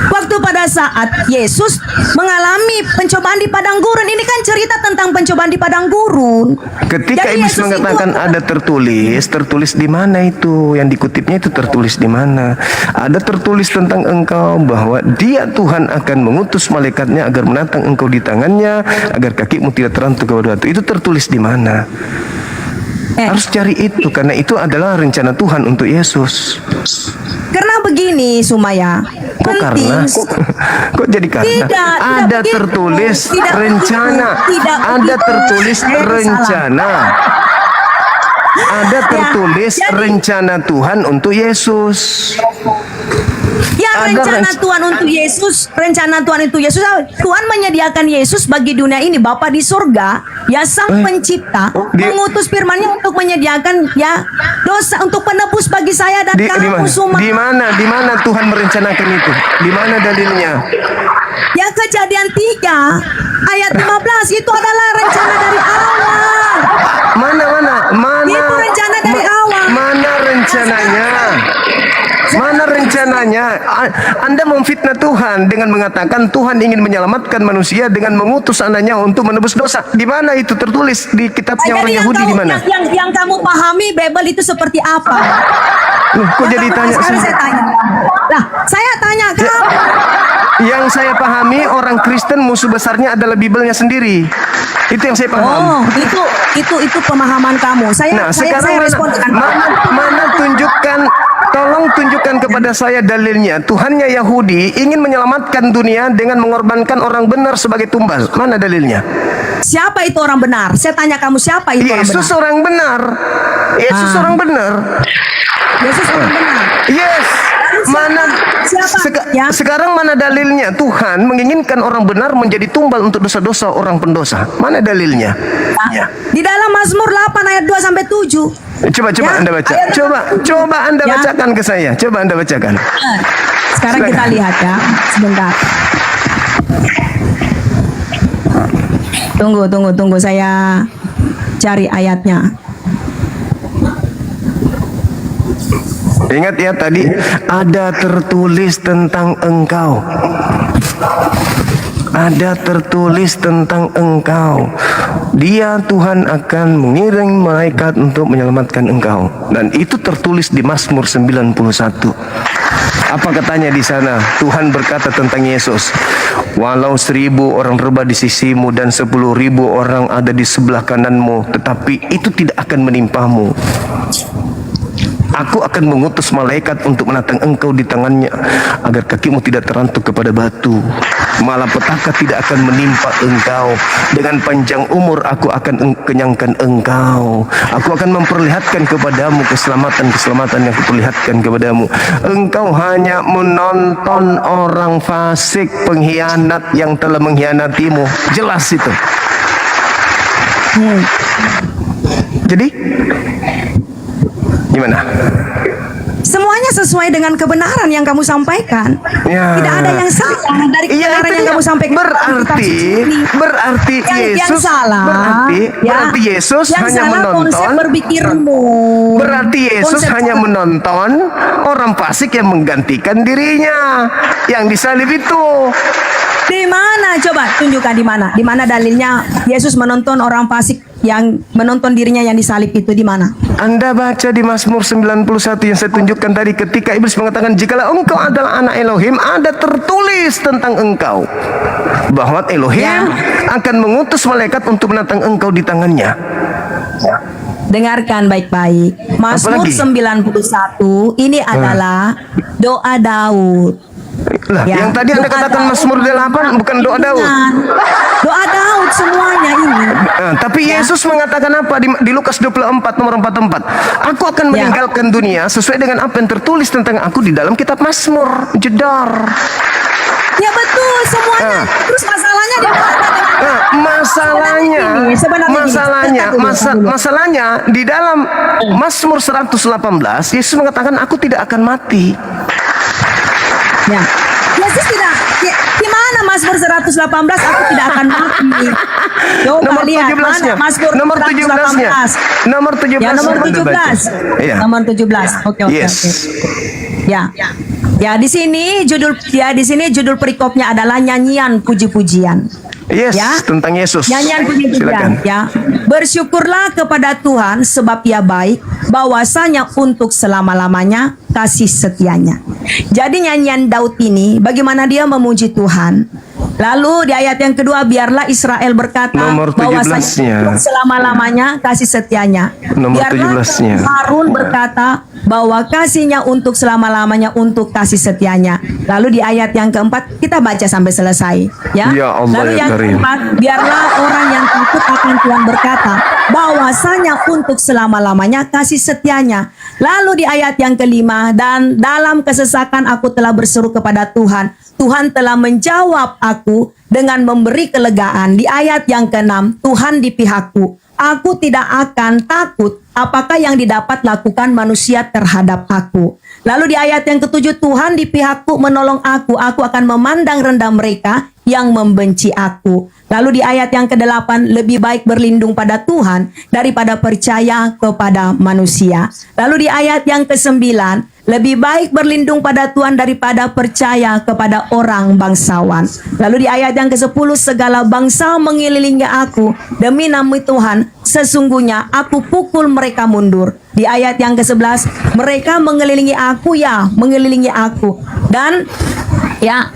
Waktu pada saat Yesus mengalami pencobaan di padang gurun, ini kan cerita tentang pencobaan di padang gurun. Ketika Jadi iblis Yesus mengatakan itu- ada tertulis di mana itu? Yang dikutipnya itu tertulis di mana? Ada tertulis tentang engkau bahwa Dia Tuhan akan mengutus malaikatnya agar menantang engkau di tangannya agar kakimu tidak terantuk kepada batu. Itu tertulis di mana? Harus cari itu karena itu adalah rencana Tuhan untuk Yesus. Karena begini Sumaya, Kok karena? Kok jadi karena? Tidak Ada begitu. tertulis Tidak rencana. begitu. Tidak Ada begitu. tertulis Saya salah. rencana. Ada tertulis jadi- rencana Tuhan untuk Yesus. Ya, Ada rencana renc- Tuhan untuk Yesus, rencana Tuhan itu Yesus. Tuhan menyediakan Yesus bagi dunia ini, Bapa di surga, ya Sang Pencipta, mengutus firman-Nya untuk menyediakan ya dosa untuk penebus bagi saya dan kamu semua. Di mana Tuhan merencanakan itu? Di mana dalilnya? Ya Kejadian 3 ayat 15 itu adalah rencana dari awal. Mana? Itu rencana dari awal. Mana rencananya? Mana rencananya? Anda memfitnah Tuhan dengan mengatakan Tuhan ingin menyelamatkan manusia dengan mengutus anaknya untuk menebus dosa. Di mana itu tertulis di kitabnya orang Jadi Yahudi di mana? yang kamu pahami Bible itu seperti apa? Loh, kok jadi tanya Sekarang saya? saya tanya. Nah, saya tanya kamu. Yang saya pahami orang Kristen musuh besarnya adalah Bibelnya sendiri. Itu yang saya paham. Oh, itu pemahaman kamu. Saya Sekarang respon dengan mana tolong tunjukkan kepada saya dalilnya. Tuhannya Yahudi ingin menyelamatkan dunia dengan mengorbankan orang benar sebagai tumbal. Mana dalilnya? siapa itu orang benar? Saya tanya kamu siapa itu Yesus orang benar? orang benar. Yesus orang benar. Yesus orang benar. Yes. Mana Siapa? Ya. sekarang mana dalilnya Tuhan menginginkan orang benar menjadi tumbal untuk dosa-dosa orang pendosa? Mana dalilnya? Ya. Di dalam Mazmur 8 ayat 2 sampai 7. Coba Ya, Anda baca. ayat- Coba Anda Ya. bacakan ke saya. Coba Anda bacakan. Sekarang kita lihat ya, sebentar. Tunggu saya cari ayatnya. Ingat ya tadi ada tertulis tentang engkau. Ada tertulis tentang engkau. Dia Tuhan akan mengiring malaikat untuk menyelamatkan engkau. Dan itu tertulis di Mazmur 91. Apa katanya di sana? Tuhan berkata tentang Yesus, walau 1000 orang rebah di sisimu dan 10.000 orang ada di sebelah kananmu, tetapi itu tidak akan menimpamu. Aku akan mengutus malaikat untuk menatang engkau di tangannya agar kakimu tidak terantuk kepada batu. Malapetaka tidak akan menimpa engkau. Dengan panjang umur aku akan kenyangkan engkau. Aku akan memperlihatkan kepadamu keselamatan yang kuperlihatkan kepadamu. Engkau hanya menonton orang fasik, pengkhianat yang telah mengkhianatimu. Jelas itu. Jadi gimana? Semuanya sesuai dengan kebenaran yang kamu sampaikan. Ya. Tidak ada yang salah dari kebenaran itu yang dia. kamu sampaikan. Berarti yang Yesus salah. berarti Yesus yang hanya salah konsep menonton. berpikirmu. Berarti Yesus Konsep hanya salah. menonton orang fasik yang menggantikan dirinya yang disalib itu. Di mana? Coba tunjukkan di mana. Di mana dalilnya Yesus menonton orang fasik yang menonton dirinya yang disalib itu di mana? Anda baca di Mazmur 91 yang saya tunjukkan tadi, ketika iblis mengatakan jikalau engkau adalah anak Elohim, ada tertulis tentang engkau bahwa Elohim Ya. akan mengutus malaikat untuk menatang engkau di tangannya. Dengarkan baik-baik. Mazmur Apalagi? 91 ini adalah doa Daud. Lah, Ya, yang tadi Anda doa katakan Daud. Mazmur 8 bukan doa Daud. Doa Daud semuanya ini. Tapi Yesus mengatakan apa di Lukas 24 nomor 44? Aku akan Ya. meninggalkan dunia sesuai dengan apa yang tertulis tentang aku di dalam kitab Mazmur. Jedar. Ya betul semuanya. Terus masalahnya di mana dengan Masalahnya di dalam Mazmur 118 Yesus mengatakan aku tidak akan mati. Ya Yesus tidak. Gimana Mazmur 118 aku tidak akan mati. Coba Nomor lihat 17-nya. mana Mazmur Nomor 17-nya. 118. Nomor 17. Ya, nomor Udah baca. 17. Iya. Nomor 17. Oke. Yes. Ya. Ya, di sini judul perikopnya adalah nyanyian puji-pujian. Yes, Ya. tentang Yesus. Nyanyian Silakan. puji-pujian, ya. Bersyukurlah kepada Tuhan sebab Ia baik, bahwasanya untuk selama-lamanya kasih setianya. Jadi nyanyian Daud ini bagaimana dia memuji Tuhan. Lalu di ayat yang kedua, biarlah Israel berkata Nomor bahwasanya 17-nya. untuk selama-lamanya kasih setianya. Nomor Biarlah 17-nya. Harun berkata bahwa kasihnya untuk selama-lamanya untuk kasih setianya. Lalu di ayat yang keempat kita baca sampai selesai, ya. Ya Allah, Lalu ya yang Karim. keempat, biarlah orang yang takut akan Tuhan berkata bahwasanya untuk selama-lamanya kasih setianya. Lalu di ayat yang kelima, dan dalam kesesakan aku telah berseru kepada Tuhan. Tuhan telah menjawab aku dengan memberi kelegaan. Di ayat yang keenam, Tuhan di pihakku. Aku tidak akan takut apakah yang didapat lakukan manusia terhadap aku. Lalu di ayat yang ketujuh, Tuhan di pihakku menolong aku akan memandang rendah mereka yang membenci aku. Lalu di ayat yang ke-8, lebih baik berlindung pada Tuhan daripada percaya kepada manusia. Lalu di ayat yang ke-9, lebih baik berlindung pada Tuhan daripada percaya kepada orang bangsawan. Lalu di ayat yang ke-10, segala bangsa mengelilingi aku, demi nama Tuhan, sesungguhnya aku pukul mereka mundur. Di ayat yang ke-11, mereka mengelilingi aku, ya, mengelilingi aku. Dan ya,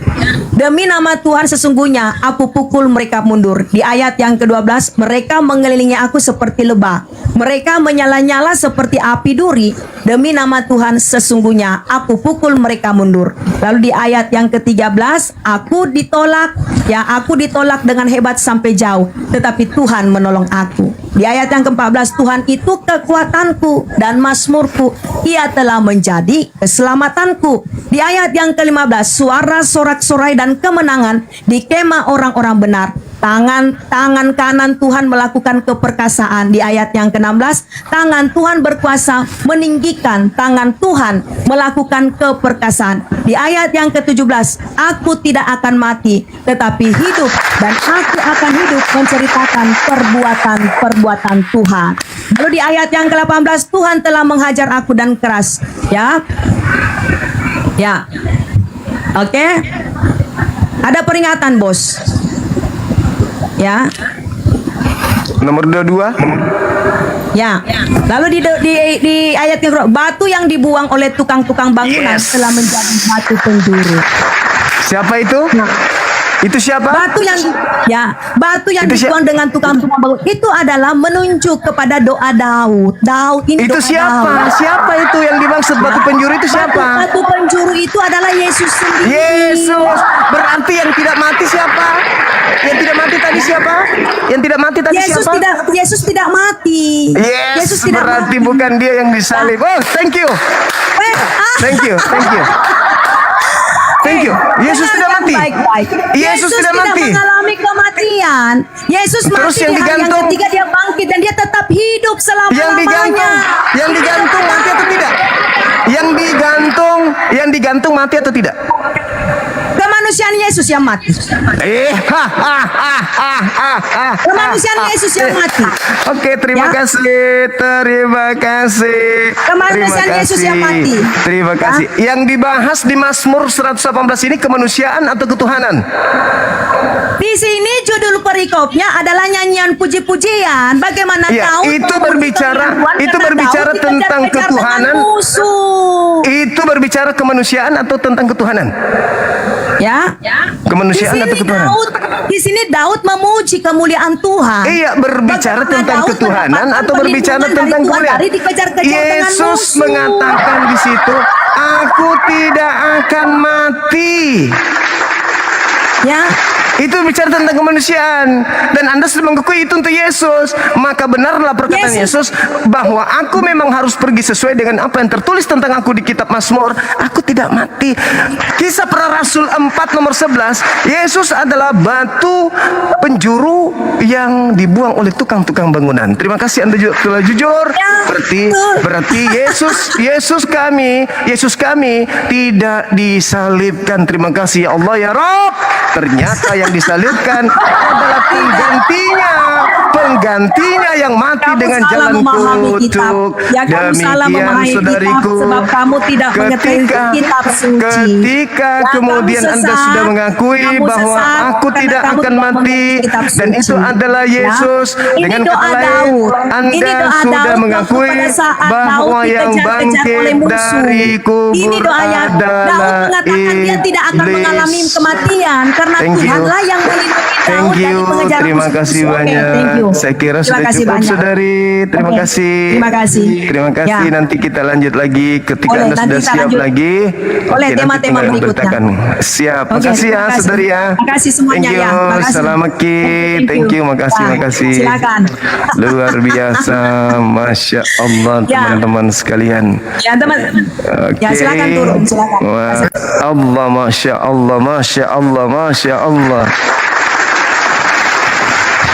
demi nama Tuhan sesungguhnya aku pukul mereka mundur. Di ayat yang ke-12, mereka mengelilingi aku seperti lebah. Mereka menyala-nyala seperti api duri. Demi nama Tuhan sesungguhnya aku pukul mereka mundur. Lalu di ayat yang ke-13, aku ditolak, ya, aku ditolak dengan hebat sampai jauh, tetapi Tuhan menolong aku. Di ayat yang ke-14, Tuhan itu kekuatanku dan mazmurku, Ia telah menjadi keselamatanku. Di ayat yang ke-15, suara sorak-sorai dan kemenangan di kemah orang-orang benar. Tangan kanan Tuhan melakukan keperkasaan. Di ayat yang ke-16, tangan Tuhan berkuasa meninggikan, tangan Tuhan melakukan keperkasaan. Di ayat yang ke-17, aku tidak akan mati tetapi hidup, dan aku akan hidup menceritakan perbuatan Tuhan. Lalu di ayat yang ke-18, Tuhan telah menghajar aku dan keras, ya. Ya. Oke. Ada peringatan, Bos. Ya. Nomor 22. Ya. Lalu di ayat yang kedua, batu yang dibuang oleh tukang-tukang bangunan Yes. telah menjadi batu penjuru. Siapa itu? Itu siapa? Batu yang Itu dibuang dengan tukang-tukang bangunan itu adalah menunjuk kepada doa Daud. Daud ini Itu doa siapa? Daud. Siapa itu yang dimaksud batu penjuru itu siapa? Batu penjuru itu adalah Yesus sendiri. Yesus. Berarti yang tidak mati siapa? Yang tidak mati tadi siapa? Yang tidak mati tadi siapa? Yesus tidak mati. Yes, Yesus tidak berarti mati. bukan dia yang disalib. Oh, thank you. Thank you. Thank you. Yesus tidak mati. Baik-baik. Yesus tidak mati. mengalami kematian. Yesus Terus mati yang di hari yang digantung? ketiga, dia bangkit dan dia tetap hidup selama-lamanya. Yang digantung mati atau tidak? Yang digantung mati atau tidak? Kemanusiaan Yesus yang mati. Kemanusiaan Yesus yang mati. Oke, terima Ya. kasih. Kemanusiaan Yesus yang mati. Terima kasih. Yang dibahas di Mazmur 118 ini kemanusiaan atau ketuhanan? Di sini judul perikopnya adalah nyanyian puji-pujian. Bagaimana Ya, Daud itu memuji berbicara- Tuhan itu karena berbicara Daud tentang dikejar-kejar ketuhanan. dengan musuh. Itu berbicara kemanusiaan atau tentang ketuhanan? Ya. Kemanusiaan atau ketuhanan? Di sini Daud memuji kemuliaan Tuhan. Iya, berbicara Bagaimana tentang Daud ketuhanan mendapatkan atau berbicara perlindungan tentang dari Tuhan kemuliaan? dari dikejar-kejar dengan Yesus musuh. mengatakan di situ, "Aku tidak akan mati." Ya. Itu bicara tentang kemanusiaan. Dan Anda sudah mengakui itu untuk Yesus. Maka benarlah perkataan Yesus bahwa aku memang harus pergi sesuai dengan apa yang tertulis tentang aku di kitab Mazmur. Aku tidak mati. Kisah Para Rasul 4 nomor 11. Yesus adalah batu penjuru yang dibuang oleh tukang-tukang bangunan. Terima kasih Anda telah jujur. Berarti Yesus kami tidak disalibkan. Terima kasih ya Allah ya Rob. Ternyata yang disalibkan adalah penggantinya yang mati dengan jalan kutuk. Ya, kamu salah memahami saudariku, kitab, sebab kamu tidak mengetahui kitab suci. Ketika kemudian Anda sudah mengakui bahwa aku tidak akan mati, dan itu adalah Yesus, dengan kata lain Anda sudah mengakui bahwa yang bangkit dari kubur adalah Daud mengatakan dia tidak akan mengalami kematian karena Tuhanlah yang melindungi Daud dari pengejaran Terima musuh. kasih banyak. Thank you. Saya kira sudah kasih cukup banyak. saudari. Terima kasih. Terima kasih. Terima kasih. Ya. Nanti kita lanjut lagi ketika Boleh, Anda nanti sudah kita siap lanjut. lagi. Boleh, Oke, nanti tema-tema tinggal berikutnya. beritakan. Siap. Oke, Makasih ya terima kasih. saudari ya. Makasih semuanya Thank you. ya. Makasih. Assalamualaikum. Thank you. Makasih. Ya, Makasih. silakan. Luar biasa. Masya Allah Ya. teman-teman sekalian. Ya, teman. Ya, silakan turun, silakan. Wah, Allah, Masya Allah, Masya Allah, Masya Allah.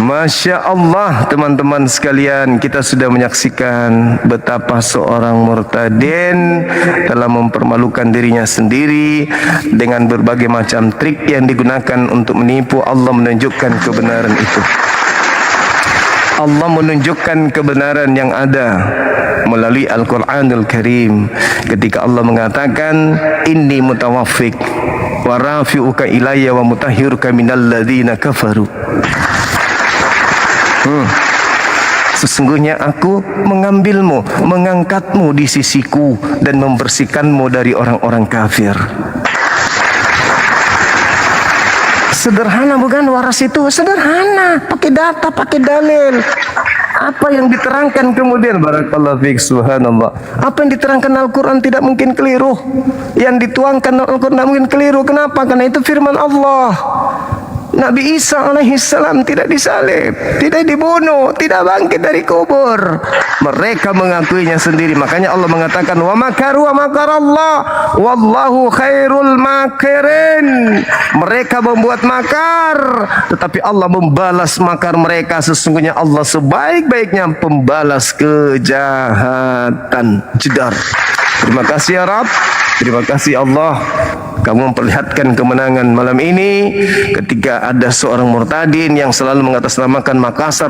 Masya Allah teman-teman sekalian, kita sudah menyaksikan betapa seorang murtadin telah mempermalukan dirinya sendiri dengan berbagai macam trik yang digunakan untuk menipu. Allah menunjukkan kebenaran itu. Allah menunjukkan kebenaran yang ada melalui Al-Quranul Karim ketika Allah mengatakan inni mutawaffik wa rafi'uka ilayya wa mutahhiruka minal ladzina kafaru. Sesungguhnya aku mengambilmu, mengangkatmu di sisiku dan membersihkanmu dari orang-orang kafir. Sederhana bukan waras itu? Sederhana, pakai data, pakai dalil. Apa yang diterangkan kemudian barakallahu fiik, subhanallah. Apa yang diterangkan Al-Quran tidak mungkin keliru. Yang dituangkan Al-Quran tidak mungkin keliru. Kenapa? Karena itu firman Allah. Nabi Isa alaihissalam tidak disalib, tidak dibunuh, tidak bangkit dari kubur. Mereka mengakuinya sendiri. Makanya Allah mengatakan wa makaru wa makarallah wallahu khairul makirin. Mereka membuat makar, tetapi Allah membalas makar mereka. Sesungguhnya Allah sebaik-baiknya pembalas kejahatan. Jedar. Terima kasih ya Rabb. Terima kasih Allah. Kamu memperlihatkan kemenangan malam ini ketika ada seorang murtadin yang selalu mengatasnamakan Makassar.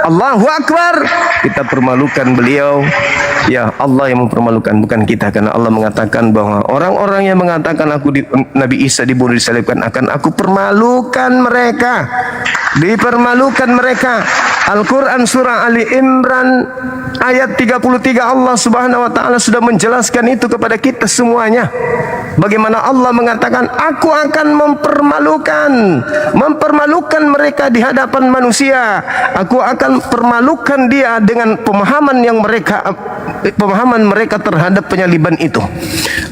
Allahu Akbar. Kita permalukan beliau. Ya, Allah yang mempermalukan, bukan kita. Karena Allah mengatakan bahwa orang-orang yang mengatakan Nabi Isa dibunuh disalibkan, akan aku permalukan mereka. Dipermalukan mereka. Al-Quran surah Ali Imran ayat 33, Allah subhanahu wa ta'ala sudah menjelaskan itu kepada kita semuanya. Bagaimana Allah mengatakan aku akan mempermalukan mereka di hadapan manusia. Aku akan permalukan dia dengan pemahaman mereka terhadap penyaliban itu.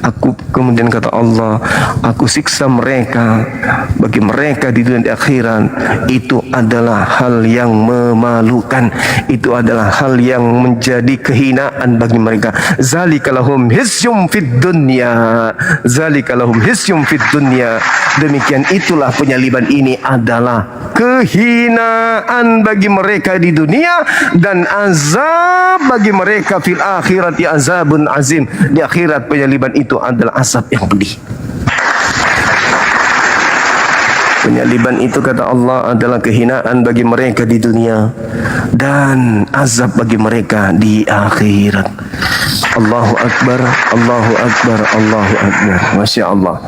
Aku kemudian kata Allah, aku siksa mereka. Bagi mereka di dunia di akhirat itu adalah hal yang memalukan. Itu adalah hal yang menjadi kehinaan bagi mereka. Zalika lahum hisyum fid dunya. Zalika lahum hisyum fid dunya. Demikian itulah penyaliban ini adalah kehinaan bagi mereka di dunia dan azab bagi mereka fil akhirati azabun azim. Di akhirat penyaliban itu adalah azab yang pedih. Penyaliban itu kata Allah adalah kehinaan bagi mereka di dunia dan azab bagi mereka di akhirat. Allahu Akbar, Allahu Akbar, Allahu Akbar. Masya Allah.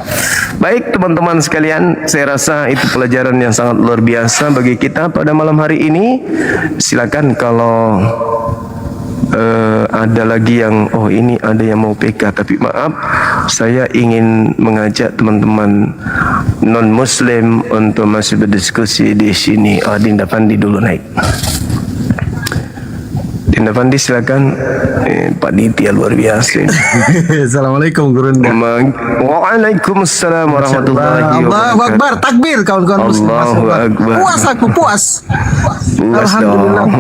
Baik teman-teman sekalian, saya rasa itu pelajaran yang sangat luar biasa bagi kita pada malam hari ini. Silakan kalau ada lagi yang ini ada yang mau PK, tapi maaf saya ingin mengajak teman-teman non muslim untuk masih berdiskusi di sini. Dinda Pandi dulu naik. Dinda Pandi silakan. Pak Ditya luar biasa. Assalamualaikum Gurunda. Waalaikumsalam warahmatullahi Allahu wabarakatuh. Akbar, takbir kawan-kawan muslim. Allahu Akbar. Puas aku, puas. Puas Alhamdulillah. dong.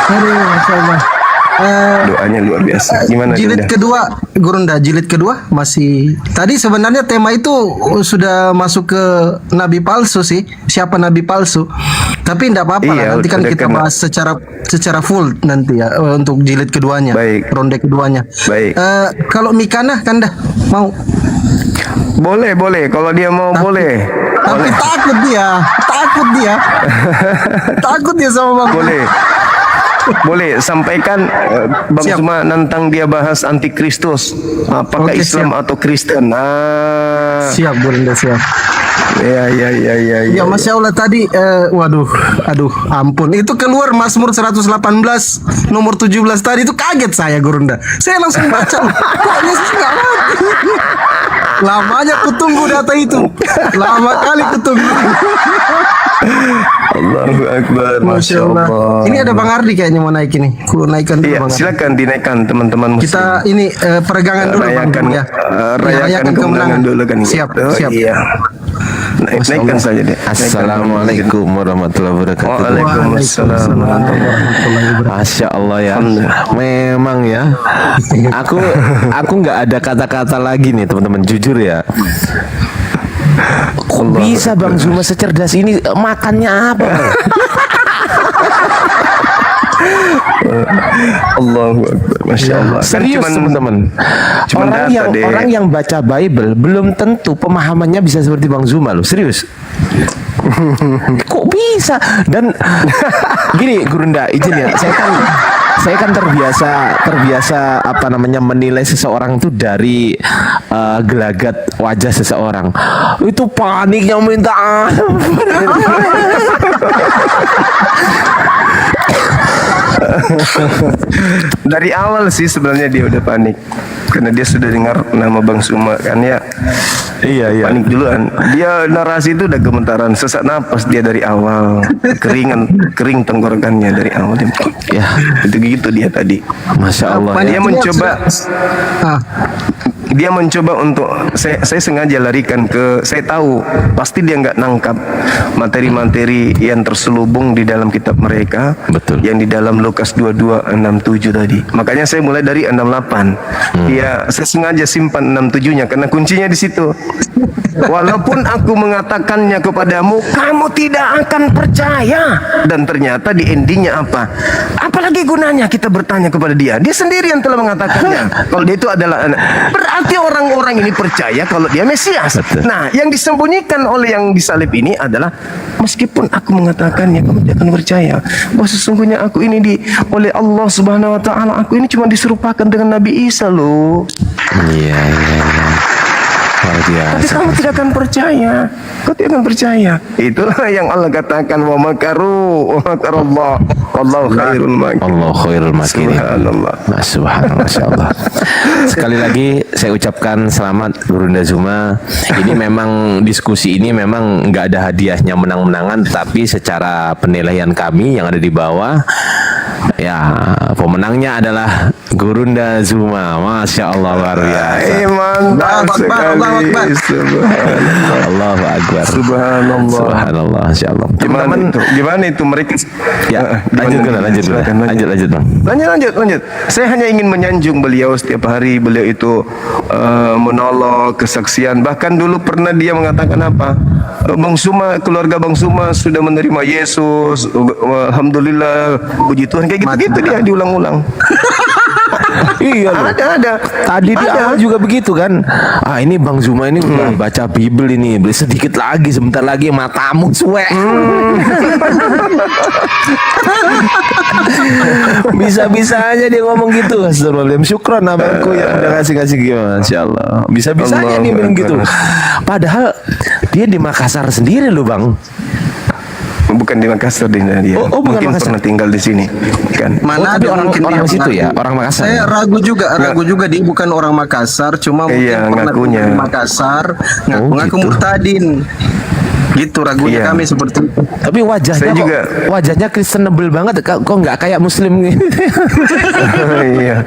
Aduh, Masya Allah. Doanya luar biasa. Gimana Jilid Dinda? kedua, Gurunda, jilid kedua masih. Tadi sebenarnya tema itu sudah masuk ke nabi palsu sih. Siapa nabi palsu? Tapi tidak apa-apa lah. Iya, Nanti kan udah kita kena. bahas secara full nanti ya untuk jilid keduanya. Baik. Ronde keduanya. Baik. Kalau Mikana kan dah mau. Boleh. Kalau dia mau boleh. Tapi takut dia. Takut dia sama Bang. Boleh sampaikan Bang Siap. Suma nantang dia bahas antikristus. Apakah Oke, Islam siap. atau Kristen? Siap, Gurunda, siap. Ya. Ya, Masya Allah tadi, aduh, ampun. Itu keluar Mazmur 118 nomor 17 tadi itu kaget saya, Gurunda. Saya langsung baca, kok Yesus nggak mati? Lamanya kutunggu data itu, lama kali kutunggu. Allahu Akbar. Masya Allah. Ini ada Bang Ardi kayaknya mau naik ini. Ku naikkan dulu Iya, Bang Ardi. silakan dinaikkan teman-teman muslim. Kita ini peregangan dulu Bang rayakan, ya. rayakan kemenangan dulu kan. Siap, Oh, siap. Iya. Naikkan saja deh. Assalamualaikum warahmatullahi wabarakatuh. Waalaikumsalam warahmatullahi wabarakatuh. Masya Allah ya. Memang ya. Aku nggak ada kata-kata lagi nih teman-teman, jujur ya. Kok bisa Bang Zuma secerdas ini, makannya apa? Allahu Akbar. Masya Allah. Kan Serius teman-teman. cuman data, deh. Orang yang baca Bible belum tentu pemahamannya bisa seperti Bang Zuma loh. Serius. Kok bisa? Dan gini Gurunda, izin ya. Saya kan terbiasa apa namanya menilai seseorang itu dari gelagat wajah seseorang. Itu paniknya minta ampun. Dari awal sih sebenarnya dia udah panik karena dia sudah dengar nama Bang Suma kan ya. Iya. Panik duluan. Dia narasi itu udah gemetaran, sesak napas dia dari awal. Kering tenggorokannya dari awal. Ya, Itu gitu dia tadi. Masya Allah. Dia Ya. mencoba Ah, dia mencoba untuk saya sengaja larikan ke, saya tahu pasti dia nggak nangkap materi-materi yang terselubung di dalam kitab mereka. Betul. Yang di dalam Lukas 22:67 tadi. Makanya saya mulai dari 68. Ya, saya sengaja simpan 67-nya karena kuncinya di situ. Walaupun aku mengatakannya kepadamu, kamu tidak akan percaya. Dan ternyata di endingnya apa? Apalagi gunanya kita bertanya kepada dia? Dia sendiri yang telah mengatakannya. Kalau dia itu adalah anak. Berarti orang-orang ini percaya kalau dia Mesias. Betul. Nah, yang disembunyikan oleh yang disalib ini adalah meskipun aku mengatakannya, kamu tidak akan percaya bahwa sesungguhnya aku ini oleh Allah Subhanahu Wa Taala, aku ini cuma diserupakan dengan Nabi Isa loh. Iya. Luar Tapi biasa. kamu tidak akan percaya. Kau tidak akan percaya. Itulah yang Allah katakan, wa makaru wa makarallah wallahu khairul makirin. Allah khairul makirin. Subhanallah. Subhanallah, Masya Allah. Sekali lagi saya ucapkan selamat Gurunda Zuma. Ini memang diskusi ini memang nggak ada hadiahnya menang-menangan, tapi secara penilaian kami yang ada di bawah, ya pemenangnya adalah Gurunda Zuma. Masya Allah, luar biasa. Mantap sekali. Subhanallah. Allahu Akbar. Subhanallah. Subhanallah, Masya Allah. Gimana Teman-teman, itu? Gimana itu mereka? ya Gimana? lanjut Silakan, Bang. Lanjut. Saya hanya ingin menyanjung beliau setiap hari. Beliau itu monolog, kesaksian. Bahkan dulu pernah dia mengatakan apa? Bang Suma, keluarga Bang Suma sudah menerima Yesus. Alhamdulillah, puji Tuhan. Kayak gitu-gitu dia diulang-ulang. Iya loh. Ada. Tadi di Ada. awal juga begitu kan. Ini Bang Zuma ini udah baca Bible ini. Beli sedikit lagi, sebentar lagi matamu suwe. Bisa-bisa aja dia ngomong gitu. Astagfirullahaladzim. Syukron abangku yang udah ngasih-ngasih gimana. Masya Allah. Bisa-bisanya Allahu nih bilang Akbar. gitu. Padahal dia di Makassar sendiri loh Bang. Bukan di Makassar dia. Oh, bukan Mungkin Makassar. pernah tinggal di sini. Kan. mana tapi ada orang mungkin dia situ mengaku. ya, orang Makassar. Saya ragu juga dia bukan orang Makassar, cuma Iya, mungkin pernah ngakunya. tinggal di Makassar, ngaku gitu. murtadin. Gitu ragunya Iya. kami seperti itu. Tapi wajahnya Saya kok, juga- wajahnya Kristenable banget. Kok nggak kayak Muslim gitu? Iya.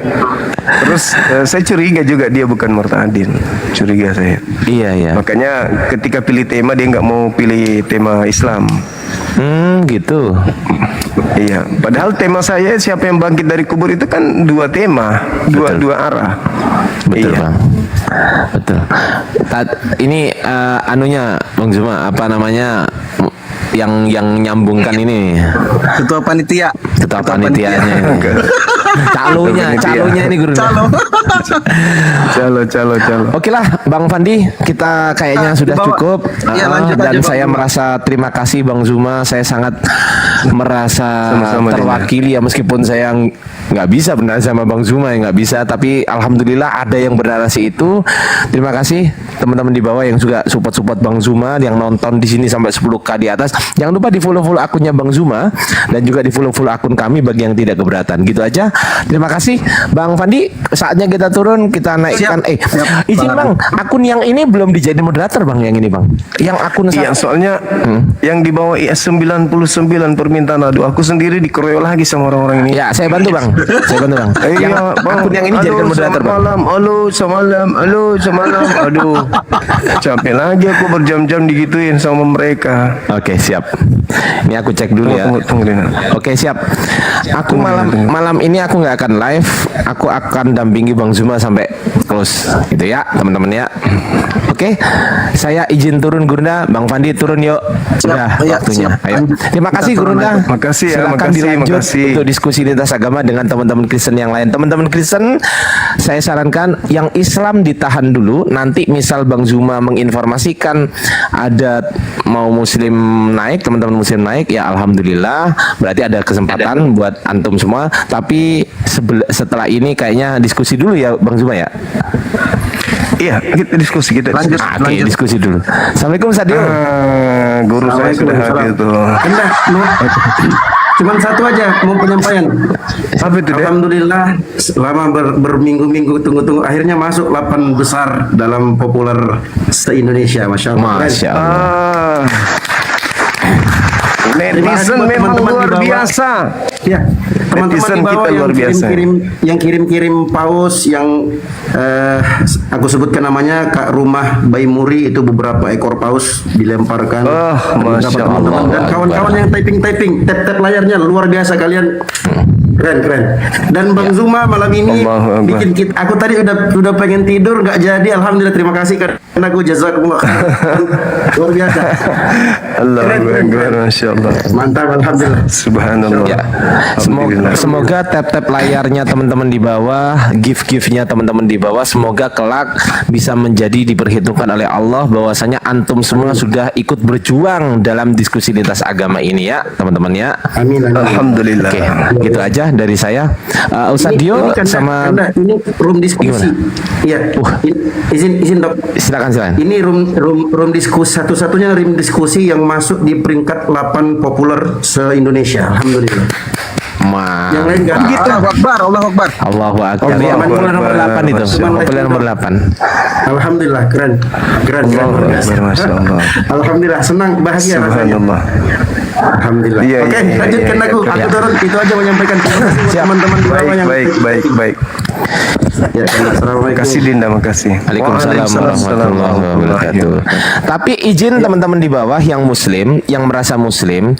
Terus saya curiga juga dia bukan murtadin. Curiga saya. Iya iya. Makanya ketika pilih tema dia nggak mau pilih tema Islam. Gitu. Iya. Padahal tema saya siapa yang bangkit dari kubur itu kan dua tema, dua arah. Betul Iya. bang. Betul. Ini anunya Bang Zuma apa namanya yang nyambungkan ini Ketua panitia. ketua panitianya ini. Calonya ini guru. Calo. Oke lah Bang Fandi, kita kayaknya sudah dibawa. cukup. Iya, lanjut Dan aja, Bang saya Zuma. merasa terima kasih Bang Zuma. Saya sangat merasa Sama-sama, terwakili ya, meskipun saya nggak bisa benar sama Bang Zuma ya nggak bisa, tapi alhamdulillah ada yang bernarasi itu. Terima kasih teman-teman di bawah yang juga support Bang Zuma, yang nonton di sini sampai 10K di atas. Jangan lupa di follow akunnya Bang Zuma dan juga di follow akun kami bagi yang tidak keberatan. Gitu aja. Terima kasih Bang Fandi. Saatnya kita turun, kita naikkan. Siap. Izin Bang, akun yang ini belum dijadiin moderator Bang, yang ini Bang. Yang akun Iya, soalnya yang di bawah IS 99 permintaan aduh aku sendiri dikeroyok lagi sama orang-orang ini. Ya, saya bantu Bang. Yang akun yang ini jadikan moderator Bang. Semalam, aduh, capek lagi aku berjam-jam digituin sama mereka. Oke, siap. Ini aku cek dulu ya. Tunggu, Dina. Oke, siap. Aku malam ini aku nggak akan live. Aku akan dampingi Bang Zuma sampai close, gitu ya, teman-teman ya. Oke, saya izin turun Gurunda. Bang Fandi turun yuk. Sudah Iya, waktunya. siap. Ayo. Terima kasih Gurunda. Makasih ya, Silakan makasih, dilanjut makasih. untuk diskusi lintas agama dengan teman-teman Kristen yang lain. Teman-teman Kristen, saya sarankan yang Islam ditahan dulu. Nanti misal Bang Zuma menginformasikan ada mau Muslim naik, teman-teman Muslim naik, ya alhamdulillah. Berarti ada kesempatan buat antum semua. Tapi setelah ini kayaknya diskusi dulu ya Bang Zuma ya. Iya, kita diskusi Lanjut. Oke, diskusi dulu. Assalamualaikum Sadio. Guru saya sudah hadir tuh. Enggak, cuman satu aja mau penyampaian. Apa itu, Dek? Alhamdulillah selama berminggu-minggu tunggu-tunggu akhirnya masuk 8 besar dalam populer se-Indonesia, Masya Allah. Masya Allah. Ah. Terima kasih Netizen buat memang teman-teman luar di bawah. biasa. Ya, teman-teman Netizen di bawah kita luar biasa. yang kirim-kirim paus yang aku sebutkan namanya Kak Rumah Bayi Muri, itu beberapa ekor paus dilemparkan. Oh, Beberapa Masya teman-teman. Allah. Dan kawan-kawan yang typing, tap layarnya luar biasa kalian. Keren. Dan Bang Zuma malam ini Allahu Akbar. bikin kita. Aku tadi udah pengen tidur nggak jadi. Alhamdulillah, terima kasih karena aku jazakumullah. Luar biasa. Allahu Keren. Akbar, Masya Allah. Mantap, alhamdulillah. Subhanallah. Ya, Alhamdulillah. semoga tap layarnya teman-teman di bawah, gift-giftnya teman-teman di bawah, semoga kelak bisa menjadi diperhitungkan oleh Allah bahwasanya antum semua sudah ikut berjuang dalam diskusi lintas agama ini ya, teman-teman ya. Amin. Alhamdulillah. Oke, gitu aja dari saya. Ustadz Dio sama ini room diskusi. Gimana? Iya. Izin Dok. silakan. Ini room diskusi, satu-satunya room diskusi yang masuk di peringkat 8 populer se-Indonesia. Alhamdulillah. Yang lain enggak gitu. Allahu Akbar. Allahu Akbar. Allahu Ya, populer nomor Akbar. 8 itu. Masya Allah. Populer nomor 8. Alhamdulillah, keren. Allahu Akbar, Masya Allah. Alhamdulillah, senang, bahagia rasanya. Subhanallah. Alhamdulillah. Iya, Oke, iya, lanjutkan iya, aku. iya. Aku turun, itu aja menyampaikan terima kasih buat Siap. teman-teman di bawah yang Baik. Ya, assalamualaikum. Kasih Dinda, makasih. Waalaikumsalam warahmatullahi wabarakatuh. Tapi izin teman-teman di bawah yang muslim, yang merasa muslim,